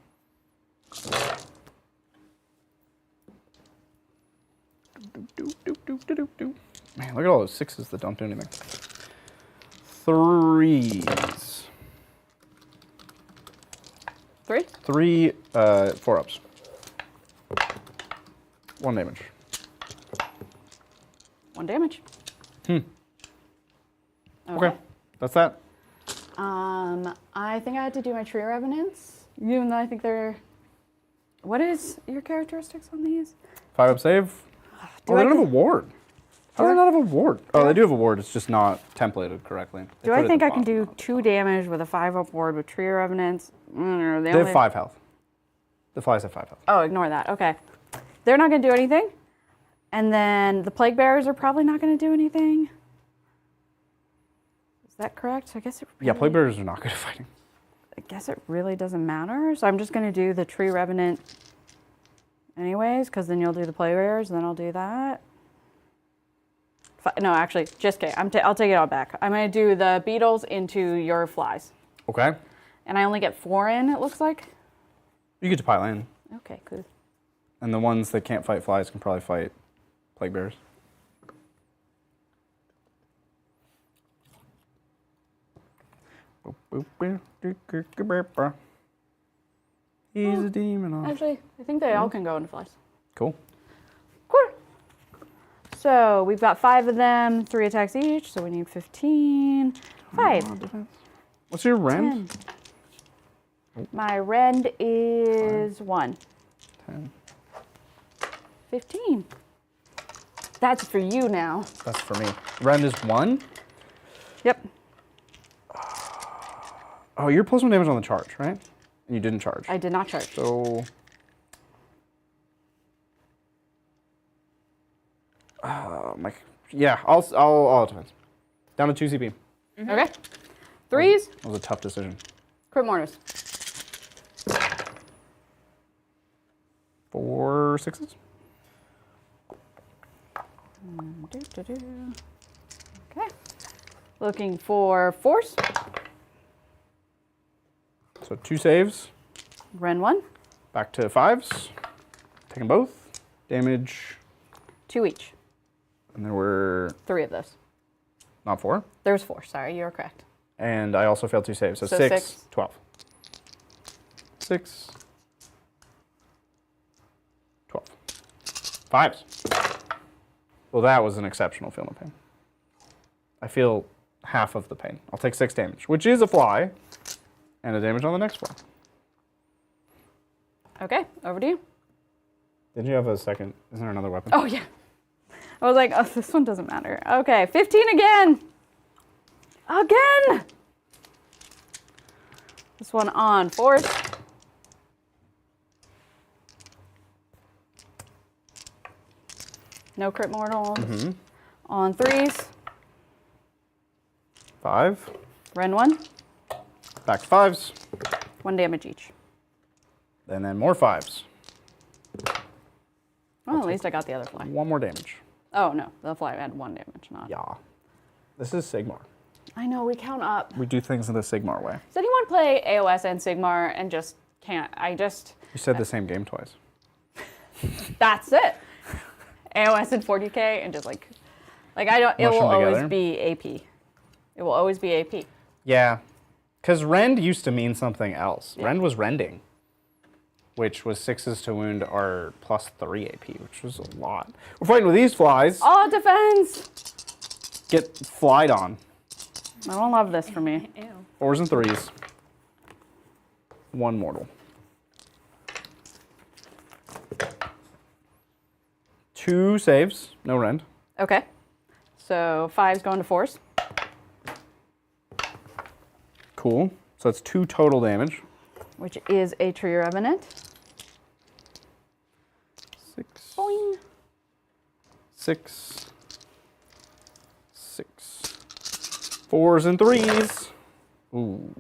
Man, look at all those 6s that don't do anything. 3s. 3? 3 4-ups. 1 damage. 1 damage. Okay, that's that. I think I had to do my tree revenants, even though I think they're... What is your characteristics on these? 5-up save. Do Oh, they I don't have a thi- ward. How do they not have a ward? Oh, they do have a ward. It's just not templated correctly. They Do put it I at think the I can bottom. do 2 damage with a 5-up ward with tree revenants? They have 5 health. The flies have 5 health. Oh, ignore that. Okay. They're not going to do anything. And then the plague bearers are probably not going to do anything. Is that correct? I guess it really, Yeah, plague bearers are not good at fighting. I guess it really doesn't matter. So I'm just going to do the tree revenant anyways, because then you'll do the plague bearers, and then I'll do that. No, actually, just kidding. I'll take it all back. I'm going to do the beetles into your flies. Okay. And I only get 4 in, it looks like. You get to pile in. Okay, cool. And the ones that can't fight flies can probably fight plague bearers. He's a demon. On. Actually, I think they all can go into flies. Cool. Cool. So we've got 5 of them, 3 attacks each, so we need 15. 5. What's your rend? 10. My rend is 1. 10. 15. That's for you now. That's for me. Rend is 1. Yep. Oh, you're +1 damage on the charge, right? And you didn't charge. I did not charge. So. Yeah, I'll defense. Down to 2 CP. Okay. 3s, That was a tough decision. crit mortars. 4 6s. Okay. Looking for force. So 2 saves. Ren 1. Back to 5s. Taking both. Damage. 2 each. And there were 3 of those. not 4. There's 4. Sorry, you're correct. And I also failed 2 saves. So, So 6, 6. 12. 6, 12. 5s. Well, that was an exceptional feel no pain. I feel half of the pain. I'll take 6 damage, which is a fly, and a damage on the next fly. Okay, over to you. Did you have a second? Isn't there another weapon? Oh, yeah. I was like, oh, this one doesn't matter. Okay, 15 again. Again. This one on force. No crit mortals. On 3s. 5. Ren 1. Back to 5s. 1 damage each. And then more 5s. Well, at least I got the other fly. 1 more damage. Oh, no. The fly had 1 damage, not. Yeah. This is Sigmar. I know, we count up. We do things in the Sigmar way. Does anyone play AOS and Sigmar and just can't? You said the same game twice. That's it. AOS and 40K and just like I don't, it Mush will them always together. be AP. It will always be AP. Yeah. Because rend used to mean something else. Yeah. Rend was rending, which was 6s to wound are +3 AP, which was a lot. We're fighting with these flies. Oh, defense! Get flied on. I don't love this for me. Ew. 4s and 3s. 1 mortal. 2 saves, no rend. Okay. So 5's going to force. Cool. So that's 2 total damage. Which is a Tree Revenant. 6. Boing. 6. 6. 4s and 3s. Ooh.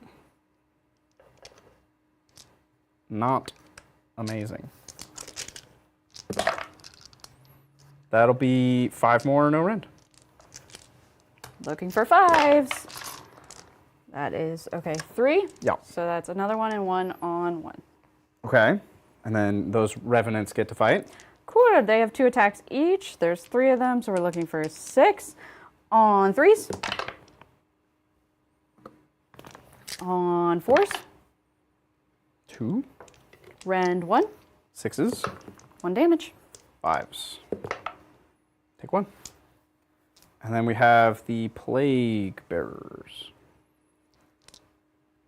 Not amazing. That'll be 5 more, no rend. Looking for 5s. That is, okay, 3. Yeah. So that's another 1 and 1 on 1. Okay. And then those revenants get to fight. Cool. They have 2 attacks each. There's 3 of them, so we're looking for 6 on 3s. On 4s. 2. Rend 1. 6s. 1 damage. 5s. Take 1. And then we have the Plague Bearers.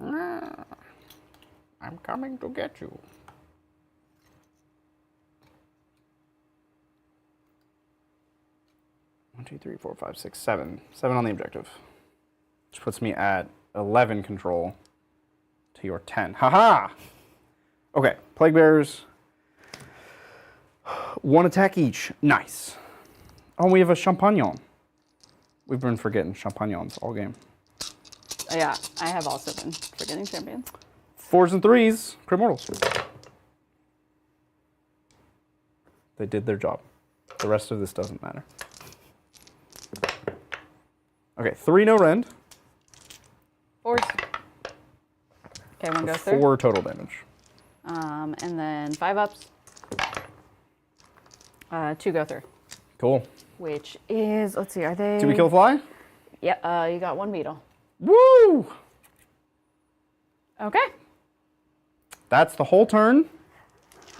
I'm coming to get you. 1, 2, 3, 4, 5, 6, 7. 7 on the objective. Which puts me at 11 control to your 10. Haha! Okay, Plague Bearers. 1 attack each. Nice. Oh, we have a Champagnon. We've been forgetting Champagnons all game. Yeah, I have also been forgetting champions. 4s and 3s, crit mortals. They did their job. The rest of this doesn't matter. Okay, 3 no rend. 4s. Okay, 1 goes through. 4 total damage. And then 5 ups. 2 go through. Cool. Which is, let's see, are they? Did we kill a fly? Yeah, you got 1 beetle. Woo! Okay. That's the whole turn.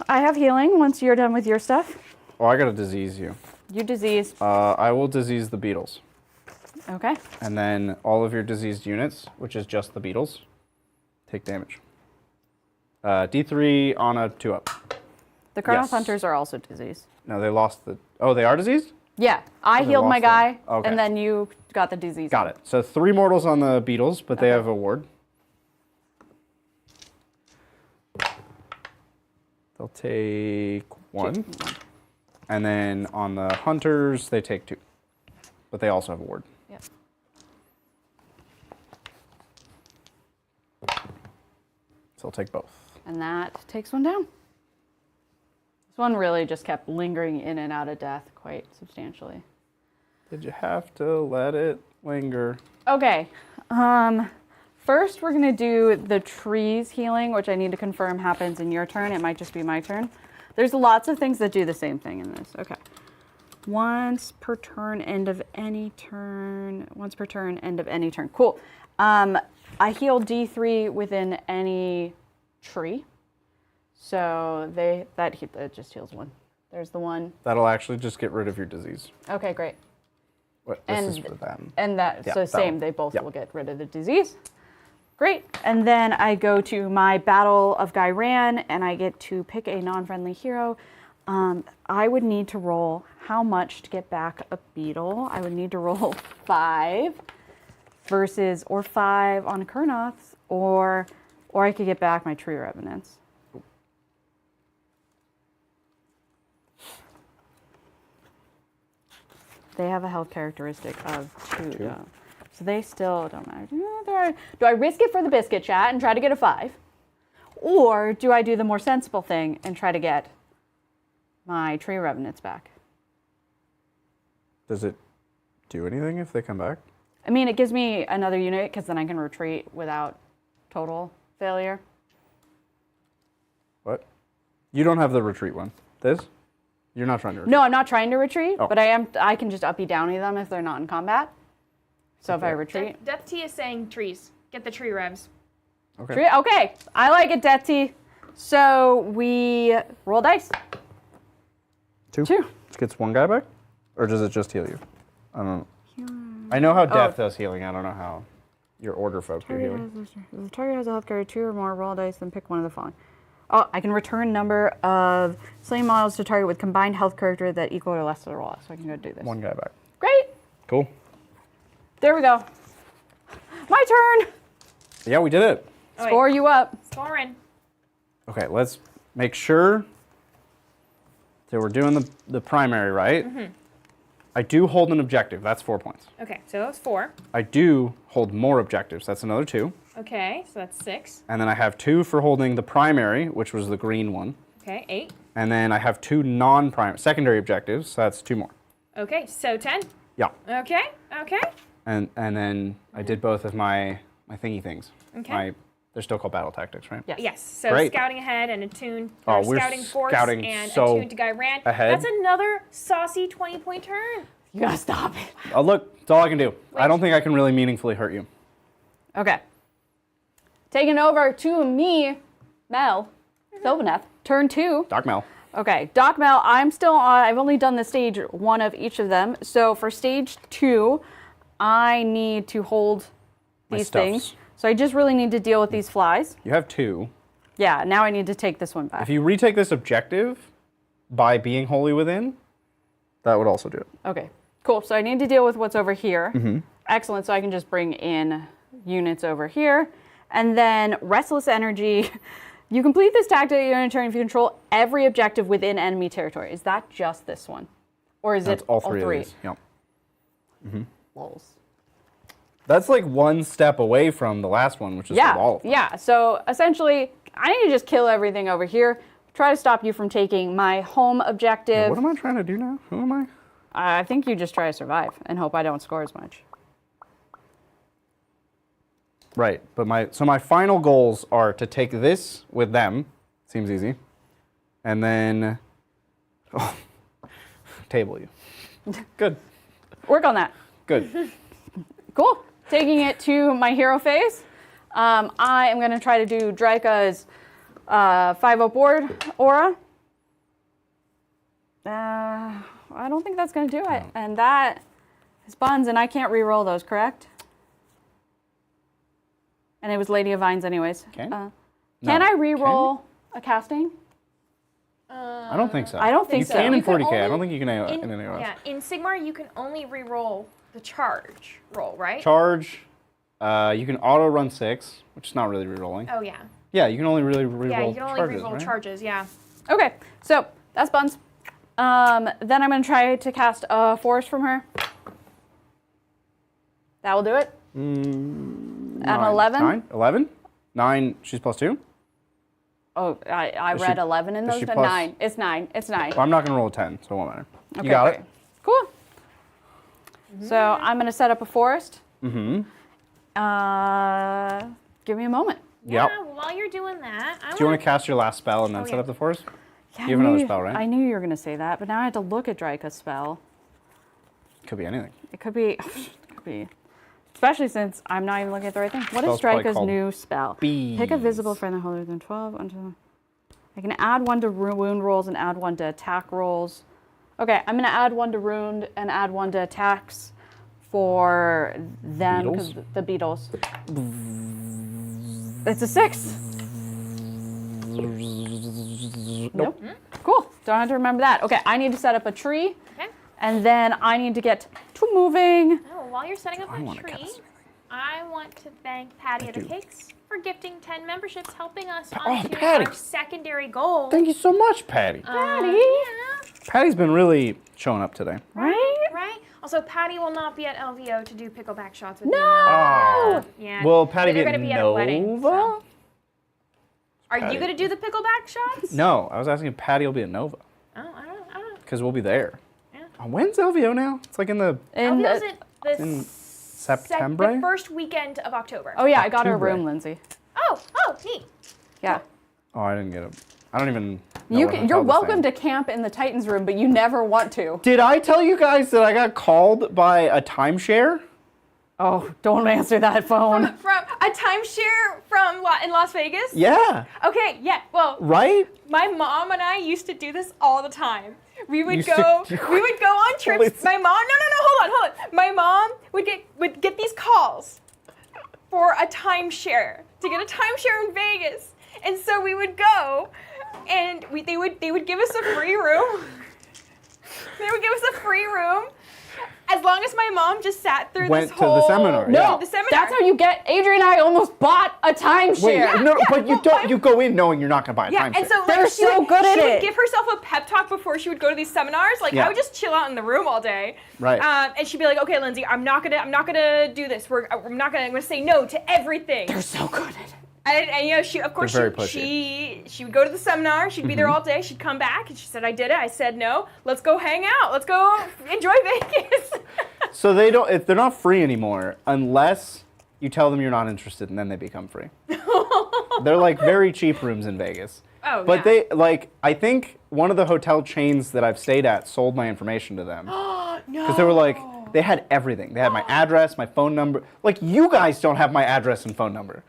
I have healing once you're done with your stuff. Oh, I gotta disease you. You diseased. I will disease the beetles. Okay. And then all of your diseased units, which is just the beetles, take damage. D3 on a 2-up. The Chronos Yes. Hunters are also diseased. No, they lost the... Oh, they are diseased? Yeah, I they healed my lost guy, them. Okay. and then you got the disease. Got it. So 3 mortals on the beetles, but they have a ward. They'll take 1. And then on the hunters, they take 2. But they also have a ward. Yeah. So I'll take both. And that takes 1 down. This one really just kept lingering in and out of death quite substantially. Did you have to let it linger? Okay. First, we're going to do the trees healing, which I need to confirm happens in your turn. It might just be my turn. There's lots of things that do the same thing in this. Okay. Once per turn, end of any turn. Once per turn, end of any turn. Cool. I heal D3 within any tree. So that just heals one. There's the one. That'll actually just get rid of your disease. Okay, great. What, this is for them. And that, Yeah, so same, one. they both Yep. will get rid of the disease. Great. And then I go to my Battle of Gairan, and I get to pick a non-friendly hero. I would need to roll how much to get back a beetle? I would need to roll 5 versus, or 5 on Kurnoth's, or I could get back my Tree Revenants. They have a health characteristic of 2, though. So they still don't matter. Do I risk it for the biscuit, chat, and try to get a 5? Or do I do the more sensible thing and try to get my Tree Revenants back? Does it do anything if they come back? I mean, it gives me another unit, because then I can retreat without total failure. What? You don't have the retreat one. This? You're not trying to retreat? No, I'm not trying to retreat, Oh. but I can just uppy downy them if they're not in combat. So if I retreat. Death Tea is saying trees. Get the tree revs. Okay. Okay, I like it, Death Tea. So we roll dice. 2? 2. It gets one guy back? Or does it just heal you? I don't know. I know how death does healing. I don't know how your order folk do healing. If the target has a health carrier 2 or more, roll dice, then pick one of the following. Oh, I can return number of slain models to target with combined health character that equal or less to the roll. So I can go do this. One guy back. Great. Cool. There we go. My turn. Yeah, we did it. Oh, wait. Score you up. Scoring. Okay, let's make sure that we're doing the primary, right? Mm-hmm. I do hold an objective. That's 4 points. Okay, so that was 4. I do hold more objectives. That's another 2. Okay, so that's 6. And then I have 2 for holding the primary, which was the green one. Okay, 8. And then I have 2 non-primary, secondary objectives. So that's 2 more. Okay, so 10. Yeah. Okay, okay. And then I did both of my thingy things. Okay. They're still called battle tactics, right? Yes. Yes, so Great. scouting ahead and attune, Oh, or we're scouting force scouting and so attune to Gairan. ahead. That's another saucy 20-point turn. You gotta stop it. Oh, look, it's all I can do. I don't think I can really meaningfully hurt you. Okay. Taking over to me, Mel, Sylvaneth. Turn 2. Doc Mel. Okay, Doc Mel, I'm still on. I've only done the stage 1 of each of them. So for stage 2, I need to hold these things. So I just really need to deal with these flies. You have 2. Yeah, now I need to take this one back. If you retake this objective by being wholly within, that would also do it. Okay, cool. So I need to deal with what's over here. Mm-hmm. Excellent. So I can just bring in units over here. And then Restless Energy. You complete this tactic in your turn if you control every objective within enemy territory. Is that just this one? Or is That's it all three of these. Yep. Lols. That's like one step away from the last one, which is Yeah, the wall. yeah. So essentially, I need to just kill everything over here. Try to stop you from taking my home objective. What am I trying to do now? Who am I? I think you just try to survive and hope I don't score as much. Right, but my final goals are to take this with them. Seems easy. And then table you. Good. Work on that. Good. Cool. Taking it to my hero phase. I am going to try to do Draika's 5-0 board aura. I don't think that's going to do it. And that is buns, and I can't re-roll those, correct? And it was Lady of Vines anyways. Can? Can I re-roll a casting? I don't think so. I don't think you so. can You in can 40k. I only- don't think you can in In, anyone else. yeah, in Sigmar, you can only re-roll the charge roll, right? Charge. You can auto run 6, which is not really re-rolling. Oh, yeah. Yeah, you can only really re-roll Yeah, you can only charges, re-roll right? charges, yeah. Okay, so that's buns. Then I'm going to try to cast a force from her. That will do it. At an 11? 9? 11? 9, she's +2? Oh, I Is read she- 11 in is those, she but plus- 9. It's 9. It's 9. Well, I'm not going to roll a 10, so it won't matter. Okay, You got great. it? Cool. So I'm going to set up a forest. Mm-hmm. Give me a moment. Yep. Yeah, while you're doing that, Do you want to cast your last spell and then set yeah. up the forest? Yeah, You have another spell, right? I knew you were going to say that, but now I have to look at Draika's spell. Could be anything. It could be, especially since I'm not even looking at the right thing. What is Spell's probably Draika's called new spell? Bees. Pick a visible friend holder than 12 until. I can add 1 to wound rolls and add 1 to attack rolls. Okay, I'm going to add 1 to wound and add 1 to attacks for them because the beetles. It's a 6. Nope. Cool. Don't have to remember that. Okay, I need to set up a tree. Okay. And then I need to get to moving. Oh, while you're setting up I a wanna tree, cast anything. I want to thank Patty of the do. Cakes for gifting 10 memberships, helping us Oh, onto Patty. our secondary goal. Thank you so much, Patty. Patty. Yeah. Patty's been really showing up today. Right? Right? Also, Patty will not be at LVO to do pickleback shots with No! you. Oh. Yeah. Will Patty They're be gonna at be at a wedding, Nova? so. Are Patty. you going to do the pickleback shots? No, I was asking if Patty will be at Nova. Oh, I don't know. Because we'll be there. Yeah. When's LVO now? It's like in the And, LVO's the September? the first weekend of October. oh yeah, I got her October. room, Lindsay. Oh, neat. Yeah. Oh, I didn't get it. I don't even know what You're hotel this welcome thing. to camp in the Titans room, but you never want to. Did I tell you guys that I got called by a timeshare? Oh, don't answer that phone. From a timeshare in Las Vegas? Yeah. Okay, yeah. Well, Right? my mom and I used to do this all the time. We would Used go. to- We would go on trips. Listen. My mom. No. Hold on. My mom would get these calls for a timeshare to get a timeshare in Vegas, and so we would go, and they would give us a free room. They would give us a free room. As long as my mom just sat through Went this to the whole seminar, No, yeah. the seminar. that's how you get. Adrian and I almost bought a timeshare. Wait, no, but you well, don't. You go in knowing you're not gonna buy a Yeah, timeshare. and so like, They're she so would, good at she it. would give herself a pep talk before she would go to these seminars. Like Yeah. I would just chill out in the room all day. Right. And she'd be like, "Okay, Lindsay, I'm not gonna do this. I'm gonna say no to everything." They're so good at it. And you know, she of course They're very she would go to the seminar. She'd be there all day. She'd come back and she said, "I did it." I said, "No. Let's go hang out. Let's go enjoy Vegas." So they don't. They're not free anymore unless you tell them you're not interested, and then they become free. They're like very cheap rooms in Vegas. Oh, But yeah. they like. I think one of the hotel chains that I've stayed at sold my information to them No. because they were like they had everything. They had my address, my phone number. Like you guys don't have my address and phone number.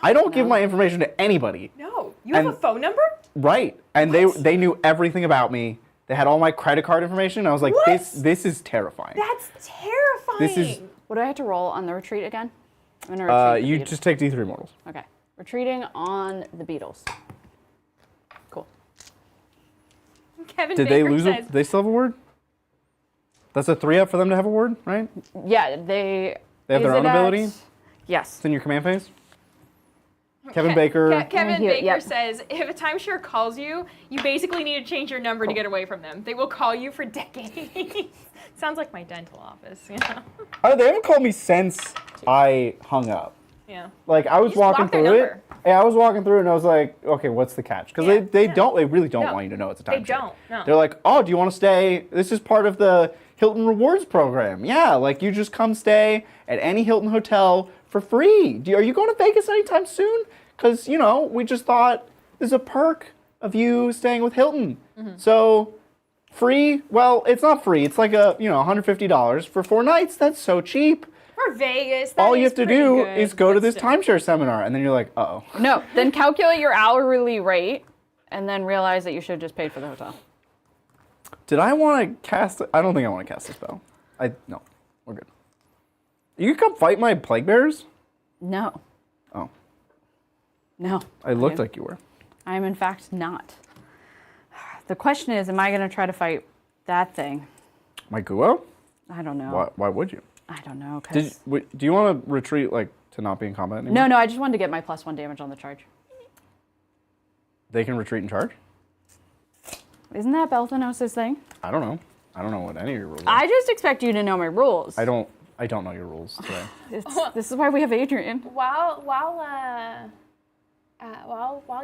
I don't give my information to anybody. No. You have And- a phone number? Right. And they knew everything about me. They had all my credit card information. I was like, What? this is terrifying. That's terrifying. This is What do I have to roll on the retreat again? I'm gonna retreat the you Beatles. just take D3 mortals. Okay. Retreating on the Beatles. Cool. Kevin Did they Baker lose says, they still have a word? That's a 3-up for them to have a word, right? Yeah, they They have their is own it at- ability? Yes. It's in your command phase? Kevin Baker. Kevin Here, Baker yep. says, if a timeshare calls you, you basically need to change your number to get away from them. They will call you for decades. Sounds like my dental office, you know? Oh, they haven't called me since I hung up. Yeah. Like I was just walking block their through it. number. Yeah, I was walking through it and I was like, okay, what's the catch? Because Yeah, they really don't No, want you to know it's a they timeshare. don't, no. They're like, oh, do you want to stay? This is part of the Hilton Rewards program. Yeah, like you just come stay at any Hilton hotel for free. Are you going to Vegas anytime soon? Because, you know, we just thought there's a perk of you staying with Hilton. Mm-hmm. So free, well, it's not free. It's like $150 for 4 nights. That's so cheap. For Vegas, that All you is have to pretty do good, is go to but this still. timeshare seminar, and then you're like, uh-oh. No, then calculate your hourly rate and then realize that you should have just paid for the hotel. Did I want to cast? I don't think I want to cast a spell. No, we're good. You can come fight my plague bears. No. Oh, No. I looked like you were. I am in fact not. The question is, am I going to try to fight that thing? My Guo? I don't know. Why would you? I don't know. Do you want to retreat like to not be in combat anymore? No, I just wanted to get my +1 damage on the charge. They can retreat and charge. Isn't that Belthanos' thing? I don't know. I don't know what any of your rules are. I just expect you to know my rules. I don't know your rules today. This is why we have Adrian. While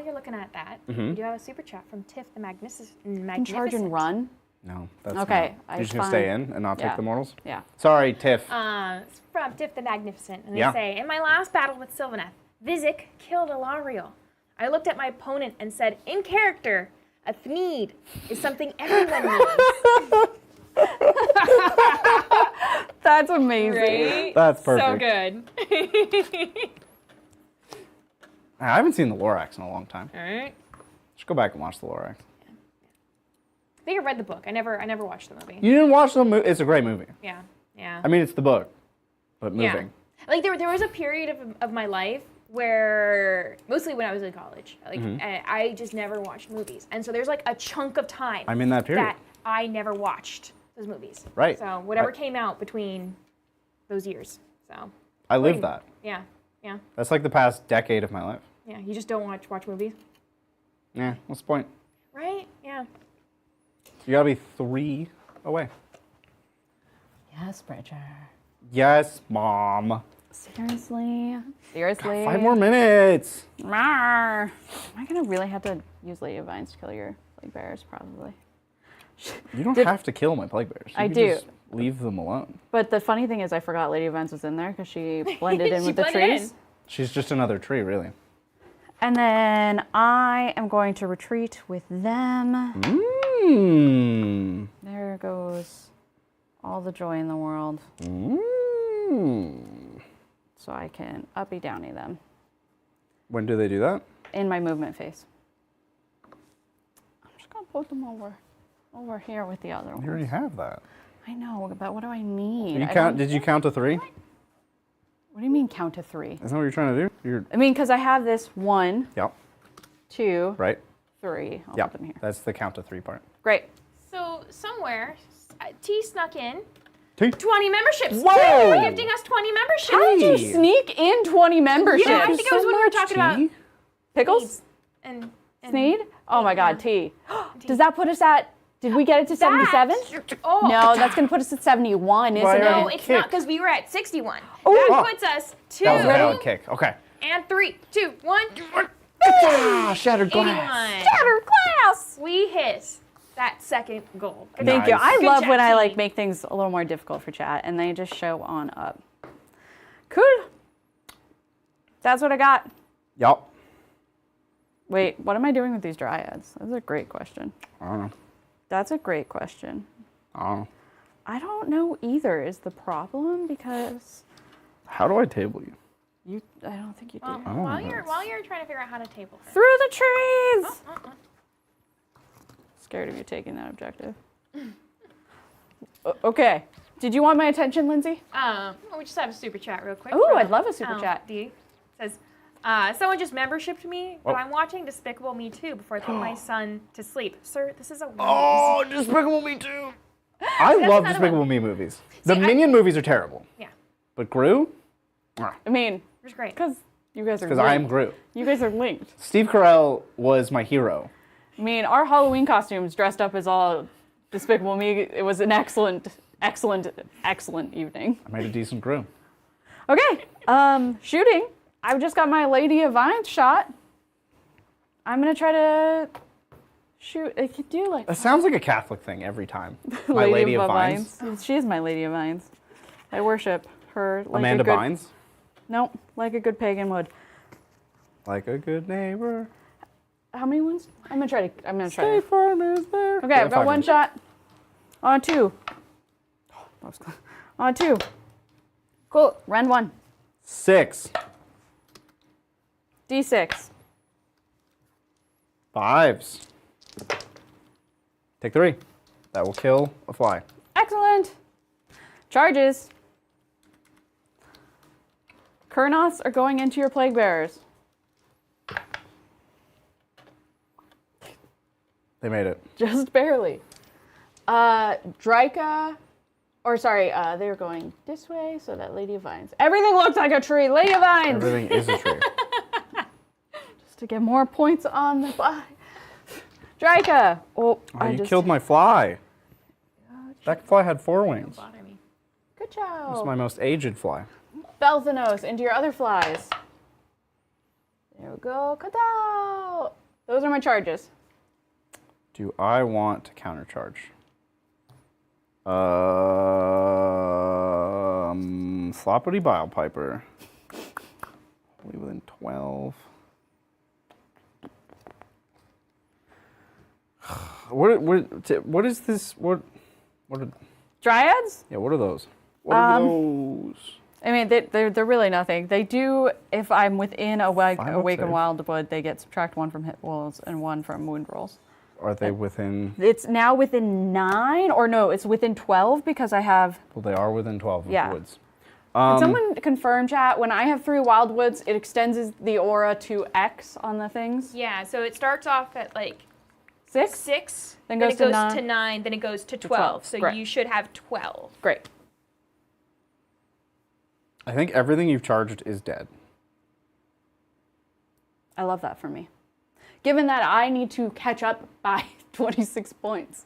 you're looking at that, we do have a super chat from Tiff the Magnificent. Can charge and run. No, that's Okay, not. You're just going to stay in and not take Yeah. the mortals? Yeah. Sorry, Tiff. It's from Tiff the Magnificent, and they Yeah. say, in my last battle with Sylvaneth, Vizik killed Elariel. I looked at my opponent and said, in character, a thneed is something everyone needs. That's amazing. Right? That's perfect. So good. I haven't seen the Lorax in a long time. All right. Just go back and watch the Lorax. I think I read the book. I never watched the movie. You didn't watch the movie? It's a great movie. Yeah. Yeah. I mean, it's the book, but Yeah. moving. Like there was a period of my life where, mostly when I was in college, like I just never watched movies, and so there's like a chunk of time I'm in that period. that I never watched those movies. Right. So whatever came out between those years. So. I live that. Yeah. Yeah. That's like the past decade of my life. Yeah. You just don't watch movies, Yeah, what's the point? right? Yeah. You gotta be 3 away. Yes, Bridger. Yes, Mom. Seriously? Seriously? 5 more minutes. Rawr. Am I gonna really have to use Lady of Vines to kill your plague bearers? Probably. You don't have to kill my plague bears. You I can do. Just leave them alone. But the funny thing is, I forgot Lady of Vines was in there because she blended in She with the blended trees. in. She's just another tree, really. And then I am going to retreat with them. Mmm. There goes all the joy in the world. Mmm. So I can uppy downy them When do they do that? in my movement phase. I'm just gonna put them over here with the other You ones. already have that. I know, but what do I need? Did you count to 3? What do you mean count to 3? Isn't that what you're trying to do? I mean, because I have this 1, Yep. 2, Right? 3. I'll Yeah. put them here. That's the count to 3 part. Great. So somewhere, T snuck in T. 20 memberships. Whoa! They're gifting us 20 memberships. How did you Hey. sneak in 20 memberships? Yeah, I think it was when we were talking about Tea? Pickles? and Sneed? Oh my God, T. Does that put us at? Did we get it to 77? Oh No, that's gonna put us at 71, isn't Why it? are No, you it's not, kicked? because we were at 61. Oh. That puts us That was a 2 valid kick. Okay. and 3, 2, 1. Ah, shattered glass. 81. Shattered glass. We hit that second goal. Good Thank you. Nice. I Good love job, when I team. like make things a little more difficult for chat and they just show on up. Cool. That's what I got. Yup. Wait, what am I doing with these dryads? That's a great question. I don't know. That's a great question. I don't know. I don't know either is the problem because How do I table you? I don't think you do. Well, Oh, while you're trying to figure out how to table her. Through the trees! Scared of you taking that objective. Okay. Did you want my attention, Lindsay? Well, we just have a super chat real quick. Ooh, from, I'd love a super chat. D says, someone just membershiped me, but Oh. I'm watching Despicable Me 2 before I put my son to sleep. Sir, this is a waste. Oh, Despicable Me too. I love another Despicable one. Me movies. The See, Minion movies are terrible, Yeah, but Gru? I mean, it was great. because you guys are Because linked. I am Gru. You guys are linked. Steve Carell was my hero. I mean, our Halloween costumes dressed up as all Despicable Me. It was an excellent evening. I made a decent Gru. Okay, shooting. I've just got my Lady of Vines shot. I'm gonna try to shoot. I could do like It sounds like a Catholic thing every time. My Lady of Vines. She is my Lady of Vines. I worship her like Amanda a good, Bynes. No, like a good pagan would. Like a good neighbor. How many ones? I'm gonna try to. Stay firm is there. Okay, I've got 5 one minutes. shot. On 2. Oh, that was close. On 2. Cool. Rend 1. 6. D6. 5s. Take 3. That will kill a fly. Excellent. Charges. Kurnoths are going into your plague bearers. They made it. Just barely. Dryka, or sorry, they're going this way, so that Lady of Vines. Everything looks like a tree. Lady of Vines. Everything is a tree. Just to get more points on the fly. Dryka. Oh, Oh, you killed my fly. That fly had 4 wings. Bother me. Good It's job. my most aged fly. Belthanos into your other flies. There we go. Kadow. Those are my charges. Do I want to countercharge? Floppity Bile Piper. Only within 12. What is this? What are, Dryads? yeah, what are those? What are those? I mean, they're really nothing. They do, if I'm within Awakened save. Wildwood, they get subtract 1 from hit rolls and 1 from wound rolls. Are they within? It's now within 9, or no, it's within 12 because I have. Well, they are within 12 of Yeah. the woods. Can someone confirm, chat? When I have 3 Wildwoods, it extends the aura to X on the things. Yeah, so it starts off at like 6? 6, Then then goes it goes to to 9. 9, then it goes to 12. 12. So Great. you should have 12. Great. I think everything you've charged is dead. I love that for me. Given that I need to catch up by 26 points.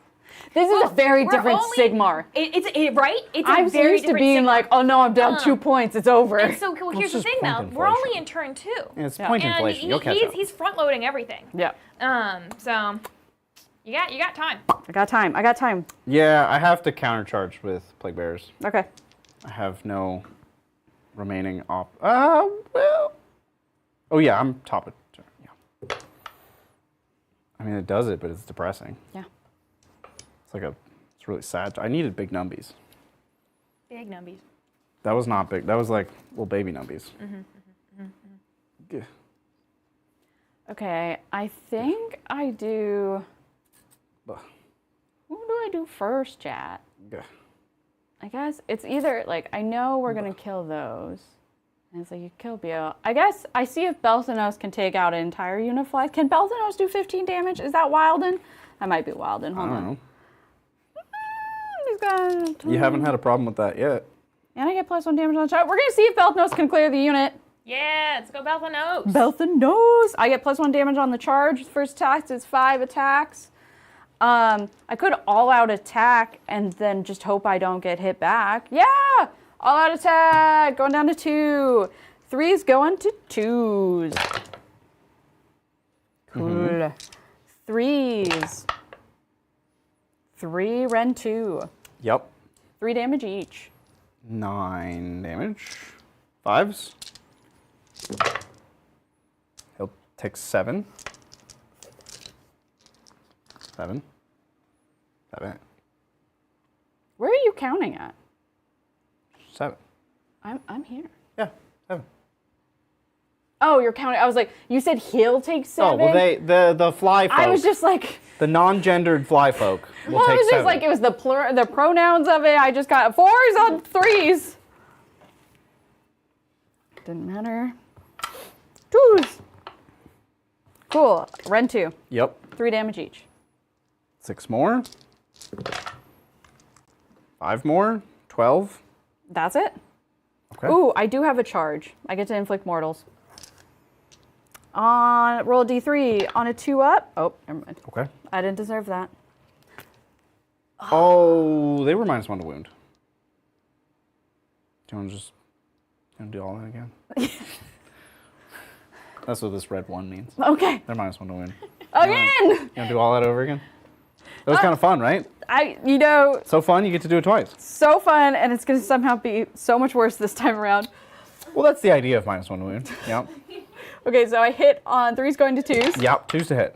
This is a very we're different only- Sigmar. Right? It's a I'm very used to different being Sigmar. like, oh no, I'm down 2 points, it's over. And so well, here's the just thing, though. point We're only inflation. in turn 2. Yeah, it's Yeah. point And inflation. You'll catch up. he's front loading everything. Yeah. So you got time. I got time. Yeah, I have to countercharge with Plague Bearers. Okay. I have no remaining well. Oh yeah, I'm top of turn. Yeah. I mean, it does it, but it's depressing. Yeah. It's really sad. I needed big numbies. Big numbies. That was not big. That was like little baby numbies. Gah. Okay, I think I do. Bah. Who do I do first, chat? Gah. I guess it's either like I know we're gonna kill those, and it's like you kill Bio. I guess I see if Belthanos can take out an entire unit of flies. Can Belthanos do 15 damage? Is that Wilden? That might be Wilden. I Hold don't on. know. He's got. You haven't had a problem with that yet. And I get +1 damage on the shot. We're gonna see if Belthanos can clear the unit. Yeah, let's go Belthanos. Belthanos. I get +1 damage on the charge. First attack is 5 attacks. I could all-out attack and then just hope I don't get hit back. Yeah! All-out attack! Going down to 2. 3's going to 2s. Cool. 3's. 3 Ren 2. Yep. 3 damage each. 9 damage. 5s. He'll take 7. 7. 7. Where are you counting at? 7. I'm here. Yeah, 7. Oh, you're counting. I was like, you said he'll take 7? Oh, well, the fly folk. I was just like, the non-gendered fly folk will well, it take was just 7. like, it was the pronouns of it. I just got 4s on 3s. Didn't matter. 2s. Cool. Ren 2. Yep. 3 damage each. 6 more. 5 more. 12. That's it? Okay. Ooh, I do have a charge. I get to inflict mortals. On roll a d3 on a 2 up. Oh, never mind. Okay. I didn't deserve that. Oh, they were -1 to wound. Do you want to just do all that again? That's what this red 1 means. Okay. They're -1 to wound. Again! You want to do all that over again? That was kind of fun, right? So fun, you get to do it twice. So fun, and it's going to somehow be so much worse this time around. Well, that's the idea of -1 to wound. Yep. Okay, so I hit on 3s going to 2s. Yep, 2s to hit.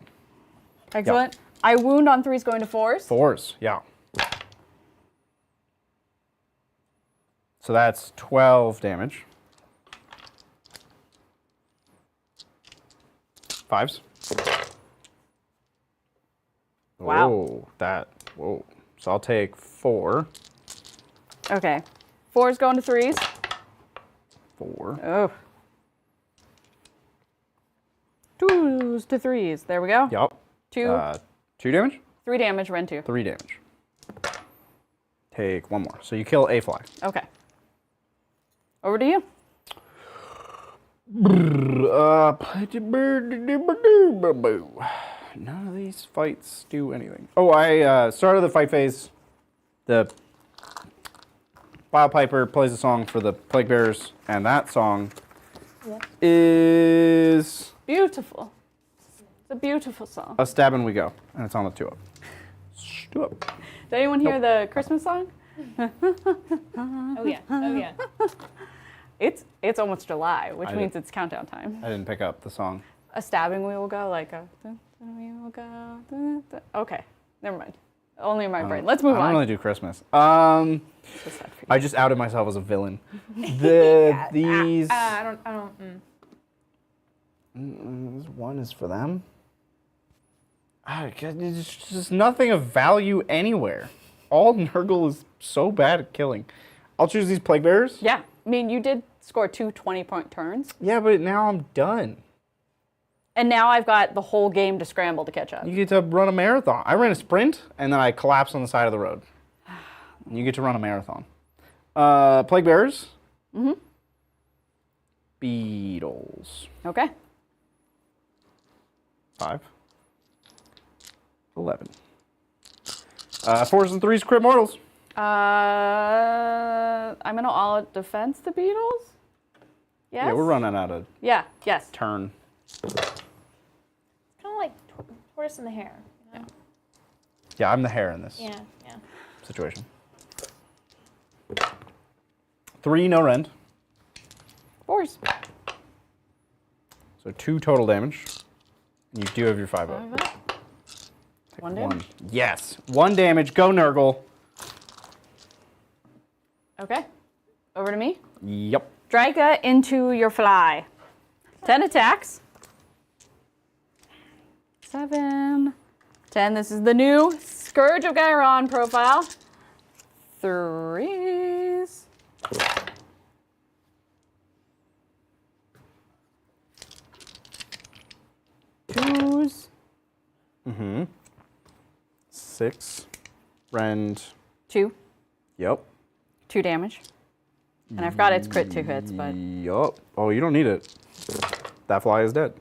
Excellent. I wound on 3s going to 4s. 4s, yeah. So that's 12 damage. 5s. Wow. Whoa. So I'll take 4. Okay. 4s going to 3s. 4. Oh. 2s to 3s. There we go. Yep. 2 damage? 3 damage, Ren 2. 3 damage. Take 1 more. So you kill a fly. Okay. Over to you. None of these fights do anything. Oh, I started the fight phase. The Bile Piper plays a song for the Plague Bearers, and that song is Beautiful. It's a beautiful song. A Stab and We Go, and it's on the 2 up. 2 up. Did anyone hear the Christmas song? Oh yeah. Oh yeah. It's almost July, which I means did- it's countdown time. I didn't pick up the song. A stabbing we will go, like a we will go. Okay, never mind. Only in my brain. Let's move I don't on. really do Christmas. So sad for you. I just outed myself as a villain. These. I don't. This one is for them. There's just nothing of value anywhere. All Nurgle is so bad at killing. I'll choose these Plague Bearers. Yeah, I mean, you did score 2 20-point turns, Yeah, but now I'm done. and now I've got the whole game to scramble to catch up. You get to run a marathon. I ran a sprint, and then I collapsed on the side of the road. You get to run a marathon. Plague Bearers. Mm-hmm. Beetles. Okay. 5. 11. 4s and 3s, crit mortals. I'm gonna all out defense the Beatles. Yes. Yeah, we're running out of Yeah. Yes. turn. It's kind of like tortoise in the hare. You know? Yeah, I'm the hare in this Yeah. Yeah. situation. 3, no rend. 4s. So 2 total damage. And you do have your 5 up. 5 up. 1 damage. Yes. 1 damage. Go Nurgle. Okay. Over to me. Yep. Drika into your fly. 10 attacks. 7. 10. This is the new Scourge of Gyron profile. 3s. 2s. 6. Rend. 2. Yep. 2 damage. And I forgot it's crit 2 hits, but Yup. Oh, you don't need it. That fly is dead.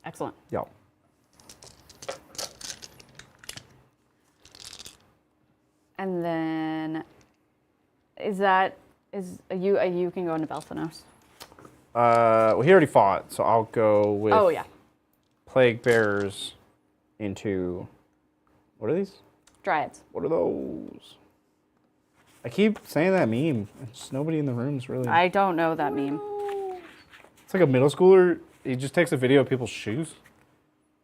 excellent. Yep. And then you can go into Belthanos. Well, he already fought, so I'll go with Oh yeah. Plague Bearers into. What are these? Dryads. What are those? I keep saying that meme. Just nobody in the room's really. I don't know that meme. It's like a middle schooler. He just takes a video of people's shoes,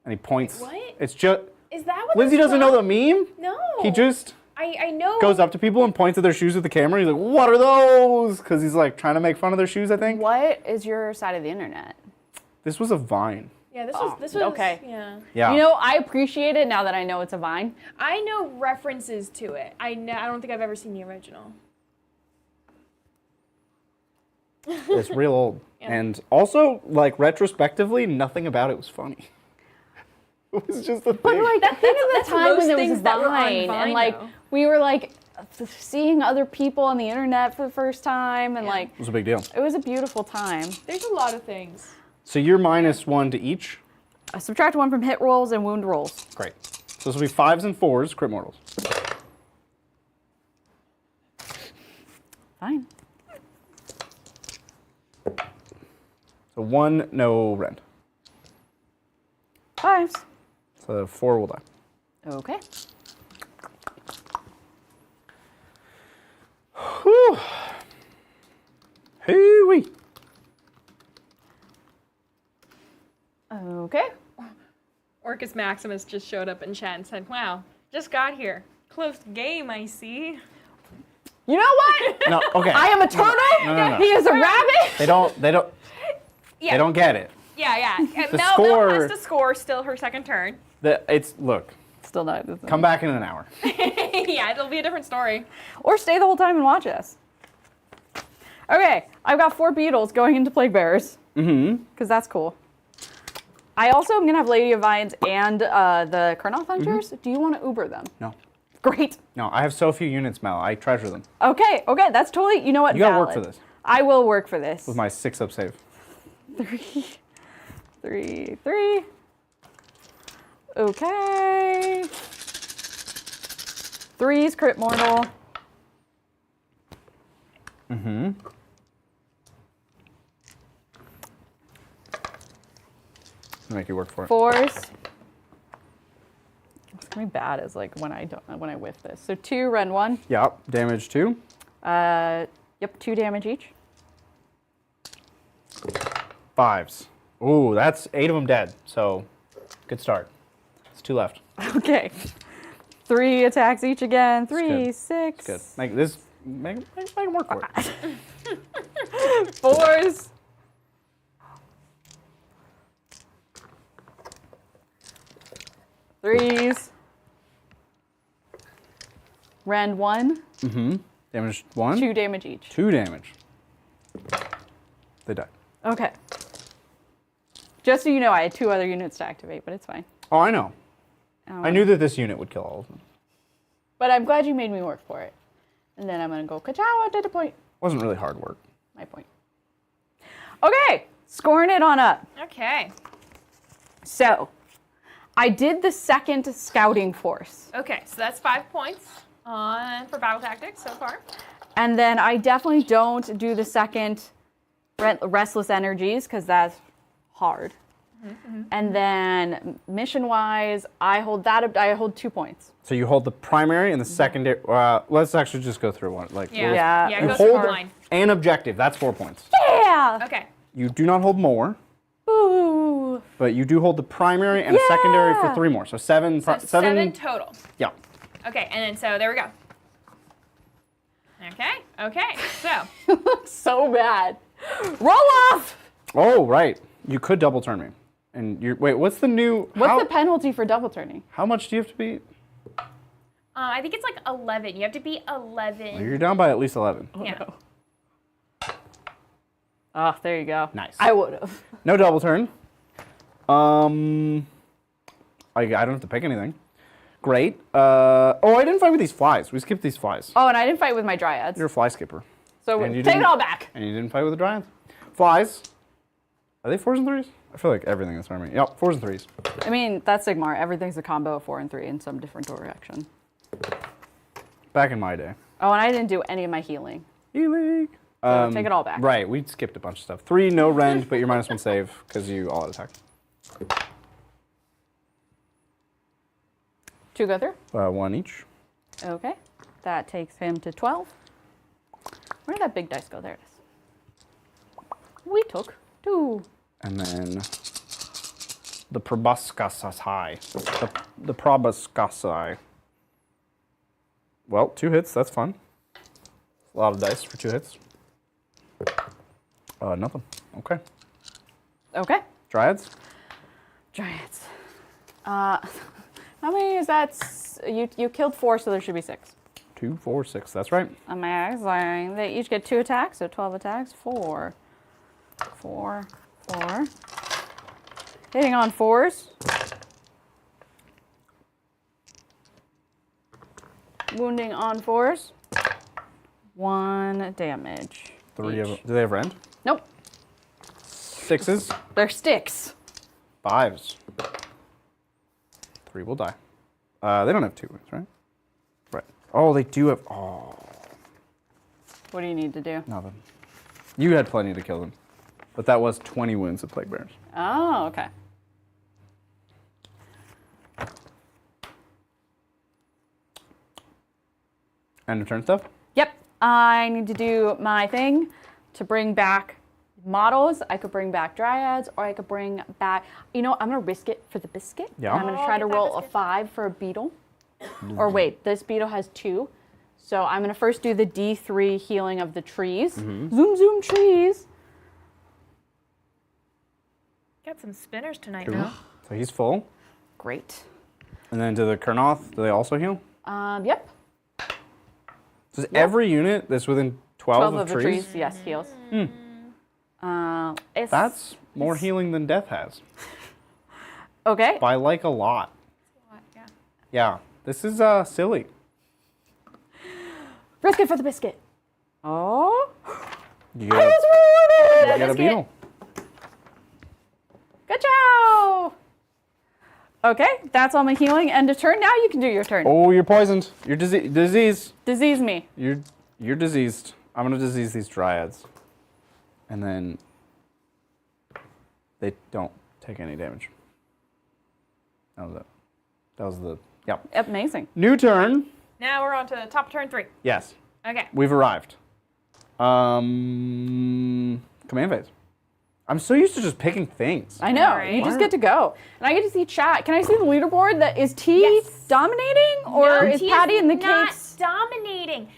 and he points. What? It's just. Is that what? Lindsay that's doesn't know from? the meme. No. He just I know. goes up to people and points at their shoes with the camera. He's like, "What are those?" Because he's like trying to make fun of their shoes. I think. What is your side of the internet? This was a Vine. Yeah. This was okay. Yeah. Yeah. You know, I appreciate it now that I know it's a Vine. I know references to it. I don't think I've ever seen the original. It's real old. Yeah. And also, like, retrospectively, nothing about it was funny. It was just a thing. But like, think of the that's time most when there was things that were on Vine, Vine, and like though. we were like seeing other people on the internet for the first time, and Yeah. like It was a big deal. it was a beautiful time. There's a lot of things. So you're -1 to each. Subtract 1 from hit rolls and wound rolls. Great. So this will be 5s and 4s, crit mortals. Fine. So 1, no rend. 5s. So 4 will die. Okay. Whew. Hoo-wee. Okay. Orcus Maximus just showed up in chat and said, "Wow, just got here. Close game, I see." You know what? No, okay. I am a turtle. No. He is a rabbit. They don't Yeah. they don't get it. Yeah. The Mel score- has to score still her second turn. Look, Still not. come back in an hour. Yeah, it'll be a different story. Or stay the whole time and watch us. Okay, I've got 4 beetles going into Plague Bearers. Because that's cool. I also am going to have Lady of Vines and the Kurnoth Hunters. Do you want to Uber them? No. Great. No, I have so few units, Mel. I treasure them. Okay, that's totally, you know what, You gotta work valid. for this. I will work for this. With my 6 up save. 3. Okay. 3's crit mortal. Make you work for it. 4's. me bad is like when I whiff this. So 2, rend 1. Yep, damage 2. Yep, 2 damage each. 5s. Ooh, that's 8 of them dead. So, good start. It's 2 left. Okay. 3 attacks each again. 3, good. 6. Good. Make them work for it. 4s. 3s. Rend 1. Mm-hmm. Damage 1. 2 damage each. 2 damage. They die. Okay. Just so you know, I had 2 other units to activate, but it's fine. Oh, I know. Oh, I knew that this unit would kill all of them. But I'm glad you made me work for it. And then I'm going to go ka-chow to the point. Wasn't really hard work. My point. Okay, scoring it on up. Okay. So, I did the second scouting force. Okay, so that's 5 points for battle tactics so far. And then I definitely don't do the second restless energies because that's hard. And then mission-wise, I hold 2 points. So you hold the primary and the secondary. Let's actually just go through one. Like Yeah. Yeah, you go hold through mine. an objective. That's 4 points. Yeah! Okay. You do not hold more, Ooh. but you do hold the primary and a secondary for 3 more. So 7. So 7 total. Yeah. Okay, and then so there we go. Okay, so. So bad. Roll off! Oh, right. You could double turn me. And you're wait. What's the new? What's the penalty for double turning? How much do you have to beat? I think it's like 11. You have to be 11. Well, you're down by at least 11. Yeah. Oh, there you go. Nice. I would have. No double turn. I don't have to pick anything. Great. I didn't fight with these flies. We skipped these flies. Oh, and I didn't fight with my dryads. You're a fly skipper. So And you take it didn't- all back. And you didn't fight with the dryads. Flies. Are they 4s and 3s? I feel like everything in this army. Yep, 4s and 3s. I mean, that's Sigmar. Everything's a combo of 4 and 3 in some different direction. Back in my day. Oh, and I didn't do any of my healing. Healing. So take it all back. Right, we skipped a bunch of stuff. 3, no rend, but you're -1 save because you all out attack. 2 go through. 1 each. Okay. That takes him to 12. Where did that big dice go? There it is. We took 2. And then the proboscasai. The proboscasai. Well, 2 hits, that's fun. A lot of dice for 2 hits. Nothing. Okay. Okay. Dryads? Dryads. How many is that? You killed 4, so there should be 6. 2, 4, 6, that's right. Amazing. They each get 2 attacks, so 12 attacks. 4. 4. 4. Hitting on 4s. Wounding on 4s. 1 damage. 3 of each. them. Do they have rend? Nope. 6s? They're sticks. 5s. 3 will die. They don't have 2 wounds, right? Right. Oh, they do have. Oh, What do you need to do? nothing. You had plenty to kill them. But that was 20 wounds of Plague Bearers. Oh, okay. End of turn stuff? Yep. I need to do my thing to bring back models. I could bring back dryads, or I could bring back. You know, I'm gonna risk it for the biscuit. Yeah. And I'm gonna try to Get that roll a biscuit. 5 for a beetle. Or wait, this beetle has 2. So I'm gonna first do the D3 healing of the trees. Zoom, zoom, trees. Got some spinners tonight, Cool. now. So he's full. Great. And then to the Kurnoth, do they also heal? Yep. So is every unit that's within 12 12 of the trees, yes, heals. It's That's more healing than death has. okay. By like a lot. Yeah. Yeah. This is silly. Risk it for the biscuit. Oh. You I get, was you rewarded. get a beetle. Good job. Okay, that's all my healing. End of turn. Now you can do your turn. Oh, you're poisoned. You're diseased. Disease me. You're diseased. I'm gonna disease these dryads. And then they don't take any damage. That was it. That was the Yep. Amazing. New turn. Now we're on to top of turn 3. Yes. Okay. We've arrived. Command phase. I'm so used to just picking things. I know. Alright. You just get to go. And I get to see chat. Can I see the leaderboard? Is T Yes. dominating? Or is T Patty in the not cakes? dominating.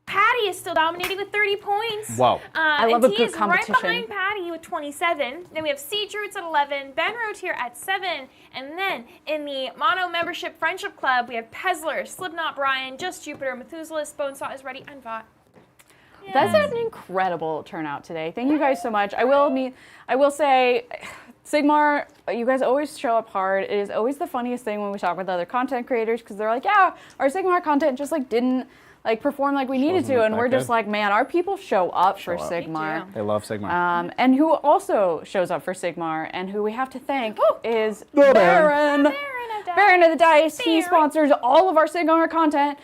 Patty is still dominating with 30 points. Wow. I love and a T good is competition. right behind Patty with 27. Then we have Siege Roots at 11, Ben Rotier at 7, and then in the Mono Membership Friendship Club, we have Pezler, Slipknot Brian, Just Jupiter, Methuselah, Bonesaw is ready, and Vought. That's an incredible turnout today. Thank you guys so much. I will say, Sigmar, you guys always show up hard. It is always the funniest thing when we talk with other content creators because they're like, yeah, our Sigmar content just like didn't like perform like we needed to, and we're just like, man, our people show up for Sigmar. They love Sigmar. And who also shows up for Sigmar and who we have to thank is The Baron. Baron of the Dice. He Baron. sponsors all of our Sigmar content.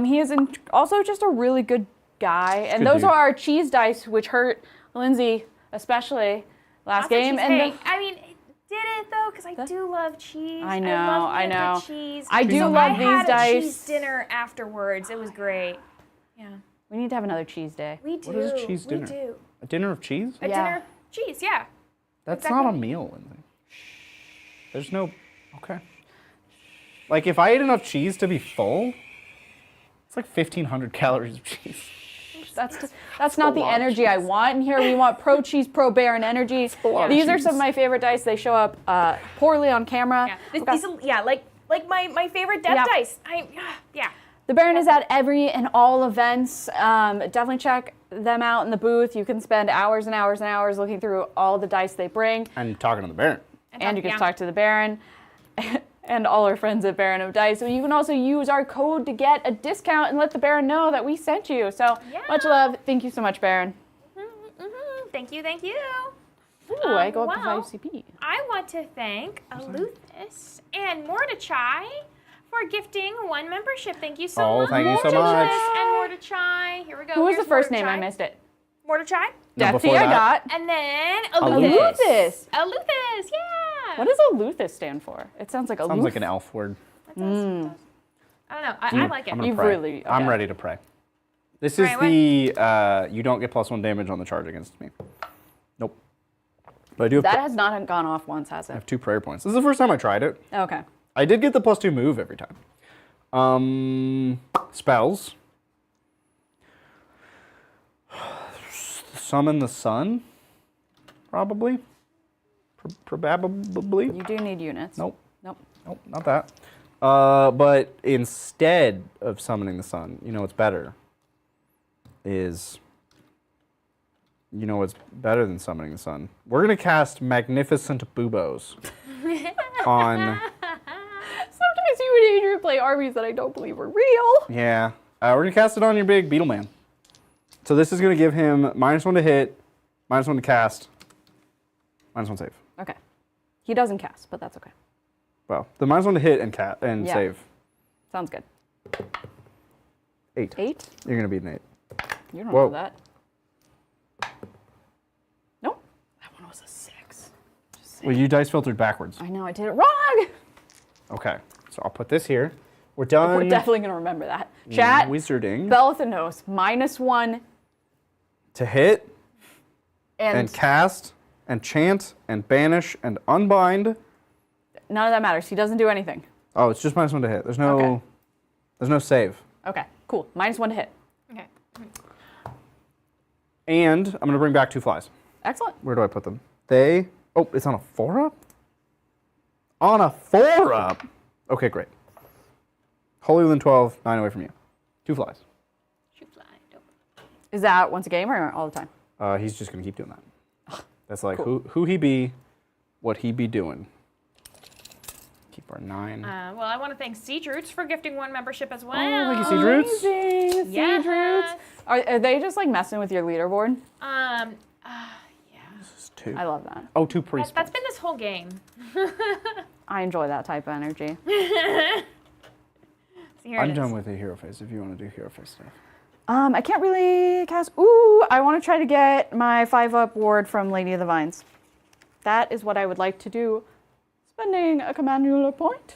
He is also just a really good guy. And Good those dude. are our cheese dice, which hurt Lindsay especially last game. And Hey, I mean, did it though? Because I do love cheese. I know, love I good know. Cheese. I do So love I these had dice. a cheese dinner afterwards. It was great. Yeah. we need to have another cheese day. We do. What is a cheese dinner? We do. A dinner of cheese? A Yeah. dinner of cheese, yeah. That's Exactly. not a meal, Lindsay. There's no. Okay. Like, if I ate enough cheese to be full, it's like 1,500 calories of cheese. That's not the energy I want. And here we want pro cheese, pro Baron energy. lot of These are cheese. some of my favorite dice. They show up poorly on camera. Yeah. We've got- These are, yeah, like my favorite death Yeah. dice. Yeah. The Baron is at every and all events. Definitely check them out in the booth. You can spend hours and hours and hours looking through all the dice they bring. And talking to the Baron. And you can talk to the Baron and all our friends at Baron of Dice. So you can also use our code to get a discount and let the Baron know that we sent you. So much love. Thank you so much, Baron. Thank you. Ooh, I go up to well, 5 CP. I want to thank Aluthis and Mordechai for gifting 1 membership. Thank you so much. Thank you so much. And Mordechai. Here we go. Who was Here's the first name? I Mordechai. missed it. Mordechai. No, Detsy, before I that- got. And then Aluthis. Aluthis. Aluthis. Aluthis, yeah. What does Aluthis stand for? It sounds like Aloof. Sounds like an elf word. It does. I don't know. I like it. I'm gonna You've pray. really- I'm okay. ready to pray. This is Pray the you don't get +1 damage on the charge against me. Nope. But I do have, That has not gone off once, has I it? have 2 prayer points. This is the first time I tried it. Okay. I did get the +2 move every time. Spells. Summon the sun. Probably. Probably. You do need units. Nope. Nope. Nope, not that. But instead of summoning the sun, you know what's better is, you know what's better than summoning the sun? We're going to cast Magnificent Boobos on, Sometimes you and Adrian play armies that I don't believe are real. yeah, we're going to cast it on your big beetle man. So this is going to give him -1 to hit, -1 to cast, -1 save. Okay. He doesn't cast, but that's okay. Well, the -1 to hit and Yeah. save. Sounds good. 8. 8? You're going to beat an 8. You don't Whoa. know that. Nope. That one was a 6. Well, you dice filtered backwards. I know, I did it wrong. Okay, so I'll put this here. We're done. We're definitely going to remember that. Chat, Wizarding. Belathanos, -1 To hit and, and cast and chant and banish and unbind. none of that matters. He doesn't do anything. Oh, it's just -1 to hit. There's no, Okay. there's no save. Okay, cool. -1 to hit. Okay. And I'm gonna bring back 2 flies. Excellent. Where do I put them? They. Oh, it's on a 4-up. On a 4-up. Okay, great. Holier than 12, 9 away from you. 2 flies. Shoot fly. Dope. Is that once a game or all the time? He's just gonna keep doing that. That's like who he be, what he be doing. Keep our 9. Well, I want to thank Siege Roots for gifting 1 membership as well. thank you, Siege Roots. Amazing. Yes. Siege Roots. Are they just like messing with your leaderboard? This is 2. I love that. Oh, 2 priests. That's been this whole game. I enjoy that type of energy. So here it I'm is. done with the hero phase if you want to do hero phase stuff. I can't really cast. Ooh, I want to try to get my 5-up ward from Lady of the Vines. That is what I would like to do. Spending a command ruler point.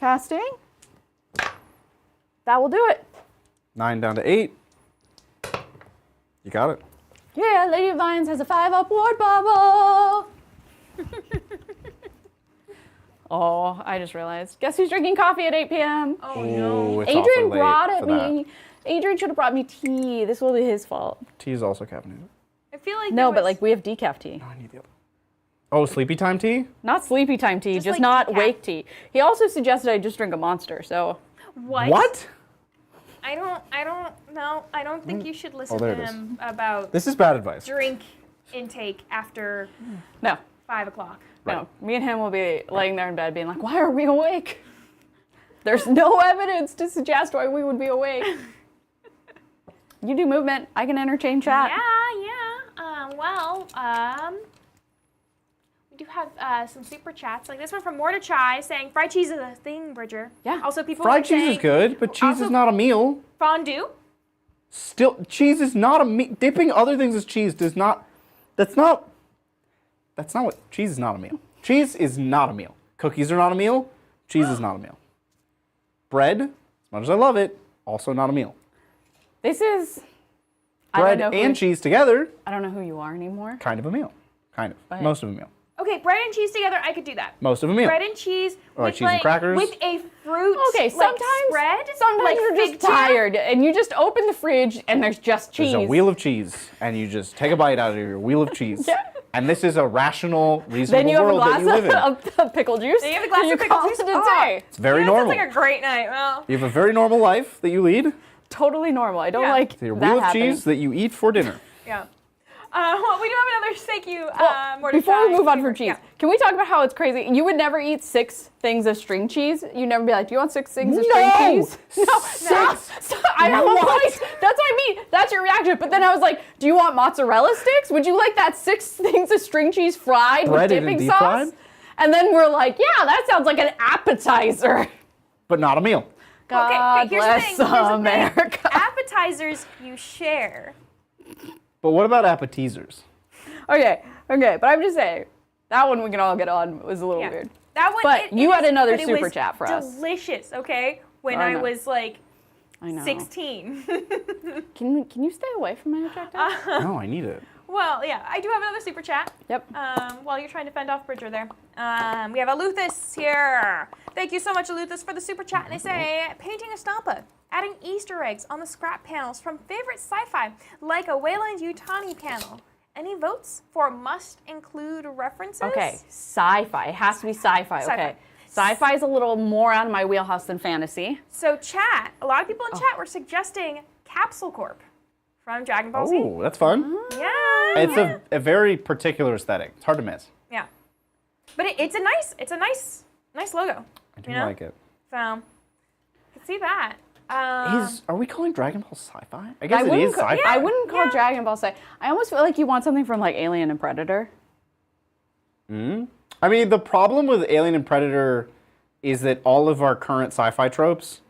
Casting. That will do it. 9 down to 8. You got it. Yeah, Lady of Vines has a 5-up ward bubble. Oh, I just realized. Guess who's drinking coffee at 8 p.m.? Oh no. It's Adrian awfully late brought it for that. me. Adrian should have brought me tea. This will be his fault. Tea is also caffeinated. I feel like No, there but was- like we have decaf tea. I need the other. Oh, sleepy time tea? Not sleepy time tea, Just just like not decaf. wake tea. He also suggested I just drink a Monster, so. What? I don't know. I don't think you should listen there to it is. him about This is bad advice. drink intake after No, 5 o'clock. no. Me and him will be laying there in bed being like, why are we awake? There's no evidence to suggest why we would be awake. You do movement. I can entertain chat. Yeah. We do have some super chats. Like this one from Mordechai saying, fried cheese is a thing, Bridger. Yeah. Also, people Fried are cheese saying is good, but cheese also- is not a meal. Fondue. Still, cheese is not a meal. Dipping other things as cheese does not. That's not what. Cheese is not a meal. Cheese is not a meal. Cookies are not a meal. Cheese is not a meal. Bread, as much as I love it, also not a meal. This is. I Bread don't know and cheese together, I don't know who you are anymore. kind of a meal. Kind of. ahead. Most of a meal. Okay, bread and cheese together, I could do that. Most of a meal. Bread and cheese Or with cheese and crackers. with a fruit. Okay, like, sometimes spread. Sometimes like you're fig just jam. tired and you just open the fridge and there's just cheese. There's a wheel of cheese, and you just take a bite out of your wheel of cheese. Yeah. And this is a rational, Then reasonable you have a world that glass you live in. of pickle juice. Then you have a glass and of pickle call juice? it a Oh. day. It's very Yeah, normal. Sounds like a great night. Well, You have a very normal life that you lead. Totally normal. I don't Yeah. like It's your that wheel of happening. cheese that you eat for dinner. yeah. Well, we do have another thank you, Well, Mordechai. before we move on from cheese, Yeah. can we talk about how it's crazy? You would never eat 6 things of string cheese. You'd never be like, "Do you want 6 things of string No! cheese?" No, stop. I have a point. That's what I mean. That's your reaction. But then I was like, "Do you want mozzarella sticks? Would you like that 6 things of string cheese fried with Breaded and dipping deep sauce?" fried? And then we're like, "Yeah, that sounds like an appetizer." But not a meal. God here's the bless thing. Here's the thing. America. Appetizers you share. But what about appetizers? Okay, but I'm just saying, that one we can all get on was a little Yeah. weird. That one. But you had another but it super was chat for us. Delicious. Okay. When I I know. was like I know. 16. Can you stay away from my objective? No, I need it. Well, yeah, I do have another super chat. Yep. While you're trying to fend off Bridger there. We have Aluthus here. Thank you so much, Aluthus, for the super chat. And they say, painting a stampa, adding Easter eggs on the scrap panels from favorite sci-fi, like a Wayland Yutani panel. Any votes for must include references? Okay, sci-fi. It has to be sci-fi. Sci-fi. Okay. Sci-fi is a little more out of my wheelhouse than fantasy. So chat, a lot of people in chat were suggesting Capsule Corp from Dragon Ball Z. Oh, that's fun. Yeah. It's a very particular aesthetic. It's hard to miss. Yeah. But it's a nice logo. I do You know? like it. So, you can see that. Are we calling Dragon Ball sci-fi? I guess I it wouldn't is ca- sci-fi. I wouldn't call Yeah. Dragon Ball sci. I almost feel like you want something from like Alien and Predator. I mean, the problem with Alien and Predator is that all of our current sci-fi tropes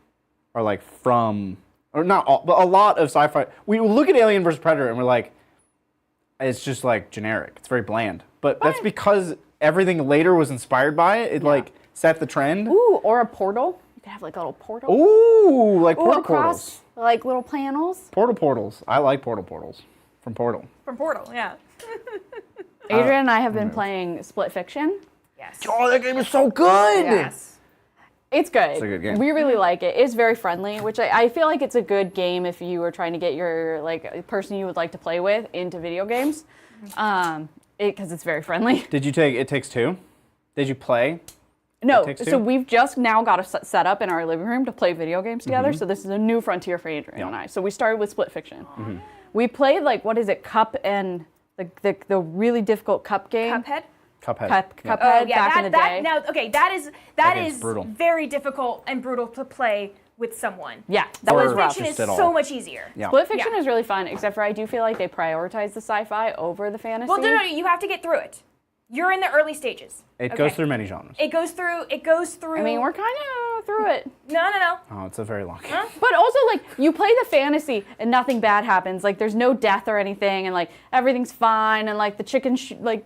are like from, or not all, but a lot of sci-fi. We look at Alien versus Predator and we're like, it's just like generic. It's very bland. But that's because everything later was inspired by it. It like set the trend. Ooh, or a portal. You could have like a little portal. Ooh, like Ooh, portal across, portals. like little panels. Portals. I like portals from Portal. From Portal, yeah. Adrian and I have been playing Split Fiction. Yes. Oh, that game is so good. Yes. It's good. It's a good game. We really like it. It's very friendly, which I feel like it's a good game if you were trying to get your like person you would like to play with into video games, because it's very friendly. Did you take It Takes Two? Did you play? No, Takes Two? so we've just now got a set up in our living room to play video games together. So this is a new frontier for Adrian and I. So we started with Split Fiction. We played like what is it, Cup and the really difficult Cup game. Cuphead? Cuphead. Cuphead Oh, yeah, back in the day. now, okay, that game's is brutal. very difficult and brutal to play with someone. Yeah, that Or was rough. Fiction is just at all. so much easier. Yeah. Split Fiction Yeah. is really fun, except for I do feel like they prioritize the sci-fi over the fantasy. Well, no, you have to get through it. You're in the early stages. It Okay. goes through many genres. It goes through. I mean, we're kind of through it. No. Oh, it's a very long game. But also, like, you play the fantasy and nothing bad happens. Like, there's no death or anything, and like everything's fine, and like the chicken like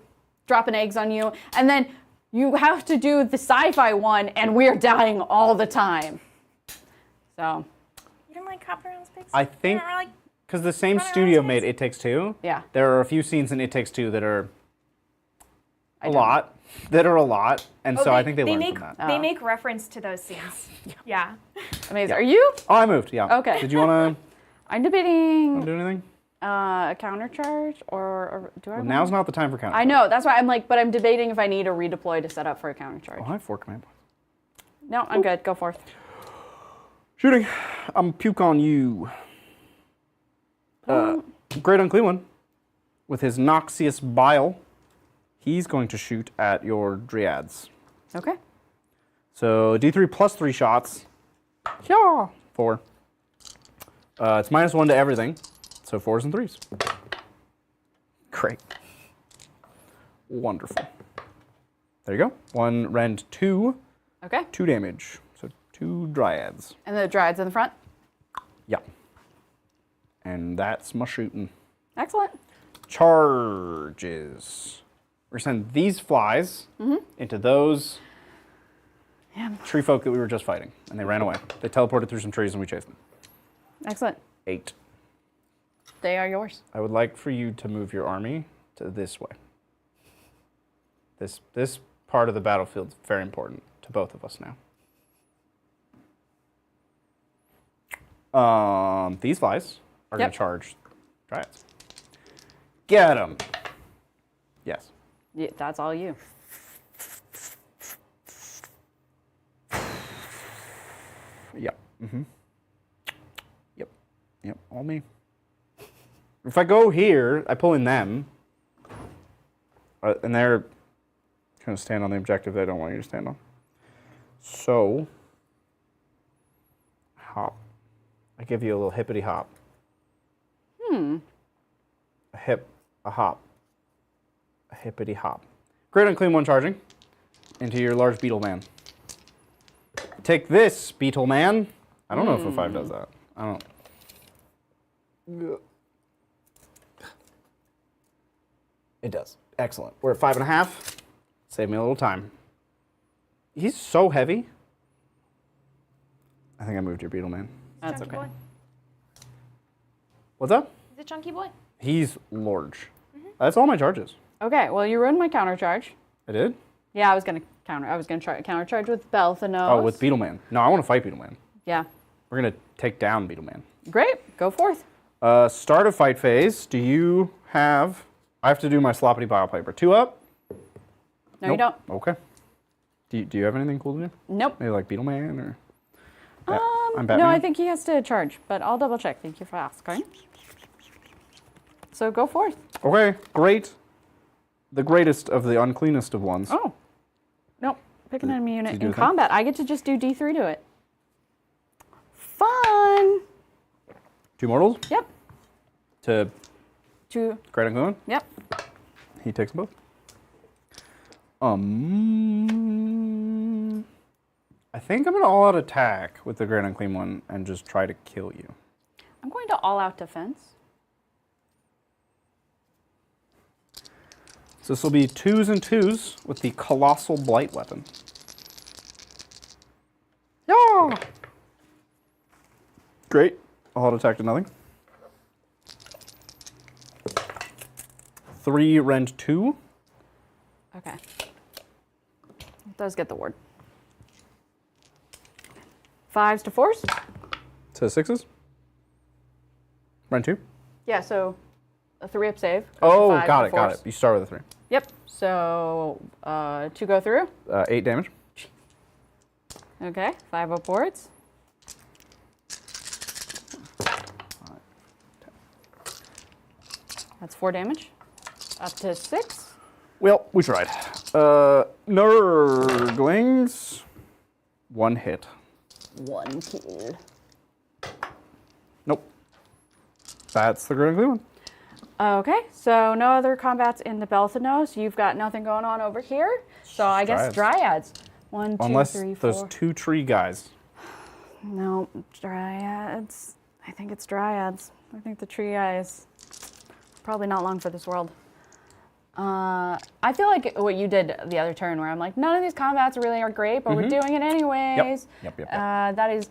dropping eggs on you, and then you have to do the sci-fi one, and we're dying all the time. So. You don't like hopping around space? I think You don't really because the same Run around studio space? made It Takes Two. Yeah. There are a few scenes in It Takes Two that are I a don't- lot. That are a lot, and so I think they learned make from that. they Oh. make reference to those scenes. Yeah. Amazing. Are you? Oh, I moved. Yeah. Okay. Did you want I'm to debating do anything? a counter charge or do I? Well, want- now's not the time for counter. I know. That's why I'm like, but I'm debating if I need a redeploy to set up for a counter charge. Oh, I have 4 command points. No, I'm good. Go forth. Shooting. I'm puke on you. Great Unclean One, with his Noxious Bile, he's going to shoot at your Dryads. Okay. So D3 plus 3 shots. Yeah. 4. It's -1 to everything. So 4s and 3s. Great. Wonderful. There you go. 1 rend 2. Okay. 2 damage. So 2 Dryads. And the Dryads in the front. Yeah. And that's my shooting. Excellent. Charges. We're going to send these flies into those Yeah. tree folk that we were just fighting. And they ran away. They teleported through some trees and we chased them. Excellent. 8. They are yours. I would like for you to move your army to this way. This part of the battlefield is very important to both of us now. These flies are going Yep. to charge Dryads. Get them. Yes. Yeah, that's all you. Yep. Mm-hmm. Yep. Yep. All me. If I go here, I pull in them, and they're going to stand on the objective they don't want you to stand on. So, hop. I give you a little hippity hop. A hip, a hop, a hippity hop. Great Unclean One charging into your large beetle man. Take this, beetle man. I don't know if a 5 does that. I don't. It does. Excellent. We're at 5.5. Save me a little time. He's so heavy. I think I moved your beetle man. That's Chunky okay. boy. What's up? He's a chunky boy. He's large. That's all my charges. Okay. Well, you ruined my counter charge. I did? Yeah, I was gonna counter. I was gonna try counter charge with Belthanos. Oh, with Beetleman. No, I want to fight Beetleman. Yeah. We're going to take down Beetleman. Great. Go forth. Start of fight phase. Do you have... I have to do my sloppity bile piper. 2 up? No, you don't. Okay. Do you have anything cool to do? Nope. Maybe like Beetleman or... I'm No, Batman? I think he has to charge, but I'll double check. Thank you for asking. So go forth. Okay, great. The greatest of the uncleanest of ones. Oh. Nope. Pick an enemy unit you do in a thing? combat. I get to just do D3 to it. Fun. 2 mortals Yep. to Two. Great Unclean One. Yep. He takes them both. I think I'm going to all-out attack with the Great Unclean One and just try to kill you. I'm going to all-out defense. So this will be 2s and 2s with the Colossal Blight Weapon. Yeah! Great. All-out attack to nothing. 3 rend 2. Okay. It does get the ward. 5s to 4s? To 6s. Rend 2. Yeah, so a 3-up save. Oh, 5 got to it, got 4s. it. You start with a 3. Yep. So 2 go through. 8 damage. Okay. 5 upwards. That's 4 damage. Up to 6. Well, we tried. Nurglings. 1 hit. 1 kill. Nope. That's the Great Unclean One. Okay, so no other combats in the Belthanos. You've got nothing going on over here. So I guess Dryads. 1, 2, Unless 3, 4. those 2 tree guys. No, Dryads. I think it's Dryads. I think the tree guys. Probably not long for this world. I feel like what you did the other turn, where I'm like, none of these combats really are great, but we're doing it anyways. Yep. That is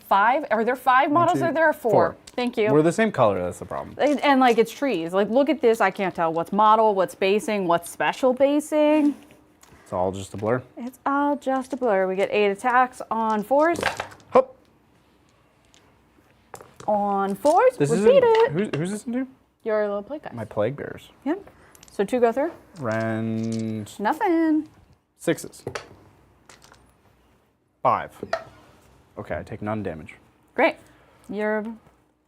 5. Are there 5 models or there are 4? Thank you. We're the same color. That's the problem. And like it's trees. Like look at this. I can't tell what's model, what's basing, what's special basing. It's all just a blur. It's all just a blur. We get 8 attacks on 4s. Hop. On 4s. This Repeat is it. who's this into? Your little plate guy. My plague bears. Yep. So 2 go through. Rend Nothing. 6s. 5. Okay, I take none damage. Great. You're.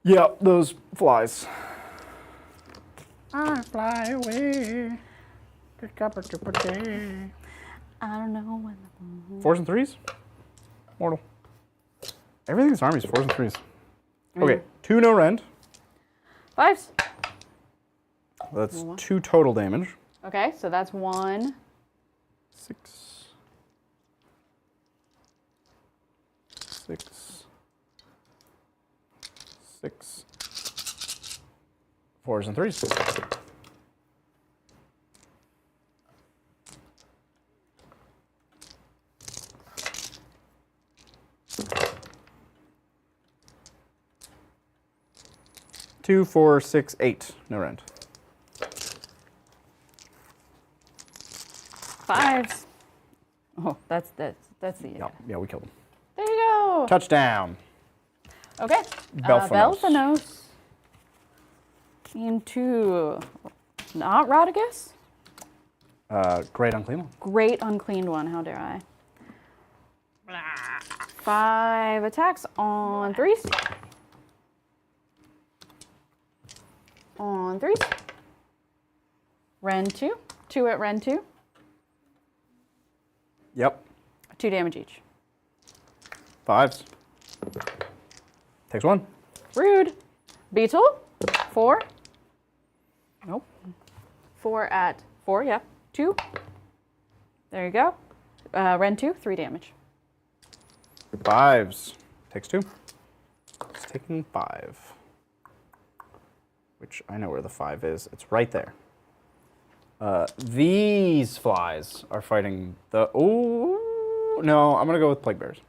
Yep, those flies. I fly away. I don't know when. 4s and 3s? Mortal. Everything in this army is 4s and 3s. Okay, 2 no rend. 5s. That's 2 total damage. Okay, so that's 1. 6. 6. 6. 4s and 3s. Two, 4, 6, 8. No rend. 5s. Oh, that's the. Yeah, we killed him. There you go. Touchdown. Okay. Belphanos. Belphanos. Into. Not Rodigus? Great unclean one. Great uncleaned one. How dare I? 5 attacks on 3s. On 3s. Rend 2. 2 at Rend 2. Yep. 2 damage each. 5s. Takes 1. Rude. Beetle. 4. Nope. 4 at 4, yeah. 2. There you go. Rend 2, 3 damage. 5s. Takes 2. It's taking 5. Which I know where the 5 is. It's right there. These flies are fighting the... Oh, no, I'm going to go with plague bears.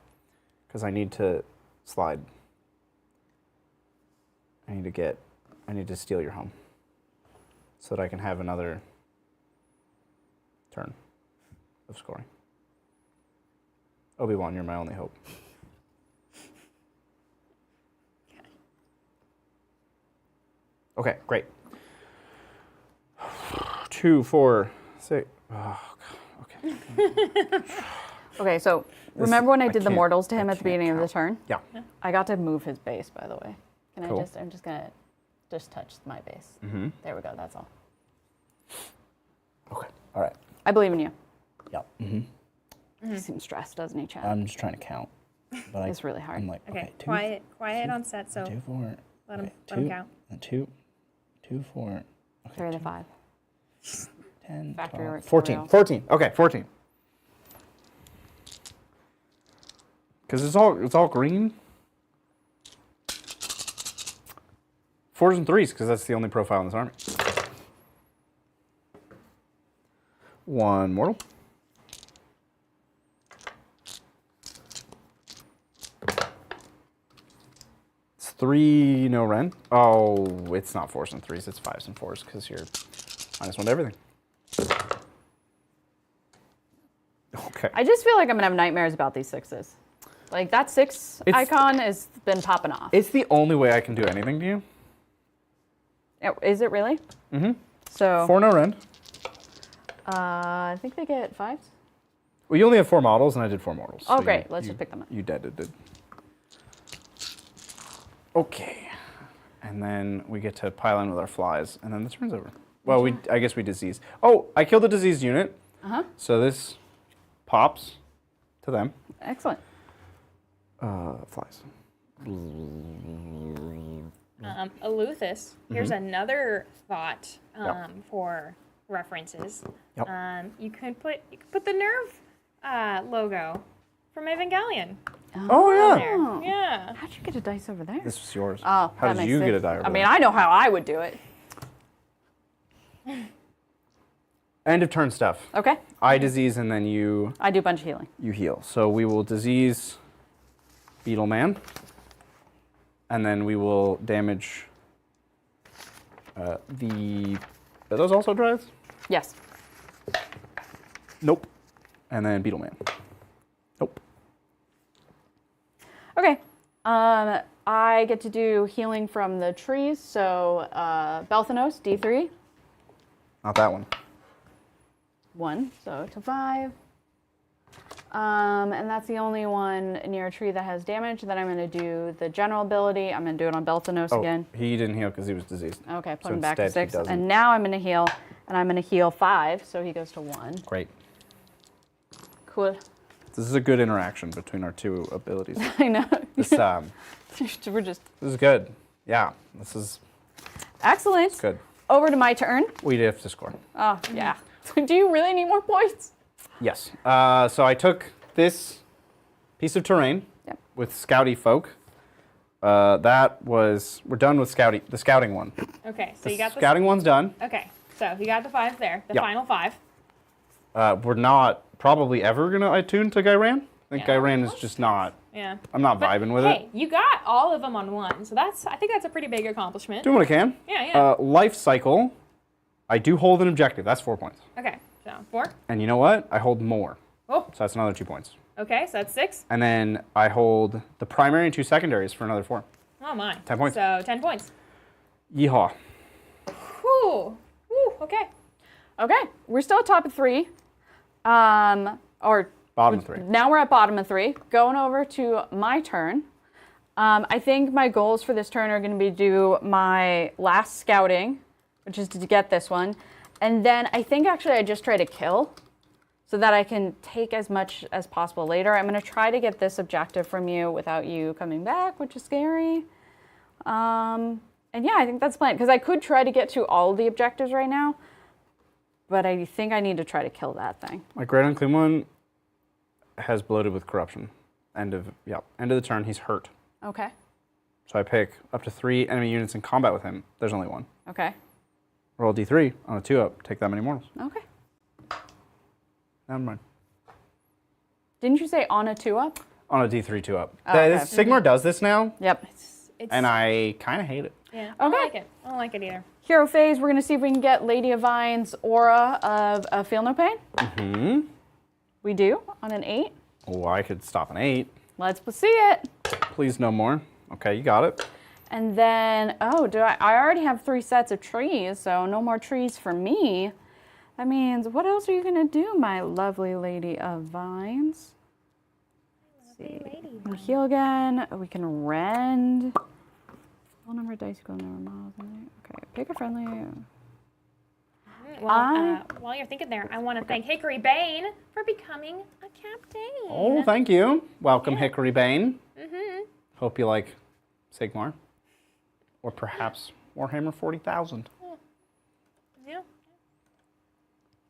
Because I need to slide. I need to steal your home. So that I can have another turn of scoring. Obi-Wan, you're my only hope. Okay, great. 2, 4, 6. Oh, God. Okay. Okay, so remember when I did the can't- mortals to him I at the can't beginning of the count. turn? Yeah. I got to move his base, by the way. Can Cool. I'm just gonna touch my base. Mm-hmm. There we go, that's all. Okay. All right. I believe in you. Yeah. He seems stressed, doesn't he, Chad? I'm just trying to count. But It's really hard. I'm like, Okay, okay, 2, quiet on set, so 2, 4. let him okay, count. 2, 4. Okay, Carry the 2, 5. 10, Factory 12, work for 14. real. 14. Okay, 14. Because it's all green. 4s and 3s, because that's the only profile in this army. 1 mortal. It's 3 no rend. Oh, it's not 4s and 3s, it's 5s and 4s, because you're -1 to everything. Okay. I just feel like I'm gonna have nightmares about these 6s. Like that 6 icon has been popping off. It's the only way I can do anything to you. Is it really? Mm-hmm. So 4 no rend. I think they get 5s. Well, you only have 4 models, and I did 4 models. Oh, so great. Let's just pick them up. You did. Okay. And then we get to pile in with our flies, and then the turn's over. Well, I guess we disease. Oh, I killed a diseased unit. Uh-huh. So this pops to them. Excellent. Flies. Aluthis, here's Mm-hmm. another thought Yep. for references. Yep. You could put the Nerve logo from Evangelion. Oh, yeah. There. Yeah. How'd you get a dice over there? This was yours. Oh, How that did makes you sense. get a die over I mean, there? I know how I would do it. End of turn stuff. Okay. I disease, and then you I do a bunch of healing. heal. So we will disease Beetle Man, and then we will damage the. Are those also drives? Yes. Nope. And then Beetle Man. Nope. Okay. I get to do healing from the trees. So Belthanos, D3. Not that one. 1, so to 5. And that's the only one near a tree that has damage. Then I'm going to do the general ability. I'm going to do it on Belthanos again. He didn't heal because he was diseased. Okay, put So him back to instead he 6. doesn't. And now I'm going to heal, and I'm going to heal 5, so he goes to 1. Great. Cool. This is a good interaction between our two abilities. I know. This, We're just this is good. Yeah, this is excellent. good. Over to my turn. We have to score. Oh, yeah. Do you really need more points? Yes. So I took this piece of terrain Yep. with Scouty Folk. We're done with the scouting one. Okay, so The you got the scouting one's done. Okay, so you got the 5 there, the Yeah. final 5. We're not probably ever going to attune to Gairan. I think Yeah. Gairan is just not, Yeah. I'm not But, vibing with hey, it. you got all of them on 1, so I think that's a pretty big accomplishment. Doing what I can. Yeah. Life cycle, I do hold an objective. That's 4 points. Okay, so 4. And you know what? I hold more. Oh, So that's another 2 points. okay, so that's 6. And then I hold the primary and 2 secondaries for another 4. Oh my. 10 points. So 10 points. Yeehaw. Whew. Whew, okay. Okay, we're still at top of 3. Or Bottom of 3. now we're at bottom of 3. Going over to my turn. I think my goals for this turn are going to be do my last scouting, which is to get this one. And then I think actually I just try to kill so that I can take as much as possible later. I'm going to try to get this objective from you without you coming back, which is scary. And yeah, I think that's the plan. Because I could try to get to all the objectives right now, but I think I need to try to kill that thing. My Great Unclean One has bloated with corruption. End of the turn, he's hurt. Okay. So I pick up to 3 enemy units in combat with him. There's only 1. Okay. Roll D3 on a 2-up. Take that many mortals. Okay. Never mind. Didn't you say on a 2-up? On a D3 2-up. Oh, okay. Sigmar does this now, Yep. and I kind of hate it. Yeah, I don't Okay. like it. I don't like it either. Hero phase, we're going to see if we can get Lady of Vine's aura of Feel No Pain. Mm-hmm. We do on an 8. Oh, I could stop an 8. Let's see it. Please no more. Okay, you got it. And then, oh, I already have 3 sets of trees, so no more trees for me. That means, what else are you going to do, my lovely Lady of Vines? Let's see. We heal again. We can rend. All number of dice equal number of models. Okay, pick a friendly. Well, while you're thinking there, I want to thank Hickory Bane for becoming a captain. Oh, thank you. Welcome, Yeah. Hickory Bane. Mm-hmm. Hope you like Sigmar. Or perhaps Warhammer 40,000. Yeah.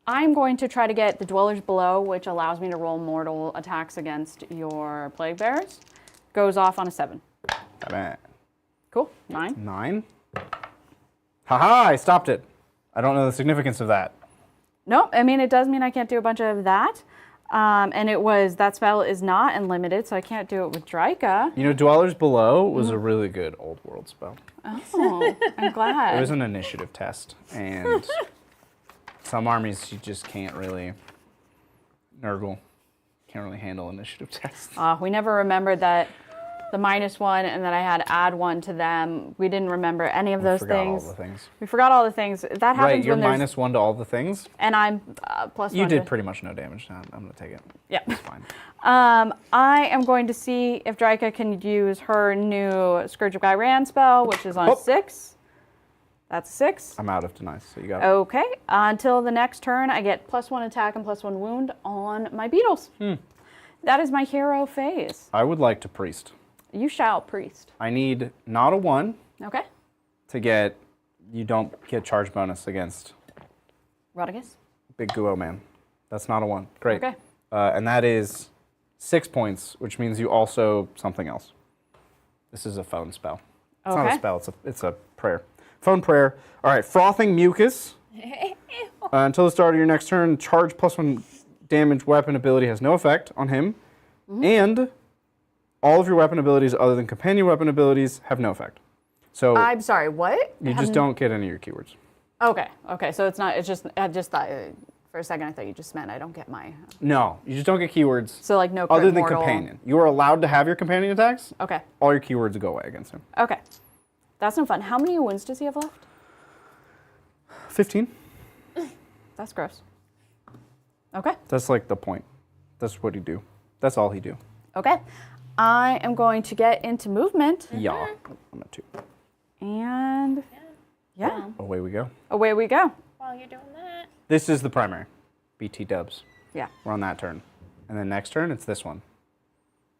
I'm going to try to get the Dwellers Below, which allows me to roll mortal attacks against your Plague Bearers. Goes off on a 7. Ta-da. Cool. 9. 9. Haha, I stopped it. I don't know the significance of that. Nope. I mean, it does mean I can't do a bunch of that. And that spell is not unlimited, so I can't do it with Dryka. You know, Dwellers Below was a really good old world spell. Oh, I'm glad. It was an initiative test, and some armies you just can't really, Nurgle, can't really handle initiative tests. We never remembered that the -1 and then I had add 1 to them. We didn't remember any of those Forgot things. all the things. We forgot all the things. That happens Right, you're when there's... -1 to all the things. And I'm +1. You did to- pretty much no damage. I'm going to take it. Yep. It's fine. I am going to see if Dryka can use her new Scourge of Gairan spell, which is on Oh. 6. That's 6. I'm out of denies, so you got it. Okay. Until the next turn, I get +1 attack and +1 wound on my beetles. That is my hero phase. I would like to priest. You shall, priest. I need not a 1 Okay. to get, you don't get charge bonus against Rodigus. Big Guo Man. That's not a 1. Great. Okay. And that is 6 points, which means you also something else. This is a phone spell. It's not a Okay. spell, it's a prayer. Phone prayer. All right, Frothing Mucus. Until the start of your next turn, charge +1 damage weapon ability has no effect on him. And all of your weapon abilities other than companion weapon abilities have no effect. So I'm sorry, what? you just don't get any of your keywords. Okay, so it's not, it's just, I just thought, for a second I thought you just meant I don't get my... No, you just don't get keywords. So like no other crit than mortal. companion. You are allowed to have your companion attacks. Okay. All your keywords go away against him. Okay. That's no fun. How many wounds does he have left? 15. That's gross. Okay. That's like the point. That's what he do. That's all he do. Okay. I am going to get into movement. Yeah. I'm at 2. And yeah, Away we go. away we go. While you're doing that. This is the primary. BT dubs. Yeah. We're on that turn. And then next turn, it's this one.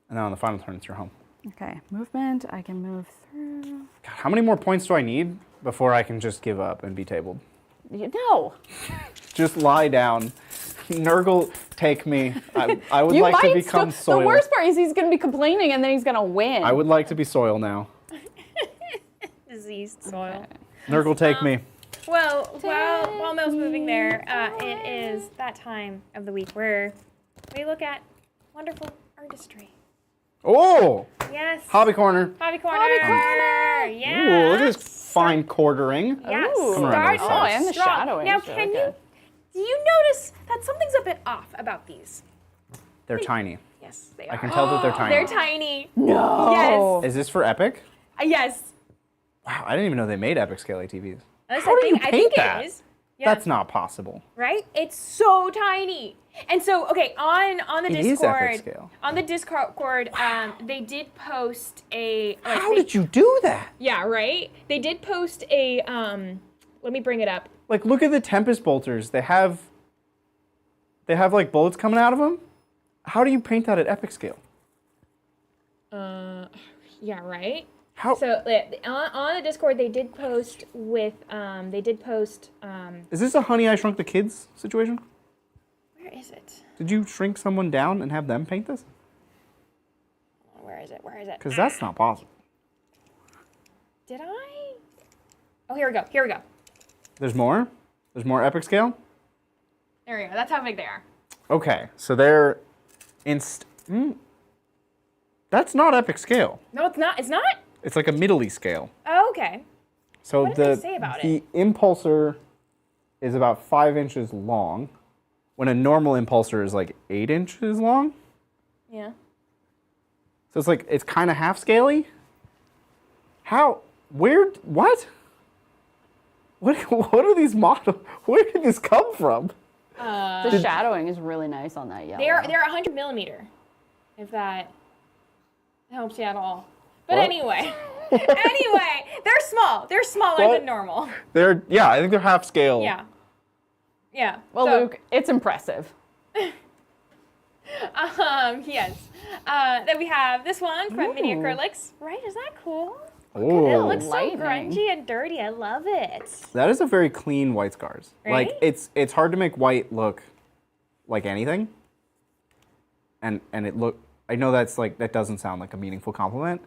And then on the final turn, it's your home. Okay, movement. I can move through. God, how many more points do I need before I can just give up and be tabled? No. Just lie down. Nurgle, take me. I would You like to might become still, soil. the worst part is he's going to be complaining and then he's going to win. I would like to be soil now. Diseased soil. Nurgle, take me. Well, while Mel's moving there, it is that time of the week where we look at wonderful artistry. Oh! Yes. Hobby corner. Hobby corner. Hobby corner. Yeah. Ooh, look at this fine quartering. Yes. Ooh. Come around Start to the Oh, side. and the strong. shadowing. Now, so can good. do you notice that something's a bit off about these? They're tiny. Yes, they are. I can tell that they're tiny. They're tiny. No. Yes. Is this for Epic? Yes. Wow, I didn't even know they made Epic scale ATVs. That's How the do you thing. I paint think that? it is. Yeah. That's not possible. Right? It's so tiny. And so, okay, on the It is Discord, epic scale. on the Discord, they did post a. How did you do that? Yeah, right. They did post a. Let me bring it up. Like, look at the Tempest bolters. They have like bullets coming out of them. How do you paint that at epic scale? Yeah, right. How So on the Discord, they did post with. is this a Honey I Shrunk the Kids situation? Where is it? Did you shrink someone down and have them paint this? Where is it? Where is it? Because that's not possible. Did I? Oh, here we go. Here we go. There's more. There's more epic scale. There we go. That's how big they are. Okay, so they're that's not epic scale. No, it's not. It's not. It's like a middly scale. Oh, okay. So What did they say about the impulsor is about 5 inches long, when a normal impulsor is like 8 inches long. Yeah. So it's like it's kind of half scaly. How? Where? What? What are these models? Where did this come from? The shadowing is really nice on that yellow. They're 100 millimeter, if that helps you at all. But What? anyway, they're small. They're smaller What? than normal. I think they're half scale. Yeah. Yeah. Well, so, Luke, it's impressive. Yes. Then we have this one from Mini Ooh. Acrylics. Right? Is that cool? It Oh, looks so Lightning. grungy and dirty. I love it. that is a very clean white scars. Right? Like it's hard to make white look like anything. And it look. I know that doesn't sound like a meaningful compliment,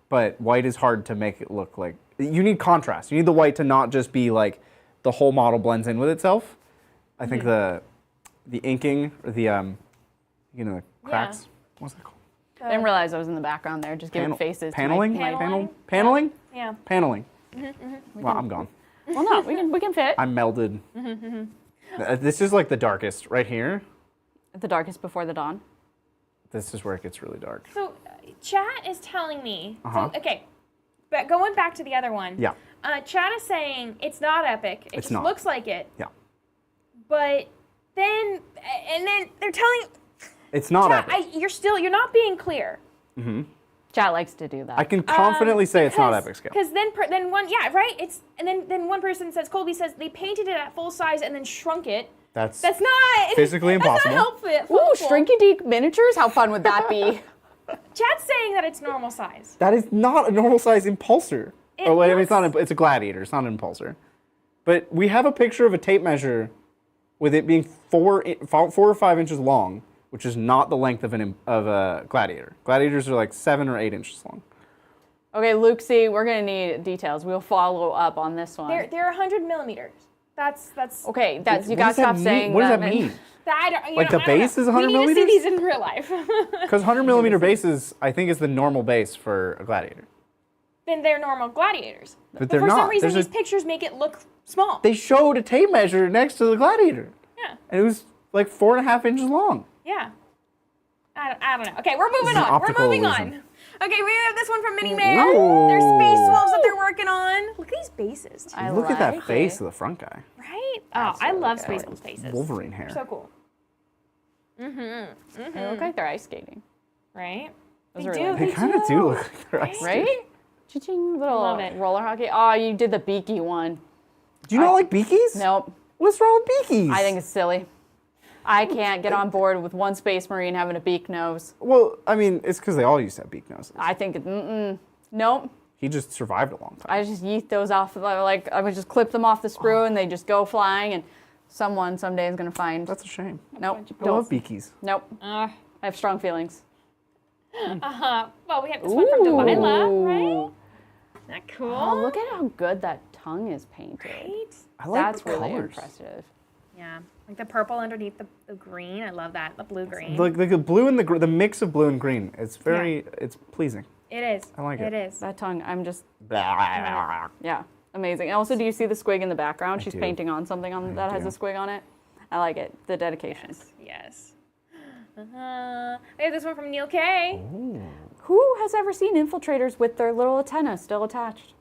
but white is hard to make it look like. You need contrast. You need the white to not just be like the whole model blends in with itself. I think the inking or the the cracks. What's that called? I didn't realize I was in the background there, just giving faces. to my- Paneling? Paneling? Paneling? Yeah. Paneling. Well, I'm gone. Well, no, we can fit. I'm melded. This is like the darkest right here. The darkest before the dawn. This is where it gets really dark. So, chat is telling me. Uh-huh. So, okay, but going back to the other one. Yeah. Chat is saying it's not epic. It It's just not. looks like it. Yeah. But then they're telling It's not chat, epic. you're not being clear. Chat likes to do that. I can confidently say it's not epic scale. Because then one right then one person says Colby says they painted it at full size and then shrunk it. That's That's not physically impossible. That's not helpful. Ooh, Shrinky-Dink miniatures? How fun would that be? Chat's saying that it's normal size. that is not a normal size impulsor. It Oh wait, I mean, looks- it's a gladiator. It's not an impulsor. But we have a picture of a tape measure with it being 4 or 5 inches long, which is not the length of a gladiator. Gladiators are like 7 or 8 inches long. Okay, Luke, see, we're going to need details. We'll follow up on this one. They're 100 millimeters. That's Okay, that's you What gotta does that stop mean? saying What does that man. mean? I don't, Like the I don't base know. is 100 We need millimeters? to see these in real life. Because 100 millimeter bases, I think, is the normal base for a gladiator. Then they're normal gladiators. But they're for not. some reason, There's these pictures make it look small. They showed a tape measure next to the gladiator, Yeah. and it was like 4.5 inches long. Yeah. I don't know. Okay, we're moving is an on. We're optical moving illusion. on. Okay, we have this one from Mini Man. Ooh. There's space wolves that they're working on. Look at these bases, too, I Look at that like face it. of the front guy. right? That's Oh, I really love good. space wolves faces. Wolverine hair. So cool. They look like they're ice skating, Right? Those They are do. really They They kind of do look like they're ice skating. right? Ching, little Love it. roller hockey. Oh, you did the beaky one. Do you not like beakies? Nope. What's wrong with beakies? I think it's silly. I can't get on board with one space marine having a beak nose. Well, I mean, it's because they all used to have beak noses. I think nope. He just survived a long time. I just yeet those off. Like I would just clip them off the sprue and they just go flying. And someone someday is gonna find. That's a shame. Nope. I love beakies. Nope. Uh, I have strong feelings. well, we have this one from Delilah, right? Isn't that cool? Oh, look at how good that tongue is painted. Right? I like That's the really colors. impressive. Yeah. Like the purple underneath the green. I love that. The blue-green. Like the blue and the mix of blue and green. It's very, it's pleasing. It is. I like it. It is. That tongue, I'm just, Blah. yeah, amazing. And also, do you see the squig in the background? She's do. painting on something that has do. a squig on it. I like it. The dedication. Yes. We have this one from Neil K. Who has ever seen infiltrators with their little antenna still attached?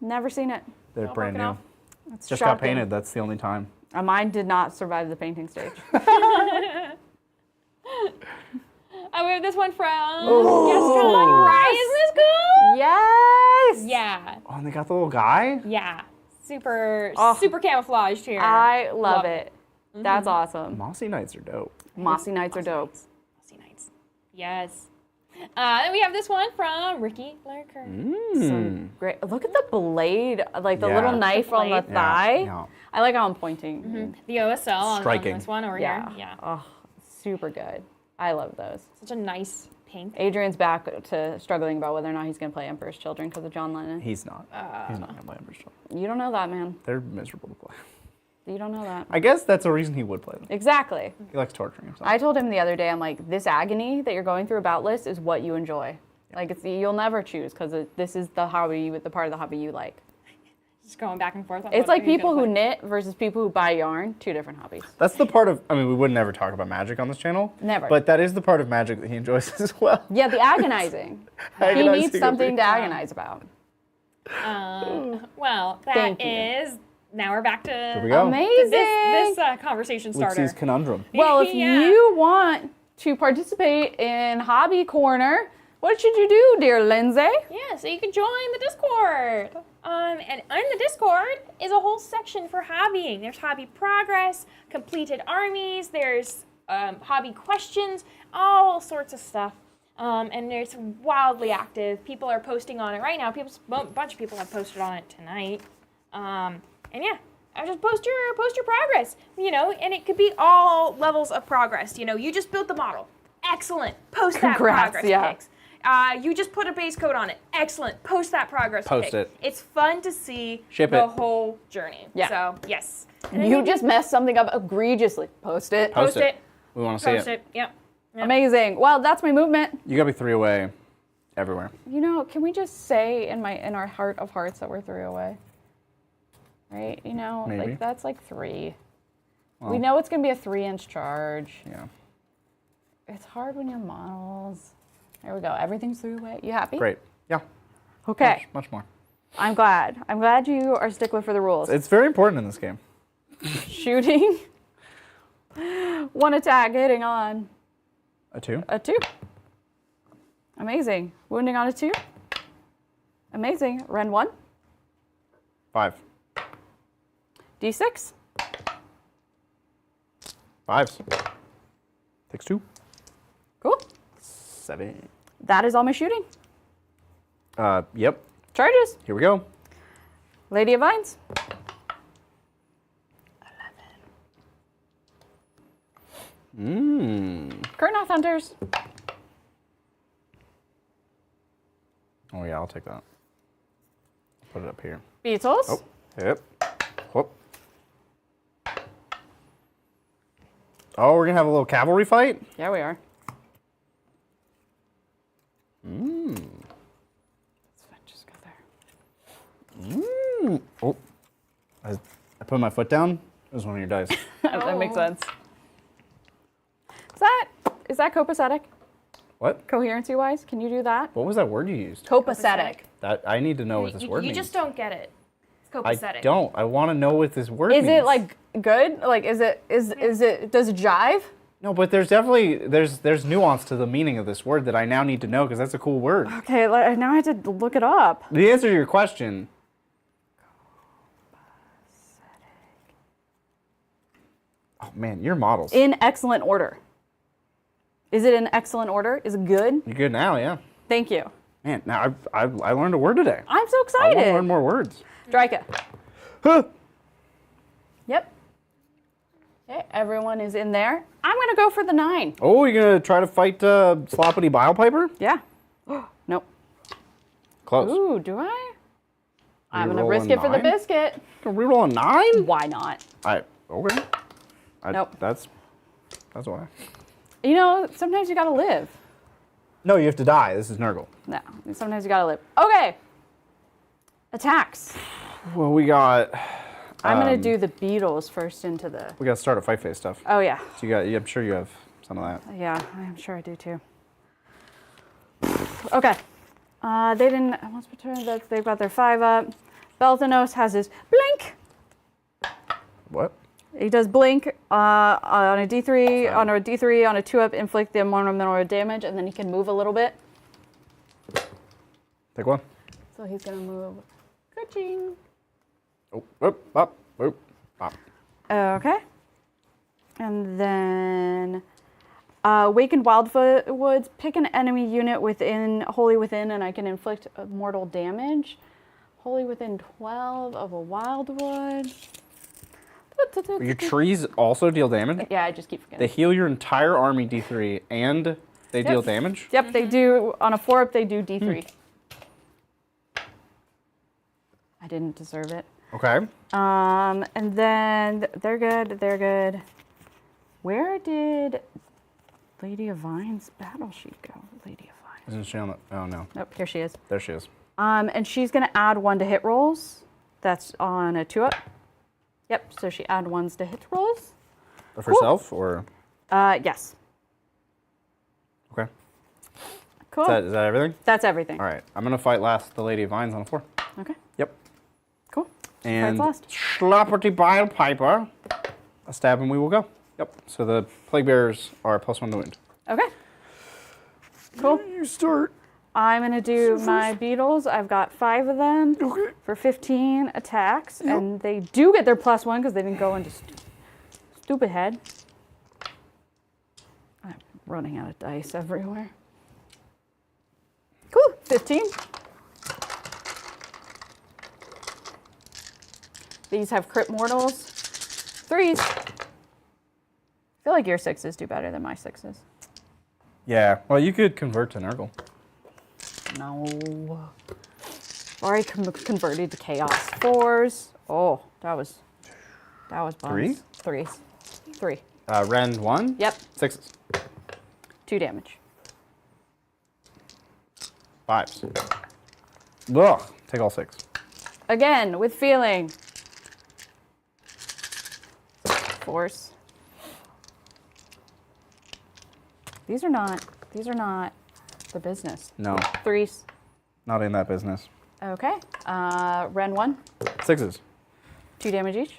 Never seen it. They're All brand broken new. off. It's Just got shocking. painted. That's the only time. Mine did not survive the painting stage. We have this one from Gaston. Right? Isn't this cool? Yes. Yeah. Oh, and they got the little guy? Yeah. Super, Oh. super camouflaged here. I love Love it. That's awesome. Mossy Knights are dope. Mossy Knights are dope. Mossy Knights. Yes. Then we have this one from Ricky Lurker. Some great. Look at the blade, like the Yeah. little knife on the blade. thigh. Yeah. I like how I'm pointing. The OSL on Striking. this one over Yeah. here. Yeah. Oh, super good. I love those. Such a nice pink. Adrian's back to struggling about whether or not he's going to play Emperor's Children because of John Lennon. He's not. He's not going to play Emperor's Children. You don't know that, man. They're miserable to play. You don't know that. I guess that's a reason he would play them. Exactly. He likes torturing himself. I told him the other day, I'm like, this agony that you're going through about list is what you enjoy. Like, you'll never choose because this is the hobby, the part of the hobby you like. Just going back and forth. On It's what like he's people gonna who play. knit versus people who buy yarn, two different hobbies. That's the part of, I mean, we would never talk about magic on this channel. Never. But that is the part of magic that he enjoys as well. Yeah, the agonizing. He Agonizing needs over something to it. agonize about. Well, Thank that you. is. Now we're back to Here we go. Amazing. this conversation starter. Lucy's conundrum. Well, if Yeah. you want to participate in Hobby Corner, what should you do, dear Lindsay? Yeah, so you can join the Discord. And in the Discord is a whole section for hobbying. There's hobby progress, completed armies, there's hobby questions, all sorts of stuff. And it's wildly active. People are posting on it right now. A bunch of people have posted on it tonight. And yeah, I just post your progress, and it could be all levels of progress. You just built the model. Excellent. Post that Congrats, progress yeah. pics. You just put a base coat on it. Excellent. Post that progress Post pic. it. It's fun to see Ship the it. whole journey. Yeah. So, yes. And then You maybe just messed something up egregiously. Post it. Post post it. We want to see Post it. it. Yep. Amazing. Well, that's my movement. You got to be 3 away everywhere. Can we just say in our heart of hearts that we're 3 away? Right? Maybe. Like that's like 3. Well, We know it's going to be a 3-inch charge. Yeah. It's hard when you're models. There we go. Everything's 3 away. You happy? Great. Yeah. Okay. Much more. I'm glad. I'm glad you are a stickler for the rules. It's very important in this game. Shooting. 1 attack, hitting on A 2. a 2. Amazing. Wounding on a 2. Amazing. Ren 1. 5. D6. 5s. Takes 2. Cool. 7. That is all my shooting. Yep. Charges. Here we go. Lady of Vines. 11. Kurnoth Hunters. Oh yeah, I'll take that. Put it up here. Beetles. Oh. Yep. Whoop. Oh, we're gonna have a little cavalry fight? Yeah, we are. Let's just go there. Oh, I put my foot down. It was one of your dice. That makes sense. Is that copacetic? What? Coherency-wise, can you do that? What was that word you used? Copacetic. That I need to know what this word You means. just don't get it. It's copacetic. I don't. I want to know what this word means. Is it like good? Like, does it jive? No, but there's definitely there's nuance to the meaning of this word that I now need to know because that's a cool word. Okay, now I have to look it up. The answer to your question. Oh man, your models. In excellent order. Is it in excellent order? Is it good? You're good now, yeah. Thank you. Man, now I learned a word today. I'm so I want to excited. learn more words. Draika. Huh. Yep. Okay, everyone is in there. I'm gonna go for the 9. Oh, you're gonna try to fight Sloppity Bilepiper? Yeah. Nope. Close. Ooh, do I? I'm gonna roll a risk it for the 9? biscuit. Can we roll a 9? Why not? Okay. Nope. That's why. You know, sometimes you gotta live. No, you have to die. This is Nurgle. No, sometimes you gotta live. Okay. Attacks. Well, we got. I'm gonna do the beetles first into the. We got to start at fight phase stuff. Oh yeah. So you got. I'm sure you have some of that. Yeah, I'm sure I do too. Okay. They didn't. Once per turn, they've got their 5 up. Beltanos has his blink. What? He does blink on a D3, on a 2-up, inflict the amount damage, and then he can move a little bit. Take one. So he's gonna move. Ka-ching. Oh, whoop, up, whoop, up. Okay. And then Awakened Wildwoods, pick an enemy unit wholly within, and I can inflict mortal damage. Wholly within 12 of a Wildwood. Your trees also deal damage? Yeah, I just keep forgetting. They heal your entire army D3 and they deal damage? Yep, they do. On a 4-up, they do D3. I didn't deserve it. Okay. And then they're good. Where did Lady of Vine's battle sheet go? Lady of Vine. Isn't she on the... Oh, no. Nope, here she is. There she is. And she's going to add 1 to hit rolls. That's on a 2-up. Yep, so she add 1s to hit rolls. Of herself or... Yes. Okay. Cool. Is that everything? That's everything. All right. I'm going to fight last the Lady of Vines on a 4. Okay, Yep. cool. And last. Sloppity Bilepiper. A stab and we will go. Yep. So the Plague Bearers are +1 to wound. Okay. Cool. You start. I'm going to do my beetles. I've got 5 of them for 15 attacks. Yep. And they do get their +1 because they didn't go into stupid head. I'm running out of dice everywhere. Cool. 15. These have crit mortals. 3s. I feel like your 6s do better than my 6s. Yeah. Well, you could convert to Nurgle. No. Already converted to chaos. 4s. Oh, that was bums. 3s. 3. Rend 1? Yep. 6s. 2 damage. 5s. Ugh. Take all 6. Again, with feeling. 4s. These are not the business. No. 3s. Not in that business. Okay. Ren 1. 6s. 2 damage each.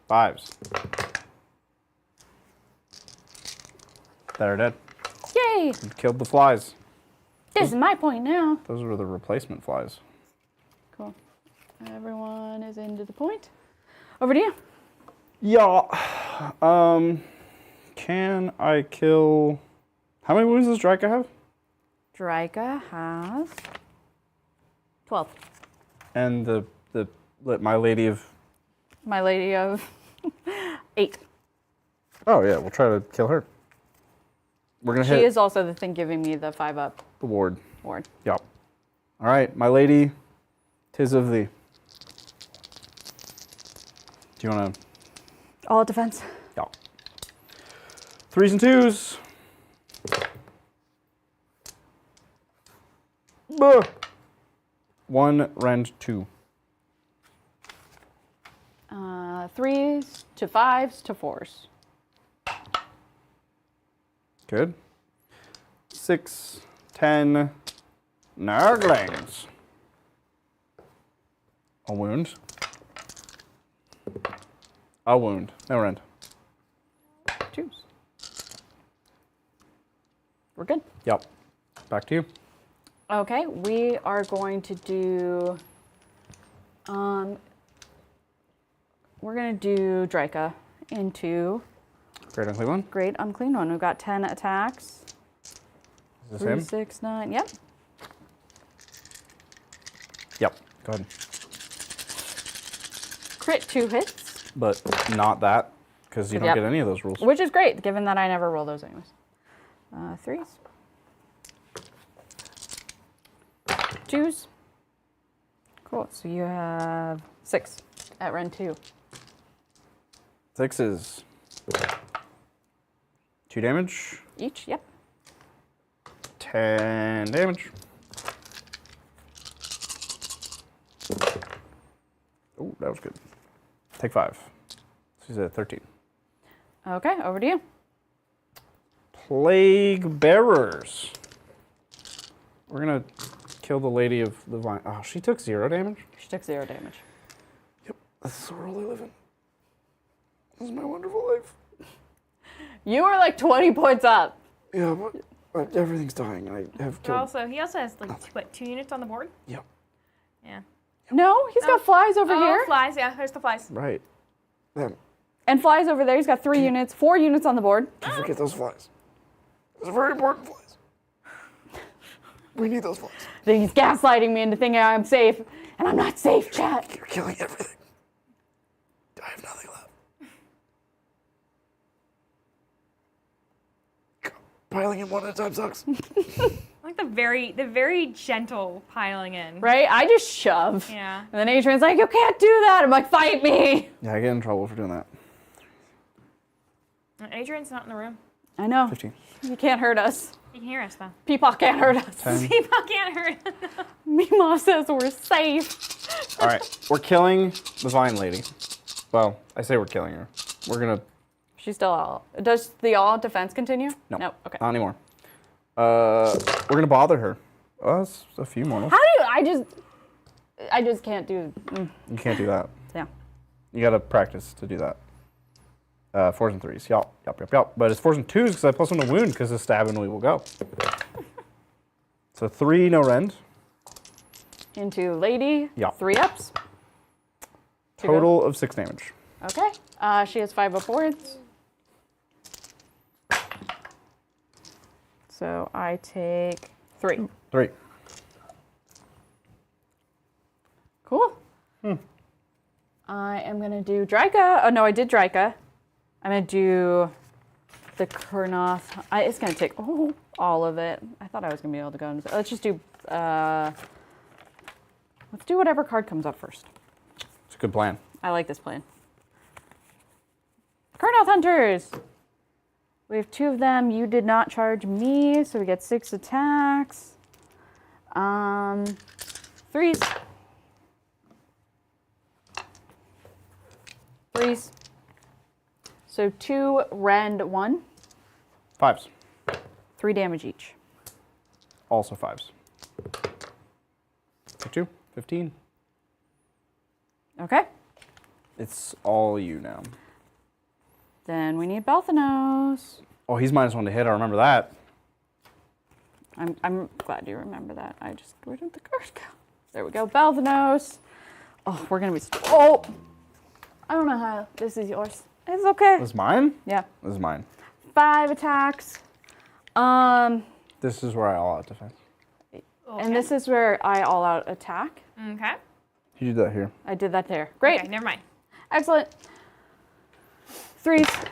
5s. That are dead. Yay! You killed the flies. This is my point now. Those were the replacement flies. Cool. Everyone is into the point. Over to you. Yeah. Can I kill... How many wounds does Draika have? Draika has 12. And my lady of... My lady of 8. Oh yeah, we'll try to kill her. We're gonna She hit is also the thing giving me the 5-up the ward. ward. Yep. All right, my lady, 'tis of thee. Do you wanna... All defense. Yep. Threes and twos. Buh. 1 rend 2. 3s to 5s to 4s. Good. 6, 10, Nurglings. A wound. A wound. No rend. 2s. We're good. Yep. Back to you. Okay, we are going to do, we're going to do Draika into Great Unclean One. Great Unclean One. We've got 10 attacks. Is this 3, him? 6, 9, yep. Yep. Go ahead. Crit 2 hits, But not that, because you don't Yep. get any of those rules. which is great, given that I never roll those anyways. 3s. 2s. Cool, so you have 6 at rend 2. 6s. 2 damage. Each, yep. 10 damage. Oh, that was good. Take 5. She's at 13. Okay, over to you. Plague Bearers. We're gonna kill the Lady of the Vine. Oh, she took 0 damage? She took 0 damage. Yep, that's the world I live in. This is my wonderful life. You are like 20 points up. Yeah, but everything's dying. I have He killed. also has like 2 units on the board. Yep. Yeah. No, he's got flies over here. Flies. Yeah, there's the flies. Right. Them. And flies over there. He's got 3 units, 4 units on the board. Don't forget those flies. Those are very important flies. We need those flies. Then he's gaslighting me into thinking I'm safe, and I'm not safe, chat. You're killing everything. I have nothing left. Piling in one at a time sucks. Like the very gentle piling in. Right? I just shove. Yeah. And then Adrian's like, you can't do that. I'm like, fight me. Yeah, I get in trouble for doing that. Adrian's not in the room. I know. 15. You can't hurt us. You can hear us though. Peepaw can't hurt us. 10. People can't hurt us. Mima says we're safe. All right, we're killing the Vine Lady. Well, I say we're killing her. We're gonna. She's still all. Does the all defense continue? No. No. Okay. Not anymore. We're gonna bother her. Oh, that's a few more. How do you? I just can't do. You can't do that. Yeah. You gotta practice to do that. 4s and 3s. Yup. But it's 4s and 2s because I plus 1 to wound because the stab and we will go. So 3 no rend. Into lady. Yeah. 3 ups. Total of 6 damage. Okay. She has 5 upwards. So I take 3. 3. Cool. I am gonna do Draika. Oh no, I did Draika. I'm gonna do the Kurnoth. It's gonna take all of it. I thought I was gonna be able to go. Let's just do. Let's do whatever card comes up first. It's a good plan. I like this plan. Kurnoth Hunters. We have 2 of them. You did not charge me, so we get 6 attacks. 3s. 3s. So 2 rend 1. 5s. 3 damage each. Also 5s. 2. 15. Okay. It's all you now. Then we need Belthanos. Oh, he's -1 to hit. I remember that. I'm glad you remember that. Where did the card go? There we go. Belthanos. Oh, we're gonna be. Oh, I don't know how. This is yours. It's okay. This is mine? Yeah. This is mine. 5 attacks. This is where I all out defense. And this is where I all out attack. Okay. You do that here. I did that there. Great. Okay, never mind. Excellent. 3s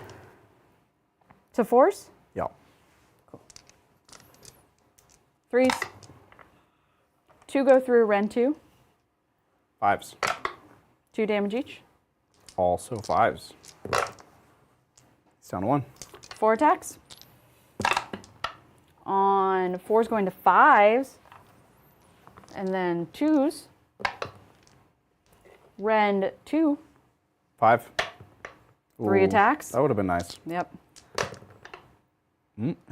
to 4s. Yeah. 3s. 2 go through rend 2. 5s. 2 damage each. Also 5s. It's down to 1. 4 attacks. On 4s going to 5s. And then 2s. Rend 2. 5. 3 Ooh, attacks. That would have been nice. Yep.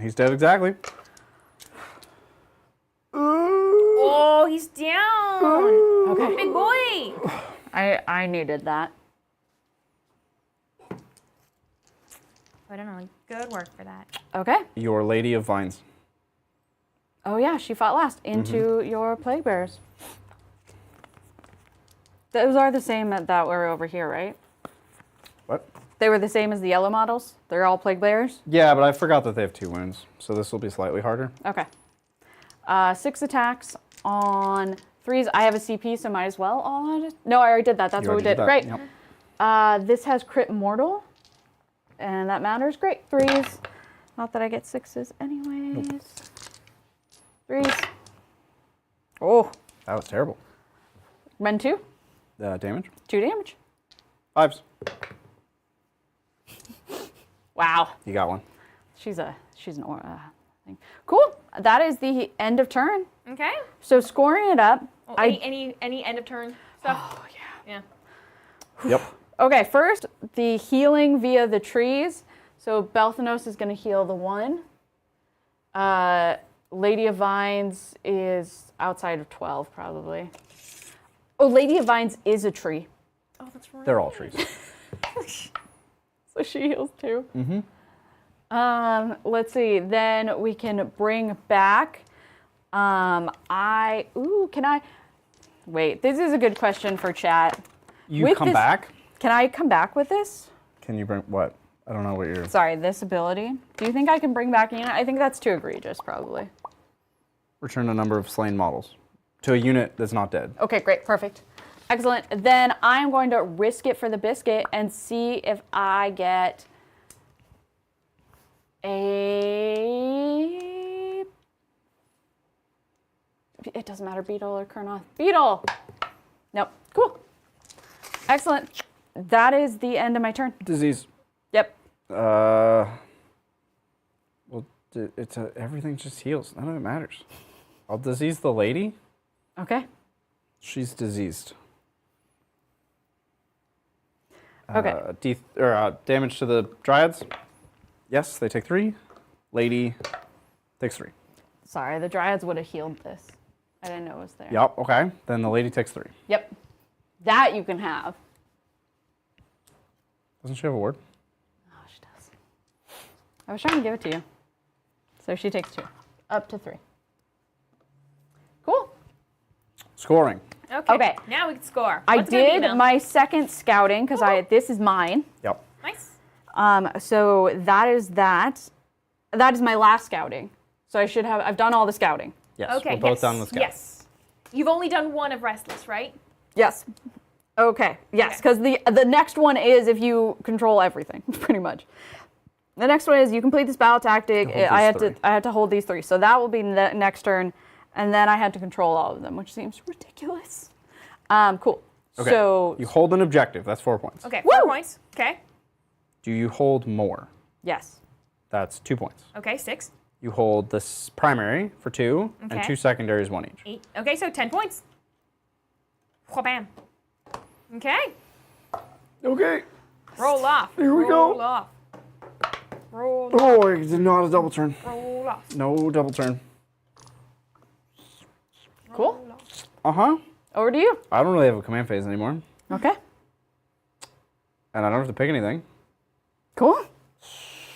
He's dead exactly. Oh, he's down. Okay. Big boy. I needed that. I don't know. Good work for that. Okay. Your Lady of Vines. Oh yeah, she fought last into your plague bears. Those are the same that were over here, right? What? They were the same as the yellow models? They're all plague bears? Yeah, but I forgot that they have 2 wounds, so this will be slightly harder. Okay. 6 attacks on 3s. I have a CP, so might as well all add it. No, I already did that. That's You what we already did. did Great. that, yep. This has crit mortal, and that matters. Great. 3s. Not that I get 6s anyways. Nope. 3s. Oh. That was terrible. Rend 2. Damage? 2 damage. 5s. Wow. You got one. She's an aura thing. Cool. That is the end of turn. Okay. So scoring it up. Oh, any end of turn stuff? Oh yeah. Yeah. Yep. Okay, first the healing via the trees. So Belthanos is going to heal the 1. Lady of Vines is outside of 12 probably. Oh, Lady of Vines is a tree. Oh, that's right. They're all trees. So she heals too. Let's see. Then we can bring back. Can I? Wait, this is a good question for chat. You come back? Can I come back with this? Can you bring what? I don't know what you're... Sorry, this ability. Do you think I can bring back a unit? I think that's too egregious, probably. Return a number of slain models to a unit that's not dead. Okay, great, perfect. Excellent. Then I'm going to risk it for the biscuit and see if I get a... It doesn't matter, Beetle or Kurnoth. Beetle! Nope. Cool. Excellent. That is the end of my turn. Disease. Yep. Well, everything just heals. None of it matters. I'll disease the lady. Okay. She's diseased. Okay. Damage to the dryads. Yes, they take 3. Lady takes 3. Sorry, the dryads would have healed this. I didn't know it was there. Yep, okay. Then the lady takes 3. Yep. That you can have. Doesn't she have a ward? Oh, she does. I was trying to give it to you. So she takes 2. Up to 3. Cool. Scoring. Okay. Now we can score. I What's it gonna be, did Mel? my second scouting because this is mine. Yep. Nice. So that is that. That is my last scouting. So I've done all the scouting. Yes, Okay. we're both done with scouting. Yes. You've only done 1 of Restless, right? Yes. Okay. Yes, because the next one is if you control everything, pretty much. The next one is you complete this battle tactic. I had to hold these 3. So that will be the next turn. And then I had to control all of them, which seems ridiculous. Cool. Okay. So you hold an objective. That's 4 points. Okay. 4 points. Okay. Do you hold more? yes. That's 2 points. Okay. 6. You hold this primary for 2, and Okay. 2 secondaries, 1 each. 8. Okay, so 10 points. Bam. Okay. Okay. Roll off. Here we go. Roll off. Roll off. Oh, I did not a double turn. Roll off. No double turn. Cool. Roll off. Uh-huh. Over to you. I don't really have a command phase anymore, Okay. and I don't have to pick anything. Cool.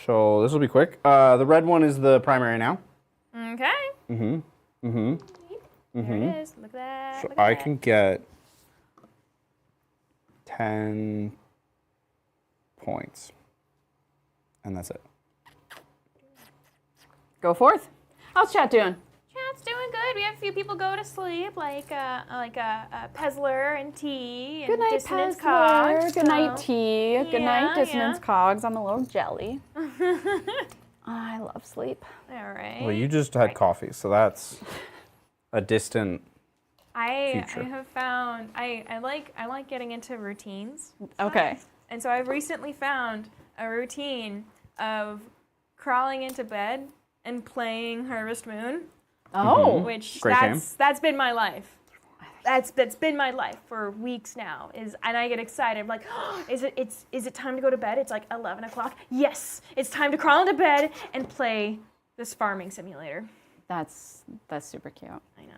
So this will be quick. The red one is the primary now. Okay. Mm-hmm. Mm-hmm. There it is. Look at that. So Look at I that. can get 10 points. And that's it. Go forth. How's chat doing? Chat's doing good. We have a few people go to sleep, like Pezler and T and Good night, Dissonance Pezler. Cogs. Good night, T. Good night, Yeah, Dissonance yeah. Cogs. I'm a little jelly. I love sleep. All right. Well, you just had coffee, so that's a distant I future. have found I like getting into routines. Okay. And so I've recently found a routine of crawling into bed and playing Harvest Moon, Oh. which Great game. that's been my life. That's been my life for weeks now. And I get excited. I'm like, oh, is it time to go to bed? It's like 11 o'clock. Yes, it's time to crawl into bed and play this farming simulator. That's super cute. I know.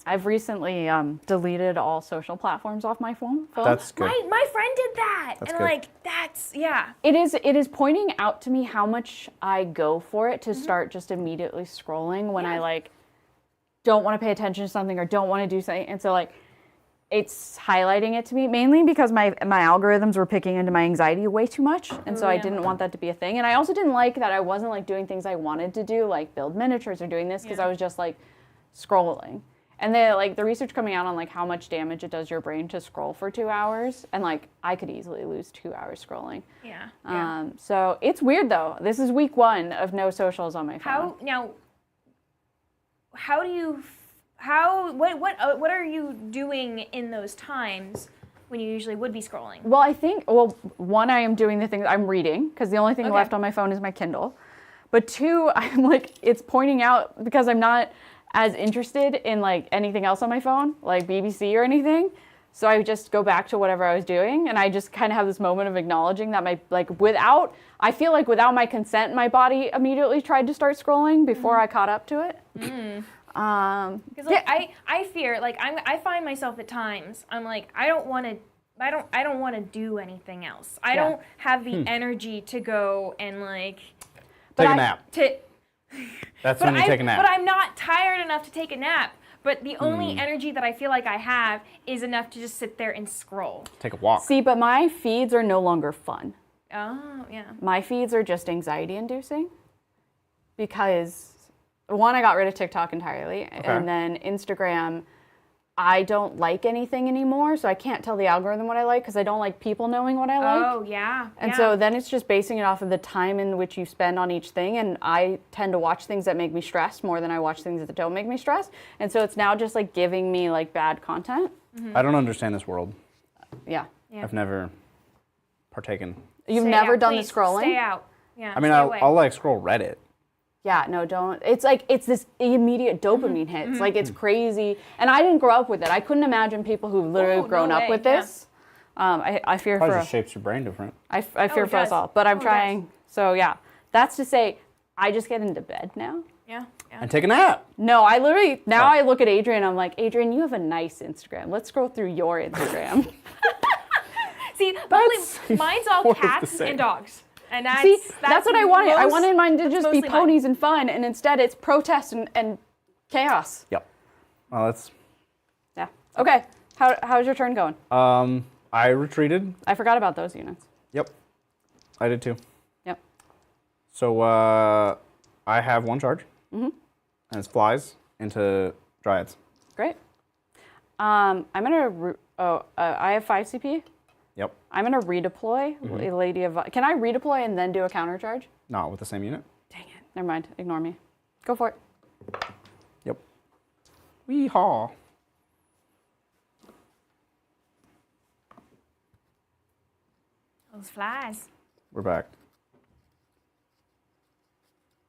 I've recently deleted all social platforms off my phone. That's good. My friend did that, That's and good. like yeah. It is pointing out to me how much I go for it to start just immediately scrolling when I like don't want to pay attention to something or don't want to do something. And so like it's highlighting it to me mainly because my algorithms were picking into my anxiety way too much. And so I didn't want that to be a thing. And I also didn't like that I wasn't like doing things I wanted to do, like build miniatures or doing this because I was just like scrolling. And the research coming out on like how much damage it does your brain to scroll for 2 hours, and like I could easily lose 2 hours scrolling. Yeah. So it's weird though. This is week 1 of no socials on my phone. What are you doing in those times when you usually would be scrolling? Well, one, I am doing the things I'm reading because the only thing left on my phone is my Kindle. But 2, I'm like it's pointing out because I'm not as interested in like anything else on my phone, like BBC or anything. So I just go back to whatever I was doing, and I just kind of have this moment of acknowledging that I feel like without my consent, my body immediately tried to start scrolling before I caught up to it. Because I fear I find myself at times I'm like I don't want to do anything else. I don't have the energy to go and like Take a nap. That's when you take a nap. But I'm not tired enough to take a nap. But the only energy that I feel like I have is enough to just sit there and scroll. Take a walk. See, but my feeds are no longer fun. Oh, yeah. My feeds are just anxiety-inducing because, one, I got rid of TikTok entirely, and then Instagram, I don't like anything anymore, so I can't tell the algorithm what I like because I don't like people knowing what I like. Oh, yeah. And so then it's just basing it off of the time in which you spend on each thing, and I tend to watch things that make me stressed more than I watch things that don't make me stressed. And so it's now just like giving me like bad content. I don't understand this world. Yeah. I've never partaken. You've Stay never out, done please. the scrolling? Stay out. Yeah. I mean, stay away. I'll like scroll Reddit. Yeah, no, don't. It's like, it's this immediate dopamine hit. It's like, it's crazy. And I didn't grow up with it. I couldn't imagine people who've literally grown up with this. I fear Probably for just shapes your brain different. I fear it for us does. all. But I'm Oh, it trying. So yeah, that's to say, I just get into bed now. Yeah. And take a nap. No, I literally, now I look at Adrian, I'm like, Adrian, you have a nice Instagram. Let's scroll through your Instagram. See, mine's all more of the cats same. and dogs. And that's, See, that's what I wanted. I wanted mine to just be mostly ponies and fun, and instead it's protest and chaos. Yep. Well, that's. Yeah. Okay. How's your turn going? I retreated. I forgot about those units. Yep. I did too. Yep. So I have 1 charge. And it's flies into dryads. Great. I'm gonna. I have 5 CP. Yep. I'm gonna redeploy Lady of. Can I redeploy and then do a counter charge? Not with the same unit. Dang it. Never mind. Ignore me. Go for it. Yep. Wee-haw. Those flies. We're back.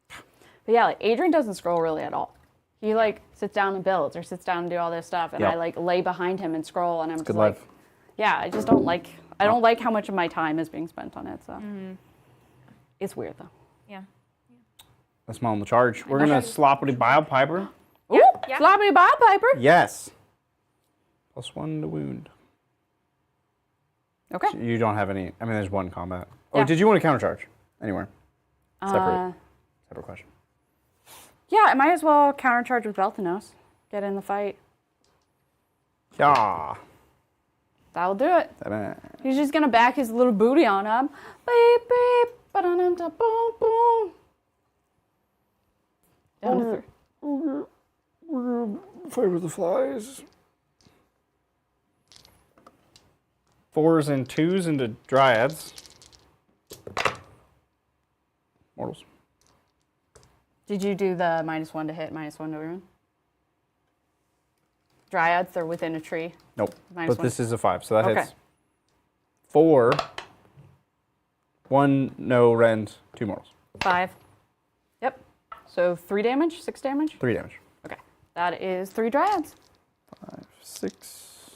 But yeah, like Adrian doesn't scroll really at all. He like sits down and builds or sits down and do all this stuff, and Yep. I like lay behind him and scroll, and I'm just Good like, life. yeah, I just don't like. I don't like how much of my time is being spent on it. So it's weird though. Yeah. That's my only charge. We're gonna sloppity biopiper. Ooh, yeah. floppy bob piper. Yes. +1 to wound. Okay. You don't have any. I mean, there's 1 combat. Oh, Yeah. did you want to countercharge anywhere? Separate question. Yeah, I might as well countercharge with Beltanos. Get in the fight. Yeah. That'll do it. Ta-da. He's just gonna back his little booty on him. Beep beep. Ba-dum-dum-dum, boom boom. Down to 3. Fight with the flies. 4s and 2s into dryads. Mortals. Did you do the -1 to hit, -1 to wound? Dryads, they're within a tree. Nope. -1. But this is a 5, so that Okay. hits. 4. 1 no rend, 2 mortals. 5. So 3 damage, 6 damage? 3 damage. Okay. That is 3 dryads. 5, 6,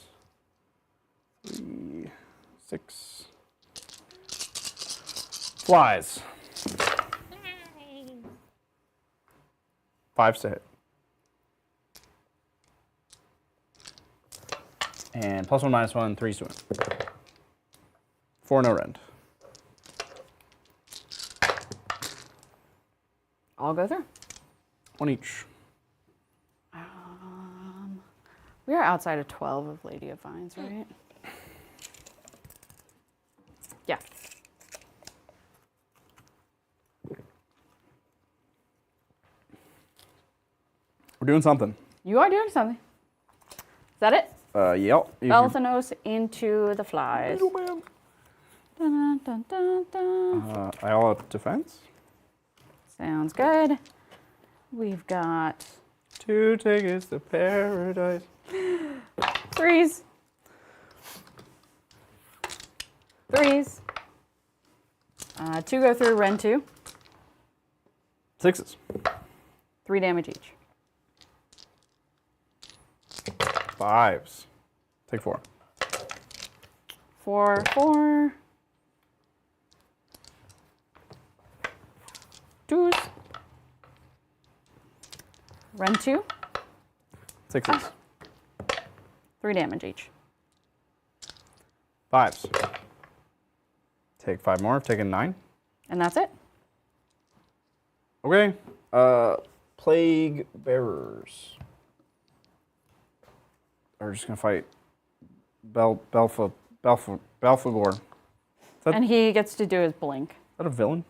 3, 6. Flies. 5 to hit. And +1, -1, 3 to win. 4 no rend. I'll go through. 1 each. We are outside of 12 of Lady of Vines, right? Yeah. We're doing something. You are doing something. Is that it? Yep. Belthanos into the flies. Little man. Dun, dun, dun, dun. I all up defense. Sounds good. We've got 2 tickets to paradise. 3s. 3s. 2 go through, rend 2. 6s. 3 damage each. 5s. Take 4. 4, 4. 2s. Rend 2. 6s. 3 damage each. 5s. Take 5 more. I've taken 9. And that's it. Okay. Plague bearers. Are just gonna fight Belphegor. Is And he gets to do his blink. that a villain?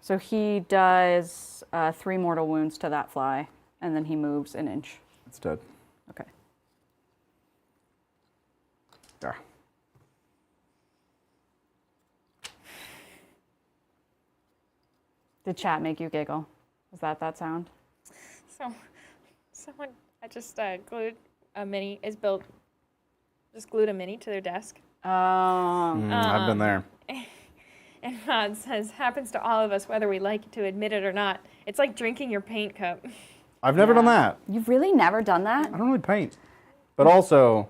So he does 3 mortal wounds to that fly, and then he moves an inch. It's dead. Okay. Yeah. Did chat make you giggle? Was that sound? So, someone I just glued a mini glued a mini to their desk. I've been there. And Rod says, happens to all of us, whether we like to admit it or not. It's like drinking your paint cup. I've never done that. You've really never done that? I don't really paint. But also,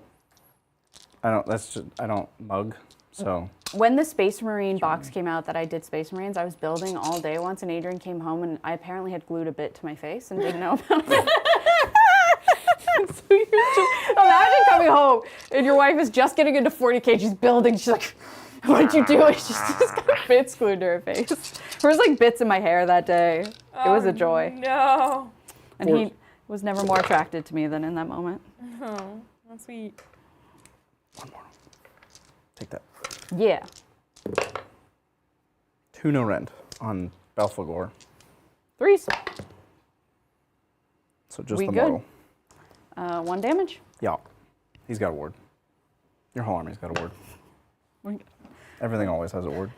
I don't mug, so. When the Space Marine box came out that I did Space Marines, I was building all day once, and Adrian came home, and I apparently had glued a bit to my face and didn't know about it. So you're just, imagine coming home, and your wife is just getting into 40K, she's building, she's like, what did you do? She's just got bits glued to her face. There was like bits in my hair that day. It was a joy. No. And he was never more attracted to me than in that moment. Oh, that's sweet. 1 more. Take that. Yeah. 2 no rend on Belphegor. 3s. So just We the good? mortal. 1 damage. Yeah. He's got a ward. Your whole army's got a ward. Everything always has a ward.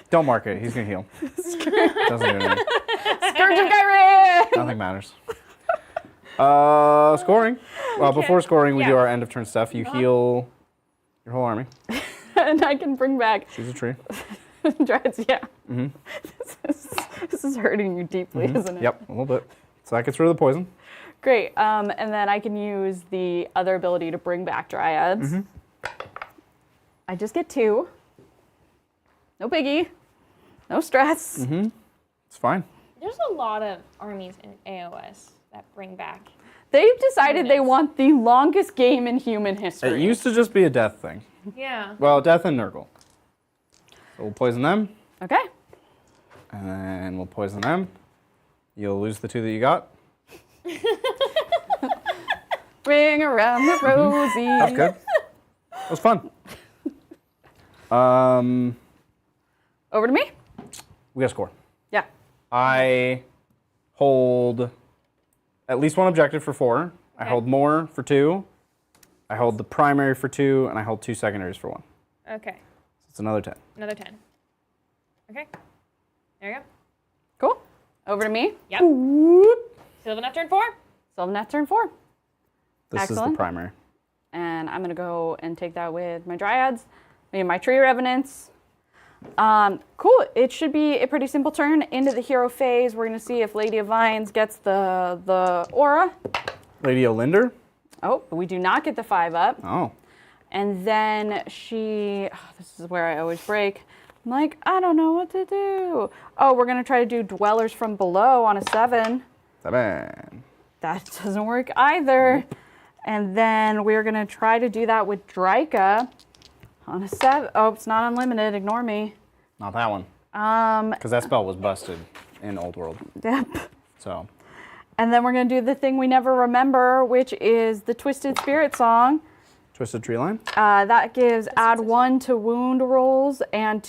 Don't mark it. He's going to heal. Doesn't do anything. Scourge of Gyran! Nothing matters. Scoring. Well, before scoring, we do our end of turn stuff. You heal your whole army. And I can bring back Choose a tree. dreads, yeah. This is hurting you deeply, isn't it? Yep, a little bit. So that gets rid of the poison. Great. And then I can use the other ability to bring back dryads. I just get 2. No biggie. No stress. It's fine. There's a lot of armies in AOS that bring back. They've decided they want the longest game in human history. It used to just be a death thing. Yeah. Well, death and Nurgle. So we'll poison them, Okay. and then we'll poison them. You'll lose the 2 that you got. Ring around the rosy. That's good. That was fun. Over to me? We got to score. Yeah. I hold at least 1 objective for 4. I hold more for 2. I hold the primary for 2, and I hold 2 secondaries for 1. Okay. So it's another 10. Another 10. Okay. There you go. Cool. Over to me. Yep. Sylvaneth turn 4. Sylvaneth turn 4. This is the Excellent. primary. And I'm going to go and take that with my dryads. I mean, my tree revenants. Cool. It should be a pretty simple turn. Into the hero phase, we're going to see if Lady of Vines gets the aura. Lady Olinder? Oh, we do not get the 5-up. Oh. And then this is where I always break. I'm like, I don't know what to do. Oh, we're going to try to do Dwellers from Below on a 7. 7. That doesn't work either. And then we're going to try to do that with Dryka on a 7. Oh, it's not unlimited. Ignore me. Not that one. Because that spell was busted in Old World. Yep. So. And then we're going to do the thing we never remember, which is the Twisted Spirit Song. Twisted Tree Line? That gives add 1 to wound rolls and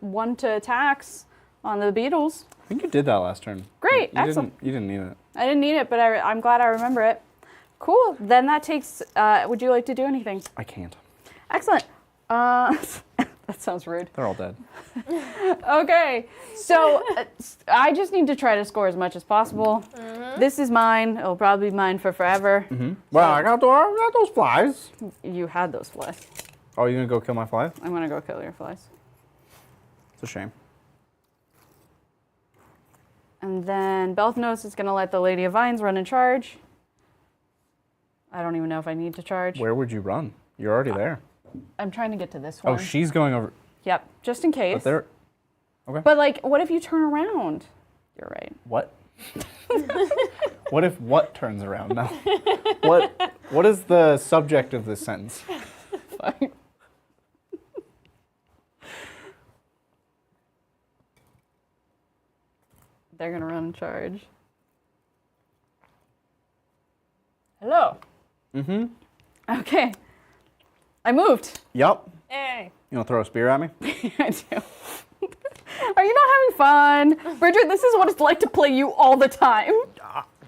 1 to attacks on the beetles. I think you did that last turn. Great, You excellent. You didn't need it. I didn't need it, but I'm glad I remember it. Cool. Then that takes. Would you like to do anything? I can't. Excellent. That sounds rude. They're all dead. Okay, so I just need to try to score as much as possible. This is mine. It'll probably be mine for forever. Well, I got those flies. You had those flies. Oh, you gonna go kill my flies? I'm gonna go kill your flies. It's a shame. And then Belthnos is gonna let the Lady of Vines run in charge. I don't even know if I need to charge. Where would you run? You're already there. I'm trying to get to this one. Oh, she's going over. Yep, just in case. But there. Okay. But like, what if you turn around? You're right. What? What if what turns around now? What is the subject of this sentence? Fine. They're gonna run in charge. Hello. Okay. I moved. Yup. Hey. You want to throw a spear at me? I do. Are you not having fun? Bridget, this is what it's like to play you all the time.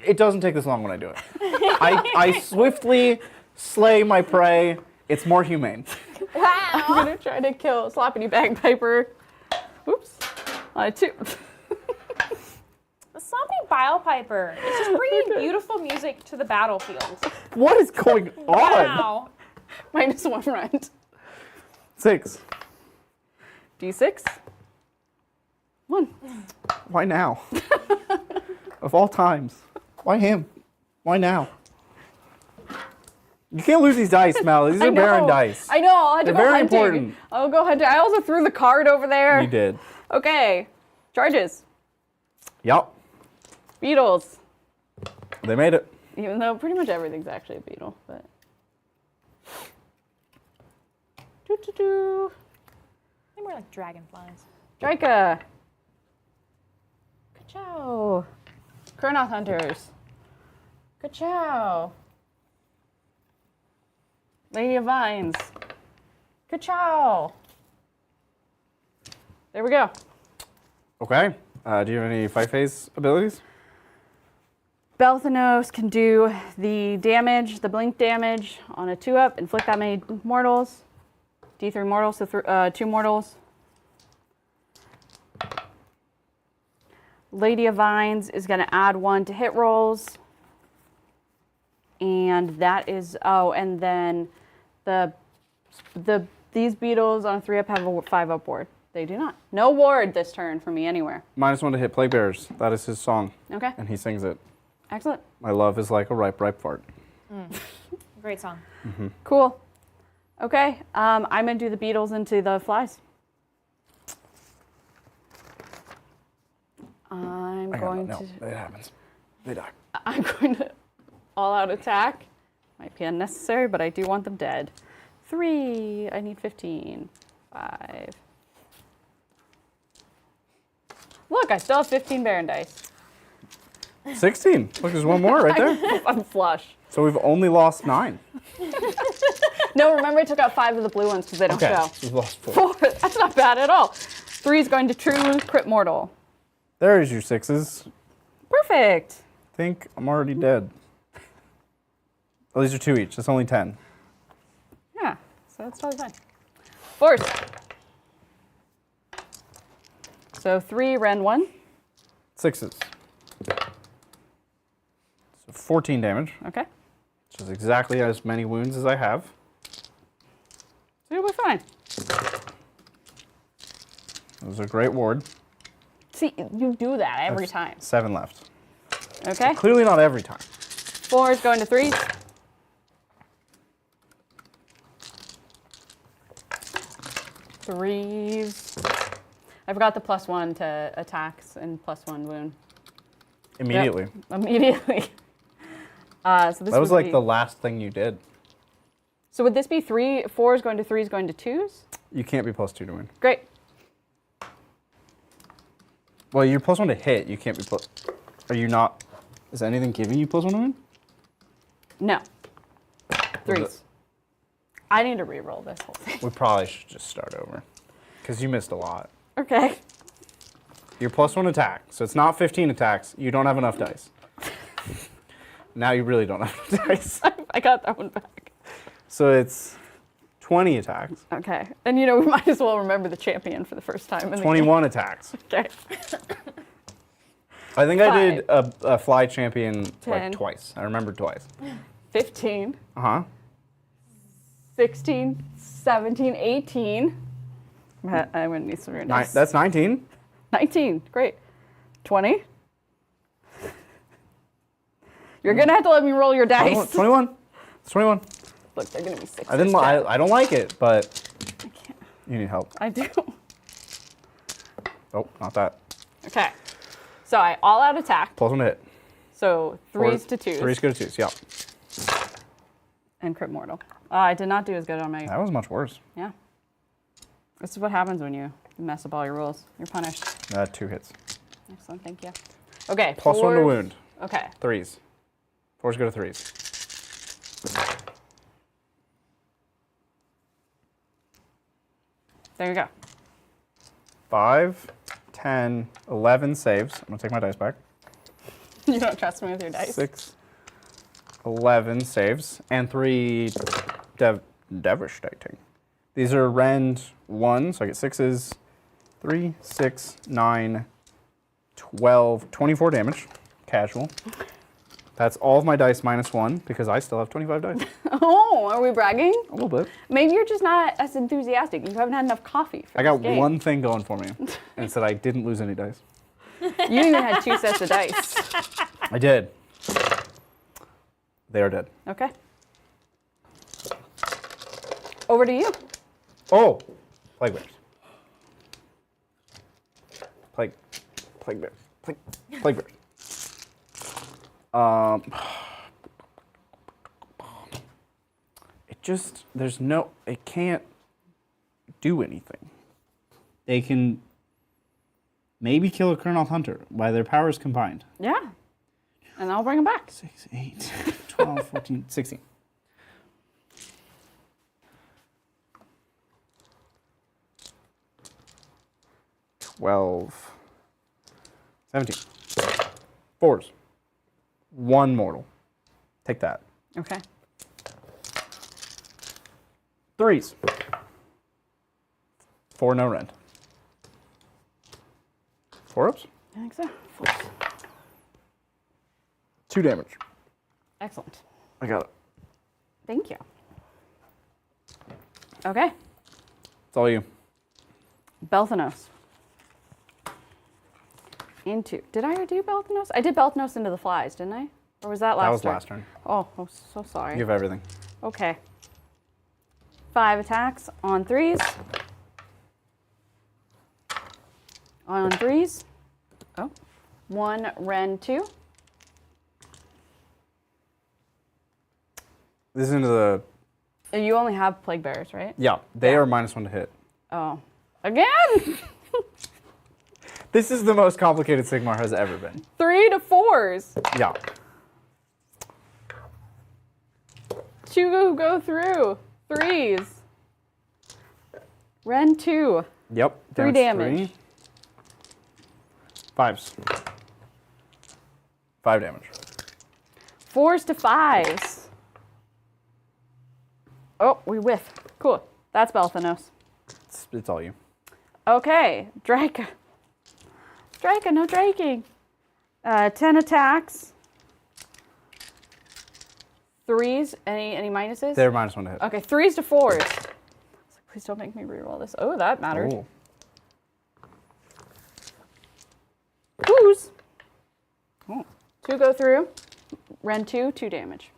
It doesn't take this long when I do it. I swiftly slay my prey. It's more humane. I'm gonna try to kill Sloppity Bagpiper. Oops. 2. The Sloppy Bilepiper. It's just bringing beautiful music to the battlefield. What is going on? Wow. -1 rent. 6. D6. 1. Why now? Of all times. Why him? Why now? You can't lose these dice, Mal. These are Baron dice. I know. I'll have to They're go very hunting. important. I'll go hunting. I also threw the card over there. You did. Okay. Charges. Yup. Beetles. They made it. Even though pretty much everything's actually a beetle, but. Doo-doo-doo. They're more like dragonflies. Dryka. Ka-chow. Kurnoth Hunters. Ka-chow. Lady of Vines. Ka-chow. There we go. Okay. Do you have any fight phase abilities? Belthanos can do the damage, the blink damage on a 2-up, inflict that many mortals. D3 mortals, so 2 mortals. Lady of Vines is going to add 1 to hit rolls. And that is, and then these beetles on a 3-up have a 5-up ward. They do not. No ward this turn for me anywhere. -1 to hit Plague Bearers. That is his song. Okay. And he sings it. Excellent. My love is like a ripe, ripe fart. Great song. Cool. Okay. I'm going to do the beetles into the flies. I'm going to. It happens. They die. I'm going to all-out attack. Might be unnecessary, but I do want them dead. 3. I need 15. 5. Look, I still have 15 Baron dice. 16. Look, there's one more right there. I'm flush. So we've only lost 9. No, remember I took out 5 of the blue ones because they don't Okay. show. So we've lost 4. 4. That's not bad at all. 3 is going to true crit mortal. There's your 6s. Perfect. Think I'm already dead. Oh, these are 2 each. That's only 10. Yeah, so that's totally fine. Force. So 3, Ren 1. 6s. So 14 damage, Okay. which is exactly as many wounds as I have. So you'll be fine. It was a great ward. See, you do that every time. 7 left. Okay. Clearly not every time. 4s going to 3s. Threes. I forgot the +1 to attacks and +1 wound. Immediately. Yep, immediately. So this That was would like be, the last thing you did. So would this be 4s going to 3s going to 2s? You can't be +2 to win. Great. Well, you're +1 to hit. You can't be plus. Are you not? Is anything giving you +1 to win? No. Was 3s. it- I need to re-roll this whole thing. We probably should just start over. Because you missed a lot. Okay. You're +1 attack, so it's not 15 attacks. You don't have enough dice. Now you really don't have enough dice. I got that one back. So it's 20 attacks, Okay. And you know, we might as well remember the champion for the first time in the 21 attacks. game. Okay. I think I did a fly champion 10. like twice. I remember twice. 15, Uh-huh. 16, 17, 18. I'm gonna need some of your dice. That's 19. 19, great. 20. You're gonna have to let me roll your dice. 21. It's 21. Look, they're gonna be 6. I didn't. I don't like it, but I can't. you need help. I do. Oh, not that. Okay. So I all out attack. +1 to hit. So 3s to 2s. 3s go to 2s. Yeah. And crit mortal. I did not do as good on my. That was much worse. Yeah. This is what happens when you mess up all your rolls. You're punished. 2 hits. Excellent, thank you. Okay. +1 to 4s. wound. Okay. 3s. 4s go to 3s. There you go. 5, 10, 11 saves. I'm gonna take my dice back. You don't trust me with your dice. 6, 11 saves, and 3 devastating. These are rend 1, so I get 6s. 3, 6, 9, 12, 24 damage. Casual. That's all of my dice -1 because I still have 25 dice. Oh, are we bragging? A little bit. Maybe you're just not as enthusiastic. You haven't had enough coffee for I got this game. one thing going for me, and it's that I didn't lose any dice. You even had 2 sets of dice. I did. They are dead. Okay. Over to you. Oh, plague bears. Plague bears. Plague bears. It can't do anything. They can maybe kill a Kurnoth Hunter by their powers combined. Yeah. And I'll bring them back. 6, 8, 12, 14, 16. Twelve, 17. 4s. 1 mortal. Take that. Okay. 3s. 4 no rend. 4 ups. I think so. 2 damage. Excellent. I got it. Thank you. Okay. It's all you. Belthanos. Into. Did I do Belthanos? I did Belthanos into the flies, didn't I? Or was that last That was turn? last turn. Oh, I'm so sorry. You have everything. Okay. 5 attacks on 3s. On 3s. Oh. 1 rend 2. This is into the. You only have plague bearers, right? Yeah, they are -1 to hit. Oh. Again? This is the most complicated Sigmar has ever been. 3 to 4s. Yeah. 2 go through. 3s. Rend 2. Yep. 3 damage. 5s. 5 damage. 4s to 5s. Oh, we whiff. Cool. That's Belthanos. It's all you. Okay, Draca. Draca, no draking. 10 attacks. 3s. Any minuses? They're -1 to hit. Okay, 3s to 4s. I was like, please don't make me reroll this. Oh, that matters. Oh. 2 go through. Ren 2, 2 damage.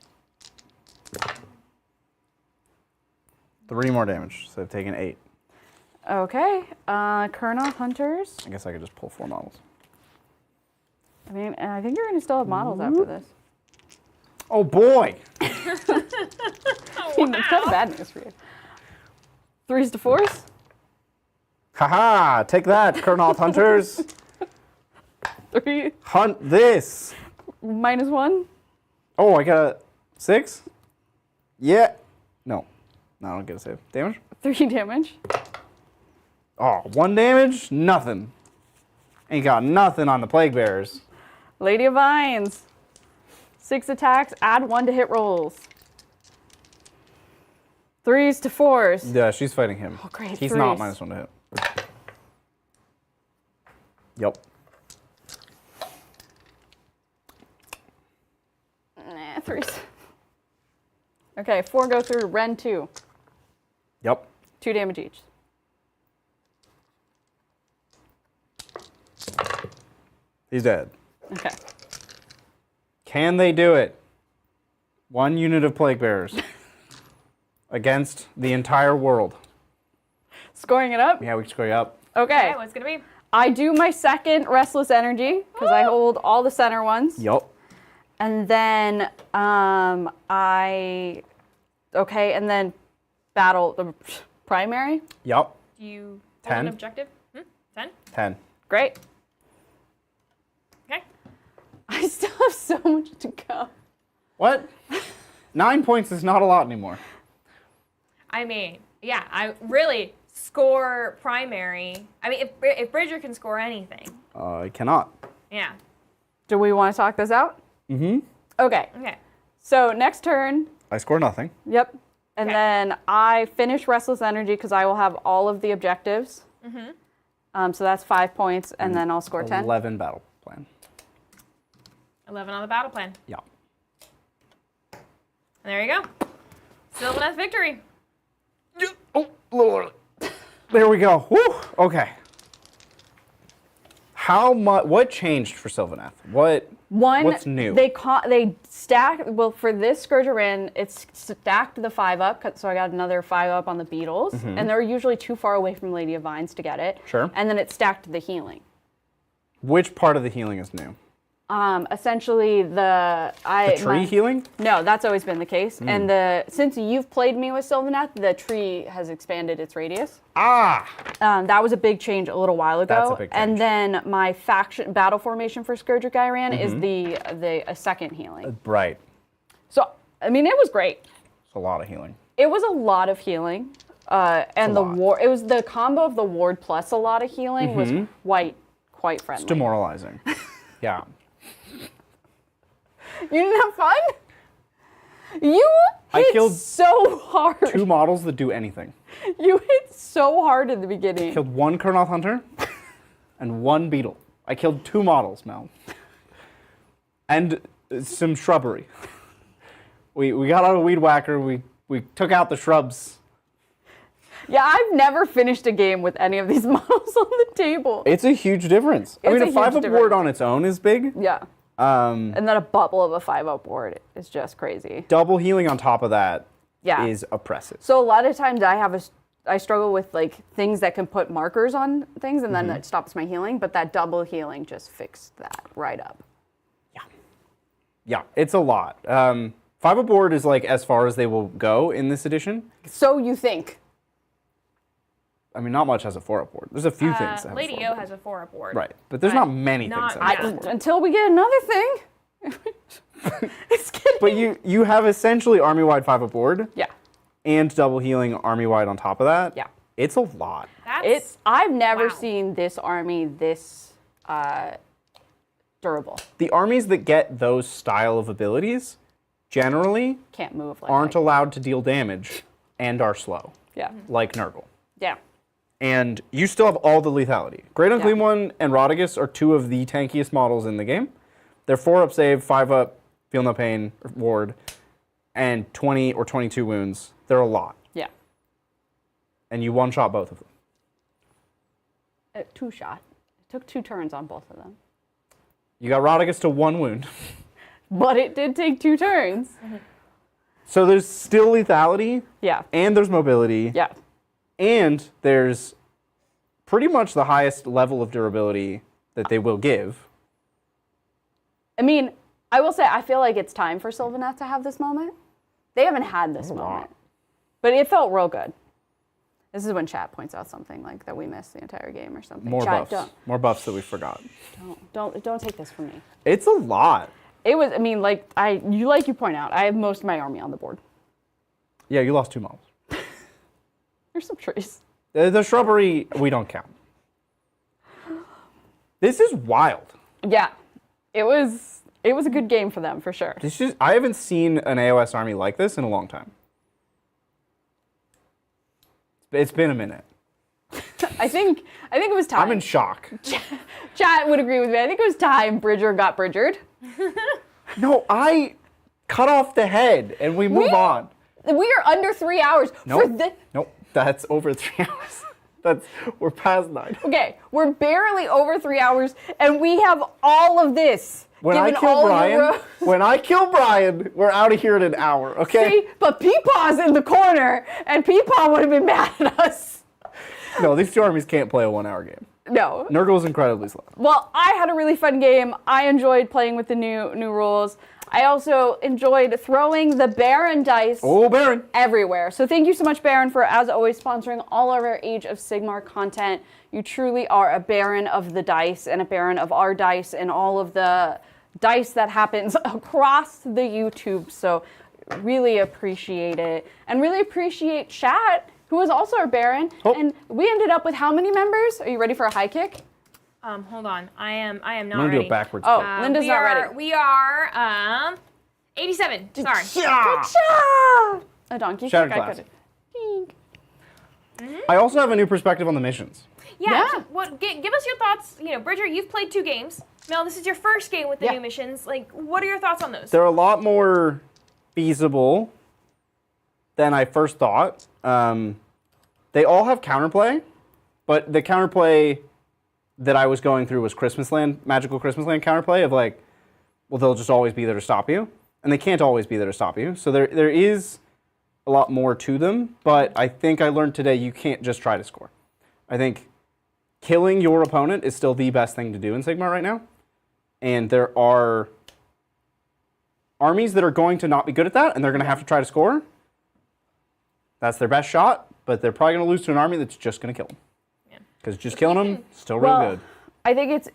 3 more damage, so I've taken 8. Okay. Kurnoth Hunters. I guess I could just pull 4 models. I mean, I think you're going to still have models after this. Oh boy! It's kind of bad news for you. 3s to 4s. Haha! Take that, Kurnoth Hunters! 3 Hunt this! -1. Oh, I got a 6? Yeah. No. No, I don't get a save. Damage? 3 damage. Oh, 1 damage? Nothing. Ain't got nothing on the Plague Bearers. Lady of Vines. 6 attacks, add 1 to hit rolls. 3s to 4s. Yeah, she's fighting him. Oh, great. He's 3s. not -1 to hit. Yep. Nah, 3s. Okay, 4 go through. Ren 2. Yep. 2 damage each. He's dead. Okay. Can they do it? 1 unit of Plague Bearers. Against the entire world. Scoring it up? Yeah, we can score you up. Okay. Okay, what's gonna be? I do my second Restless Energy, because I hold all the center ones. Yup. And then and then battle the primary. Yup. Do you hold 10. an objective? 10? 10. Great. Okay. I still have so much to go. What? 9 points is not a lot anymore. I mean, yeah, I really score primary. I mean, if Bridger can score anything, I cannot. yeah. Do we want to talk this out? Mm-hmm. Okay. Okay. So next turn, I score nothing. yep. And Okay. then I finish Restless Energy because I will have all of the objectives. Mm-hmm. So that's 5 points, and then I'll score 10. 11 battle plan. 11 on the battle plan. Yeah. And there you go. Sylvaneth victory. Oh, a little early. There we go. Woo. Okay. How much? What changed for Sylvaneth? What's new? They stacked. Well, for this Scourge of Rin, it's stacked the 5 up, so I got another 5 up on the beetles, and they're usually too far away from Lady of Vines to get it. Sure. And then it stacked the healing. Which part of the healing is new? Essentially The tree healing? No, that's always been the case. And since you've played me with Sylvaneth, the tree has expanded its radius. Ah! That was a big change a little while ago. That's a big change. And then my faction battle formation for Scourge of Gyran is a second healing. Right. So I mean, it was great. It's a lot of healing. It was a lot of healing, and lot. It was the combo of the ward plus a lot of healing was quite friendly. It's demoralizing. Yeah. You didn't have fun? You I hit killed so hard. 2 models that do anything. You hit so hard in the beginning. Killed 1 Kurnoth Hunter and 1 Beetle. I killed 2 models, Mel. And some shrubbery. We got out a weed whacker. We took out the shrubs. Yeah, I've never finished a game with any of these models on the table. It's a huge difference. I It's mean, a a huge 5-up difference. ward on its own is big. Yeah. And then a bubble of a 5-up ward is just crazy. Double healing on top of that Yeah. is oppressive. So a lot of times I struggle with like things that can put markers on things, and then it stops my healing. But that double healing just fixed that right up. Yeah, it's a lot. 5-up ward is like as far as they will go in this edition. So you think? I mean, not much has a 4-up ward. There's a few things that have Lady a 4-up O ward. has a 4-up ward. Right, but there's not many not- things that have a I- 4-up ward. Until we get another thing. It's getting. But you have essentially army-wide 5-up ward Yeah. and double healing army-wide on top of that. Yeah. It's a lot. That's I've never Wow. seen this army this durable. The armies that get those style of abilities generally Can't move like aren't that. allowed to deal damage and are slow, Yeah. like Nurgle. Yeah. And you still have all the lethality. Great Unclean Yeah. One and Rodigus are 2 of the tankiest models in the game. They're 4-up save, 5-up feel no pain ward, and 20 or 22 wounds. They're a lot. Yeah. And you one-shot both of them. 2 shot. It took 2 turns on both of them. You got Rodigus to 1 wound. but it did take 2 turns. So there's still lethality, Yeah. and there's mobility, Yeah. and there's pretty much the highest level of durability that they will give. I mean, I will say, I feel like it's time for Sylvaneth to have this moment. They haven't had this moment, but it felt real good. This is when chat points out something like that we missed the entire game or something. More Chat, buffs. More buffs that we forgot. Don't take this from me. It's a lot. It was, I mean, you point out, I have most of my army on the board. Yeah, you lost 2 mobs. There's some trees. The shrubbery, we don't count. This is wild. Yeah, it was a good game for them, for sure. I haven't seen an AOS army like this in a long time. It's been a minute. I think it was time. I'm in shock. Chat would agree with me. I think it was time Bridger got Bridgered. No, I cut off the head and we move on. We are under 3 hours. Nope, that's over 3 hours. We're past 9. Okay, we're barely over 3 hours, and we have all of this. When I kill Brian, we're out of here in an hour, okay? See, but Peepaw's in the corner, and Peepaw would have been mad at us. No, these 2 armies can't play a 1-hour game. No. Nurgle's incredibly slow. Well, I had a really fun game. I enjoyed playing with the new rules. I also enjoyed throwing the Baron dice everywhere. So thank you so much, Baron, for, as always, sponsoring all of our Age of Sigmar content. You truly are a Baron of the dice and a Baron of our dice and all of the dice that happens across the YouTube. So really appreciate it. And really appreciate chat, who was also our Baron. Oh. And we ended up with how many members? Are you ready for a high kick? Hold on. I am not ready. I'm gonna do it backwards. Oh, Linda's not ready. We are 87. Sorry. Good job! A donkey Shattered kick. glass. I also have a new perspective on the missions. Yeah. So give us your thoughts. You know, Bridger, you've played 2 games. Mel, this is your first game with the new missions. Like, what are your thoughts on those? They're a lot more feasible than I first thought. They all have counterplay, but the counterplay that I was going through was magical Christmas land counterplay of like, well, they'll just always be there to stop you. And they can't always be there to stop you. So there is a lot more to them, but I think I learned today you can't just try to score. I think killing your opponent is still the best thing to do in Sigmar right now. And there are armies that are going to not be good at that, and they're going to have to try to score. That's their best shot, but they're probably going to lose to an army that's just going to kill them. Because just killing them, still real good. I think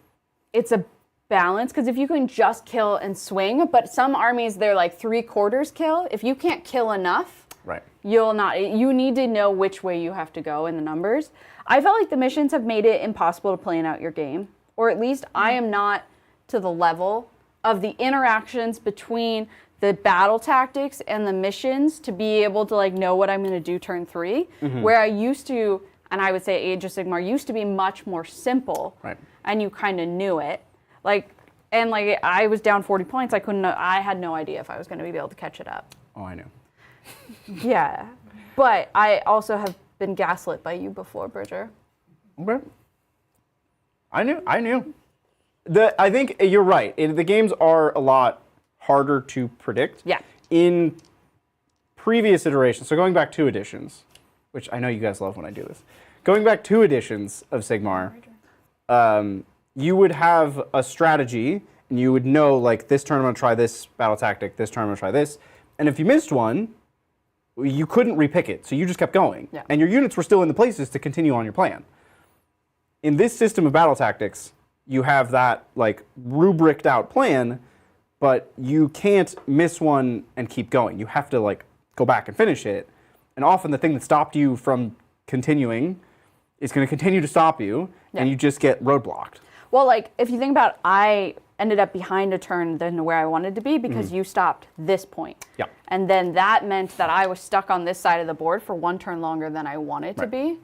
it's a balance, because if you can just kill and swing, but some armies, they're like 3/4 kill. If you can't kill enough, right, you need to know which way you have to go in the numbers. I felt like the missions have made it impossible to plan out your game, or at least I am not to the level of the interactions between the battle tactics and the missions to be able to like know what I'm going to do turn 3, where I used to. And I would say Age of Sigmar used to be much more simple, right, and you kind of knew it. I was down 40 points. I had no idea if I was going to be able to catch it up. Oh, I knew. Yeah, but I also have been gaslit by you before, Bridger. Okay. I knew. I think you're right. The games are a lot harder to predict. Yeah. In previous iterations, so going back 2 editions, which I know you guys love when I do this. Going back 2 editions of Sigmar, you would have a strategy, and you would know, like, this turn I'm going to try this battle tactic, this turn I'm going to try this. And if you missed one, you couldn't repick it, so you just kept going. Yeah. And your units were still in the places to continue on your plan. In this system of battle tactics, you have that, like, rubriced out plan, but you can't miss one and keep going. You have to, like, go back and finish it. And often the thing that stopped you from continuing is going to continue to stop you, and you just get roadblocked. Well, like, if you think about it, I ended up behind a turn than where I wanted to be because you stopped this point. Yeah. And then that meant that I was stuck on this side of the board for 1 turn longer than I wanted to be.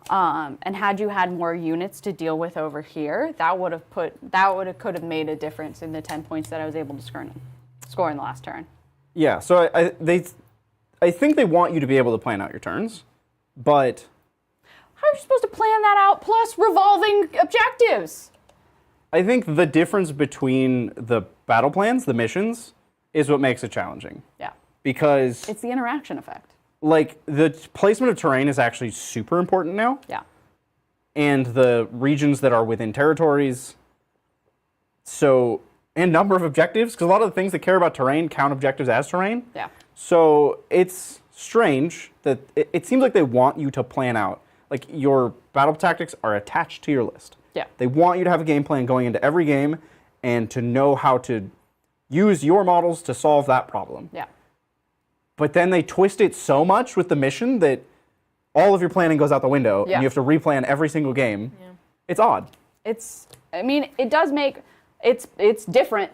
And had you had more units to deal with over here, could have made a difference in the 10 points that I was able to score in the last turn. Yeah, so I think they want you to be able to plan out your turns, but how are you supposed to plan that out plus revolving objectives? I think the difference between the battle plans, the missions, is what makes it challenging. Yeah. Because It's the interaction effect. like the placement of terrain is actually super important now. Yeah. And the regions that are within territories. So, and number of objectives, because a lot of the things that care about terrain count objectives as terrain. Yeah. So it's strange that it seems like they want you to plan out. Like your battle tactics are attached to your list. Yeah. They want you to have a game plan going into every game and to know how to use your models to solve that problem. Yeah. But then they twist it so much with the mission that all of your planning goes out the window Yeah. and you have to replan every single game. Yeah. It's odd. I mean, it does make, it's different.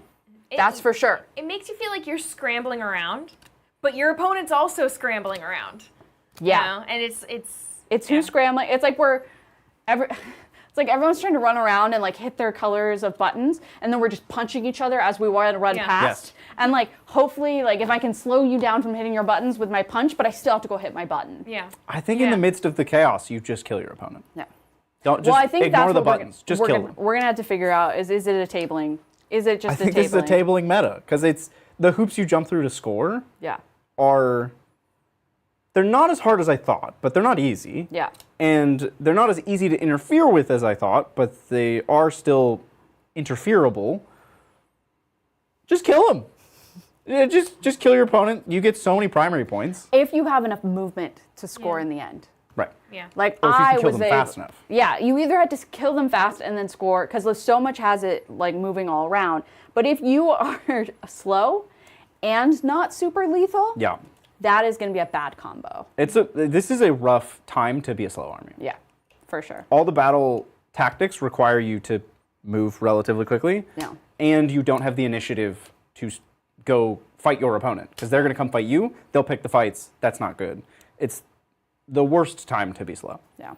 That's for sure. It makes you feel like you're scrambling around, but your opponent's also scrambling around. Yeah. You know? And It's who's scrambling. It's like it's like everyone's trying to run around and like hit their colors of buttons, and then we're just punching each other as we want to run past. Yes. And like hopefully, like if I can slow you down from hitting your buttons with my punch, but I still have to go hit my button. Yeah. I think in the midst of the chaos, you just kill your opponent. Yeah. Don't just Well, I think ignore that's the what buttons. Just kill them. We're gonna have to figure out is it a tabling? Is it just I think a tabling? this is a tabling meta because it's the hoops you jump through to score Yeah. they're not as hard as I thought, but they're not easy. Yeah. And they're not as easy to interfere with as I thought, but they are still interferable. Just kill them. Yeah, just kill your opponent. You get so many primary points. If you have enough movement to score in the end. Right. Yeah. Like Or if you I can kill was them fast enough. Yeah, you either had to kill them fast and then score because so much has it like moving all around. But if you are slow and not super lethal, Yeah. that is going to be a bad combo. This is a rough time to be a slow army. Yeah, for sure. All the battle tactics require you to move relatively quickly. Yeah. And you don't have the initiative to go fight your opponent because they're going to come fight you. They'll pick the fights. That's not good. It's the worst time to be slow. Yeah.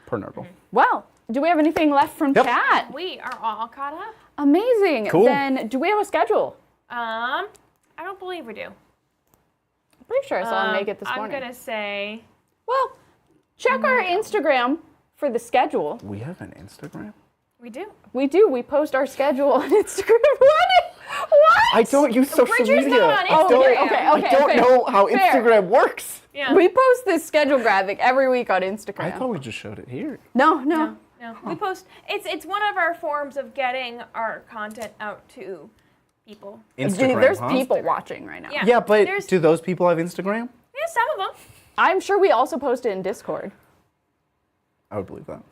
Per Nurgle. Well, do we have anything left from Yep. chat? We are all caught up. Amazing. Cool. Then do we have a schedule? I don't believe we do. I'm pretty sure I saw him make it this morning. I'm gonna say Well, check our Instagram for the schedule. We have an Instagram? we do. We do. We post our schedule on Instagram. What? I don't use social Bridger's media. not on I don't, Instagram. Okay, I don't fair. know how Fair. Instagram works. Yeah. We post this schedule graphic every week on Instagram. I thought we just showed it here. No. No. We post. It's one of our forms of getting our content out to people. Instagram, There's huh? people watching right now. Yeah. Yeah, but There's- do those people have Instagram? Yeah, some of them. I'm sure we also post it in Discord. I would believe that.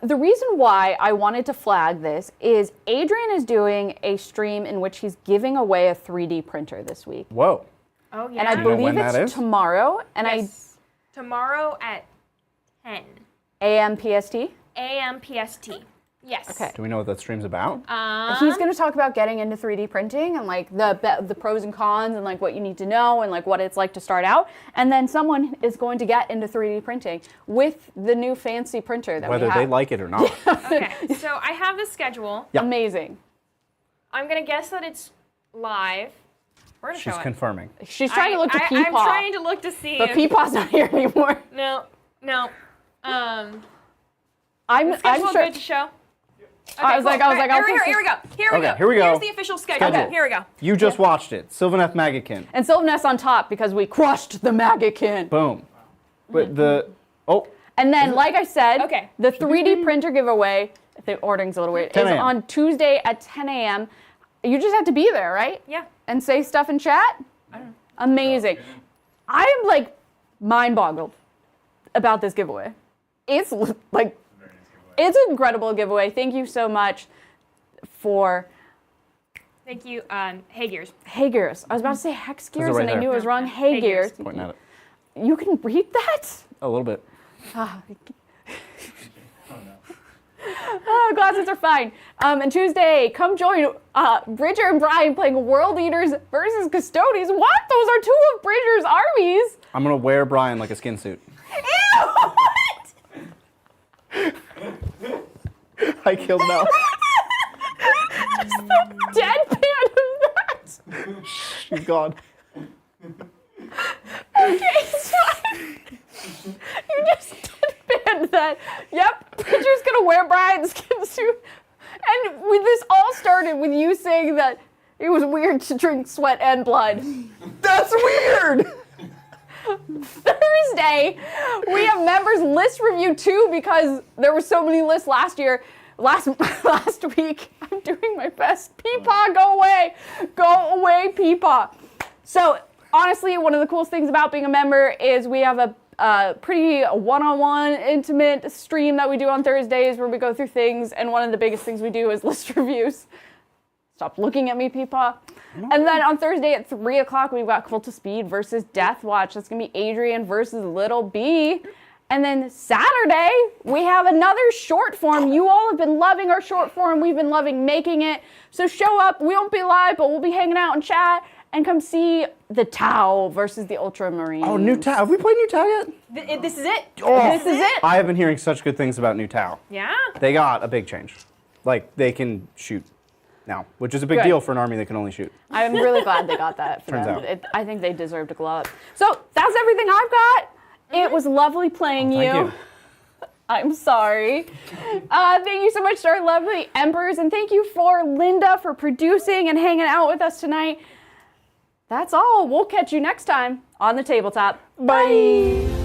The reason why I wanted to flag this is Adrian is doing a stream in which he's giving away a 3D printer this week. Whoa. Oh yeah. And I know believe when that it's is? tomorrow, and Yes. Tomorrow at 10 AM PST. a.m. PST. Yes. Okay. Do we know what that stream's about? He's going to talk about getting into 3D printing and like the pros and cons and like what you need to know and like what it's like to start out. And then someone is going to get into 3D printing with the new fancy printer that Whether we have. they like it or not. Okay. So I have the schedule. Yeah. Amazing. I'm gonna guess that it's live. We're gonna She's show it. confirming. She's trying to look to Peepaw. I'm trying to look to see. But if- Peepaw's not here anymore. No. I'm Schedule sure. good to show. Okay, I was like, I'll Here we post go. Here we go. Okay, here we go. Here's the official schedule. Schedule. Here we go. You just watched it. Sylvaneth Maggotkin. And Sylvaneth on top because we crushed the Maggotkin. Boom. But And then, like I said, Okay. the 3D printer giveaway, the ordering's a little weird, 10 is a.m. on Tuesday at 10 a.m. You just have to be there, right? Yeah. And say stuff in chat? Amazing. I'm like mind-boggled about this giveaway. It's like, it's an incredible giveaway. Thank you so much for Thank you, Hey Gears. Haygears. I was about to say Hex Gears right and I there. knew it was wrong. Hey Gears. Haygears. pointing at it. You can read that? A little bit. Oh, glasses are fine. And Tuesday, come join Bridger and Brian playing World Eaters versus Custodians. What? Those are two of Bridger's armies. I'm going to wear Brian like a skin suit. Ew! What? I killed Mel. Just the deadpan of that. She's gone. Okay, so you just deadpanned that. Yep, Bridger's gonna wear Brian's skin suit This all started with you saying that it was weird to drink sweat and blood. That's weird! Thursday, we have members list review too because there were so many lists last week. I'm doing my best. Peepaw, go away. Go away, Peepaw. So honestly, one of the coolest things about being a member is we have a pretty one-on-one intimate stream that we do on Thursdays where we go through things, and one of the biggest things we do is list reviews. Stop looking at me, Peepaw. And then on Thursday at 3 o'clock, we've got Cult of Speed versus Death Watch. That's going to be Adrian versus Little B. And then Saturday, we have another short form. You all have been loving our short form. We've been loving making it. So show up. We won't be live, but we'll be hanging out and chat. And come see the Tau versus the Ultramarines. Oh, New Tau. Have we played New Tau yet? This is it. Oh. This is it. I have been hearing such good things about New Tau. Yeah. They got a big change. Like, they can shoot now, which is a big Good. deal for an army that can only shoot. I'm really glad they got that for Turns them. out. I think they deserve to glow up. So that's everything I've got. It was lovely playing Thank you. I'm sorry. Thank you so much to our lovely Embers, and thank you for Linda for producing and hanging out with us tonight. That's all. We'll catch you next time on the tabletop. Bye.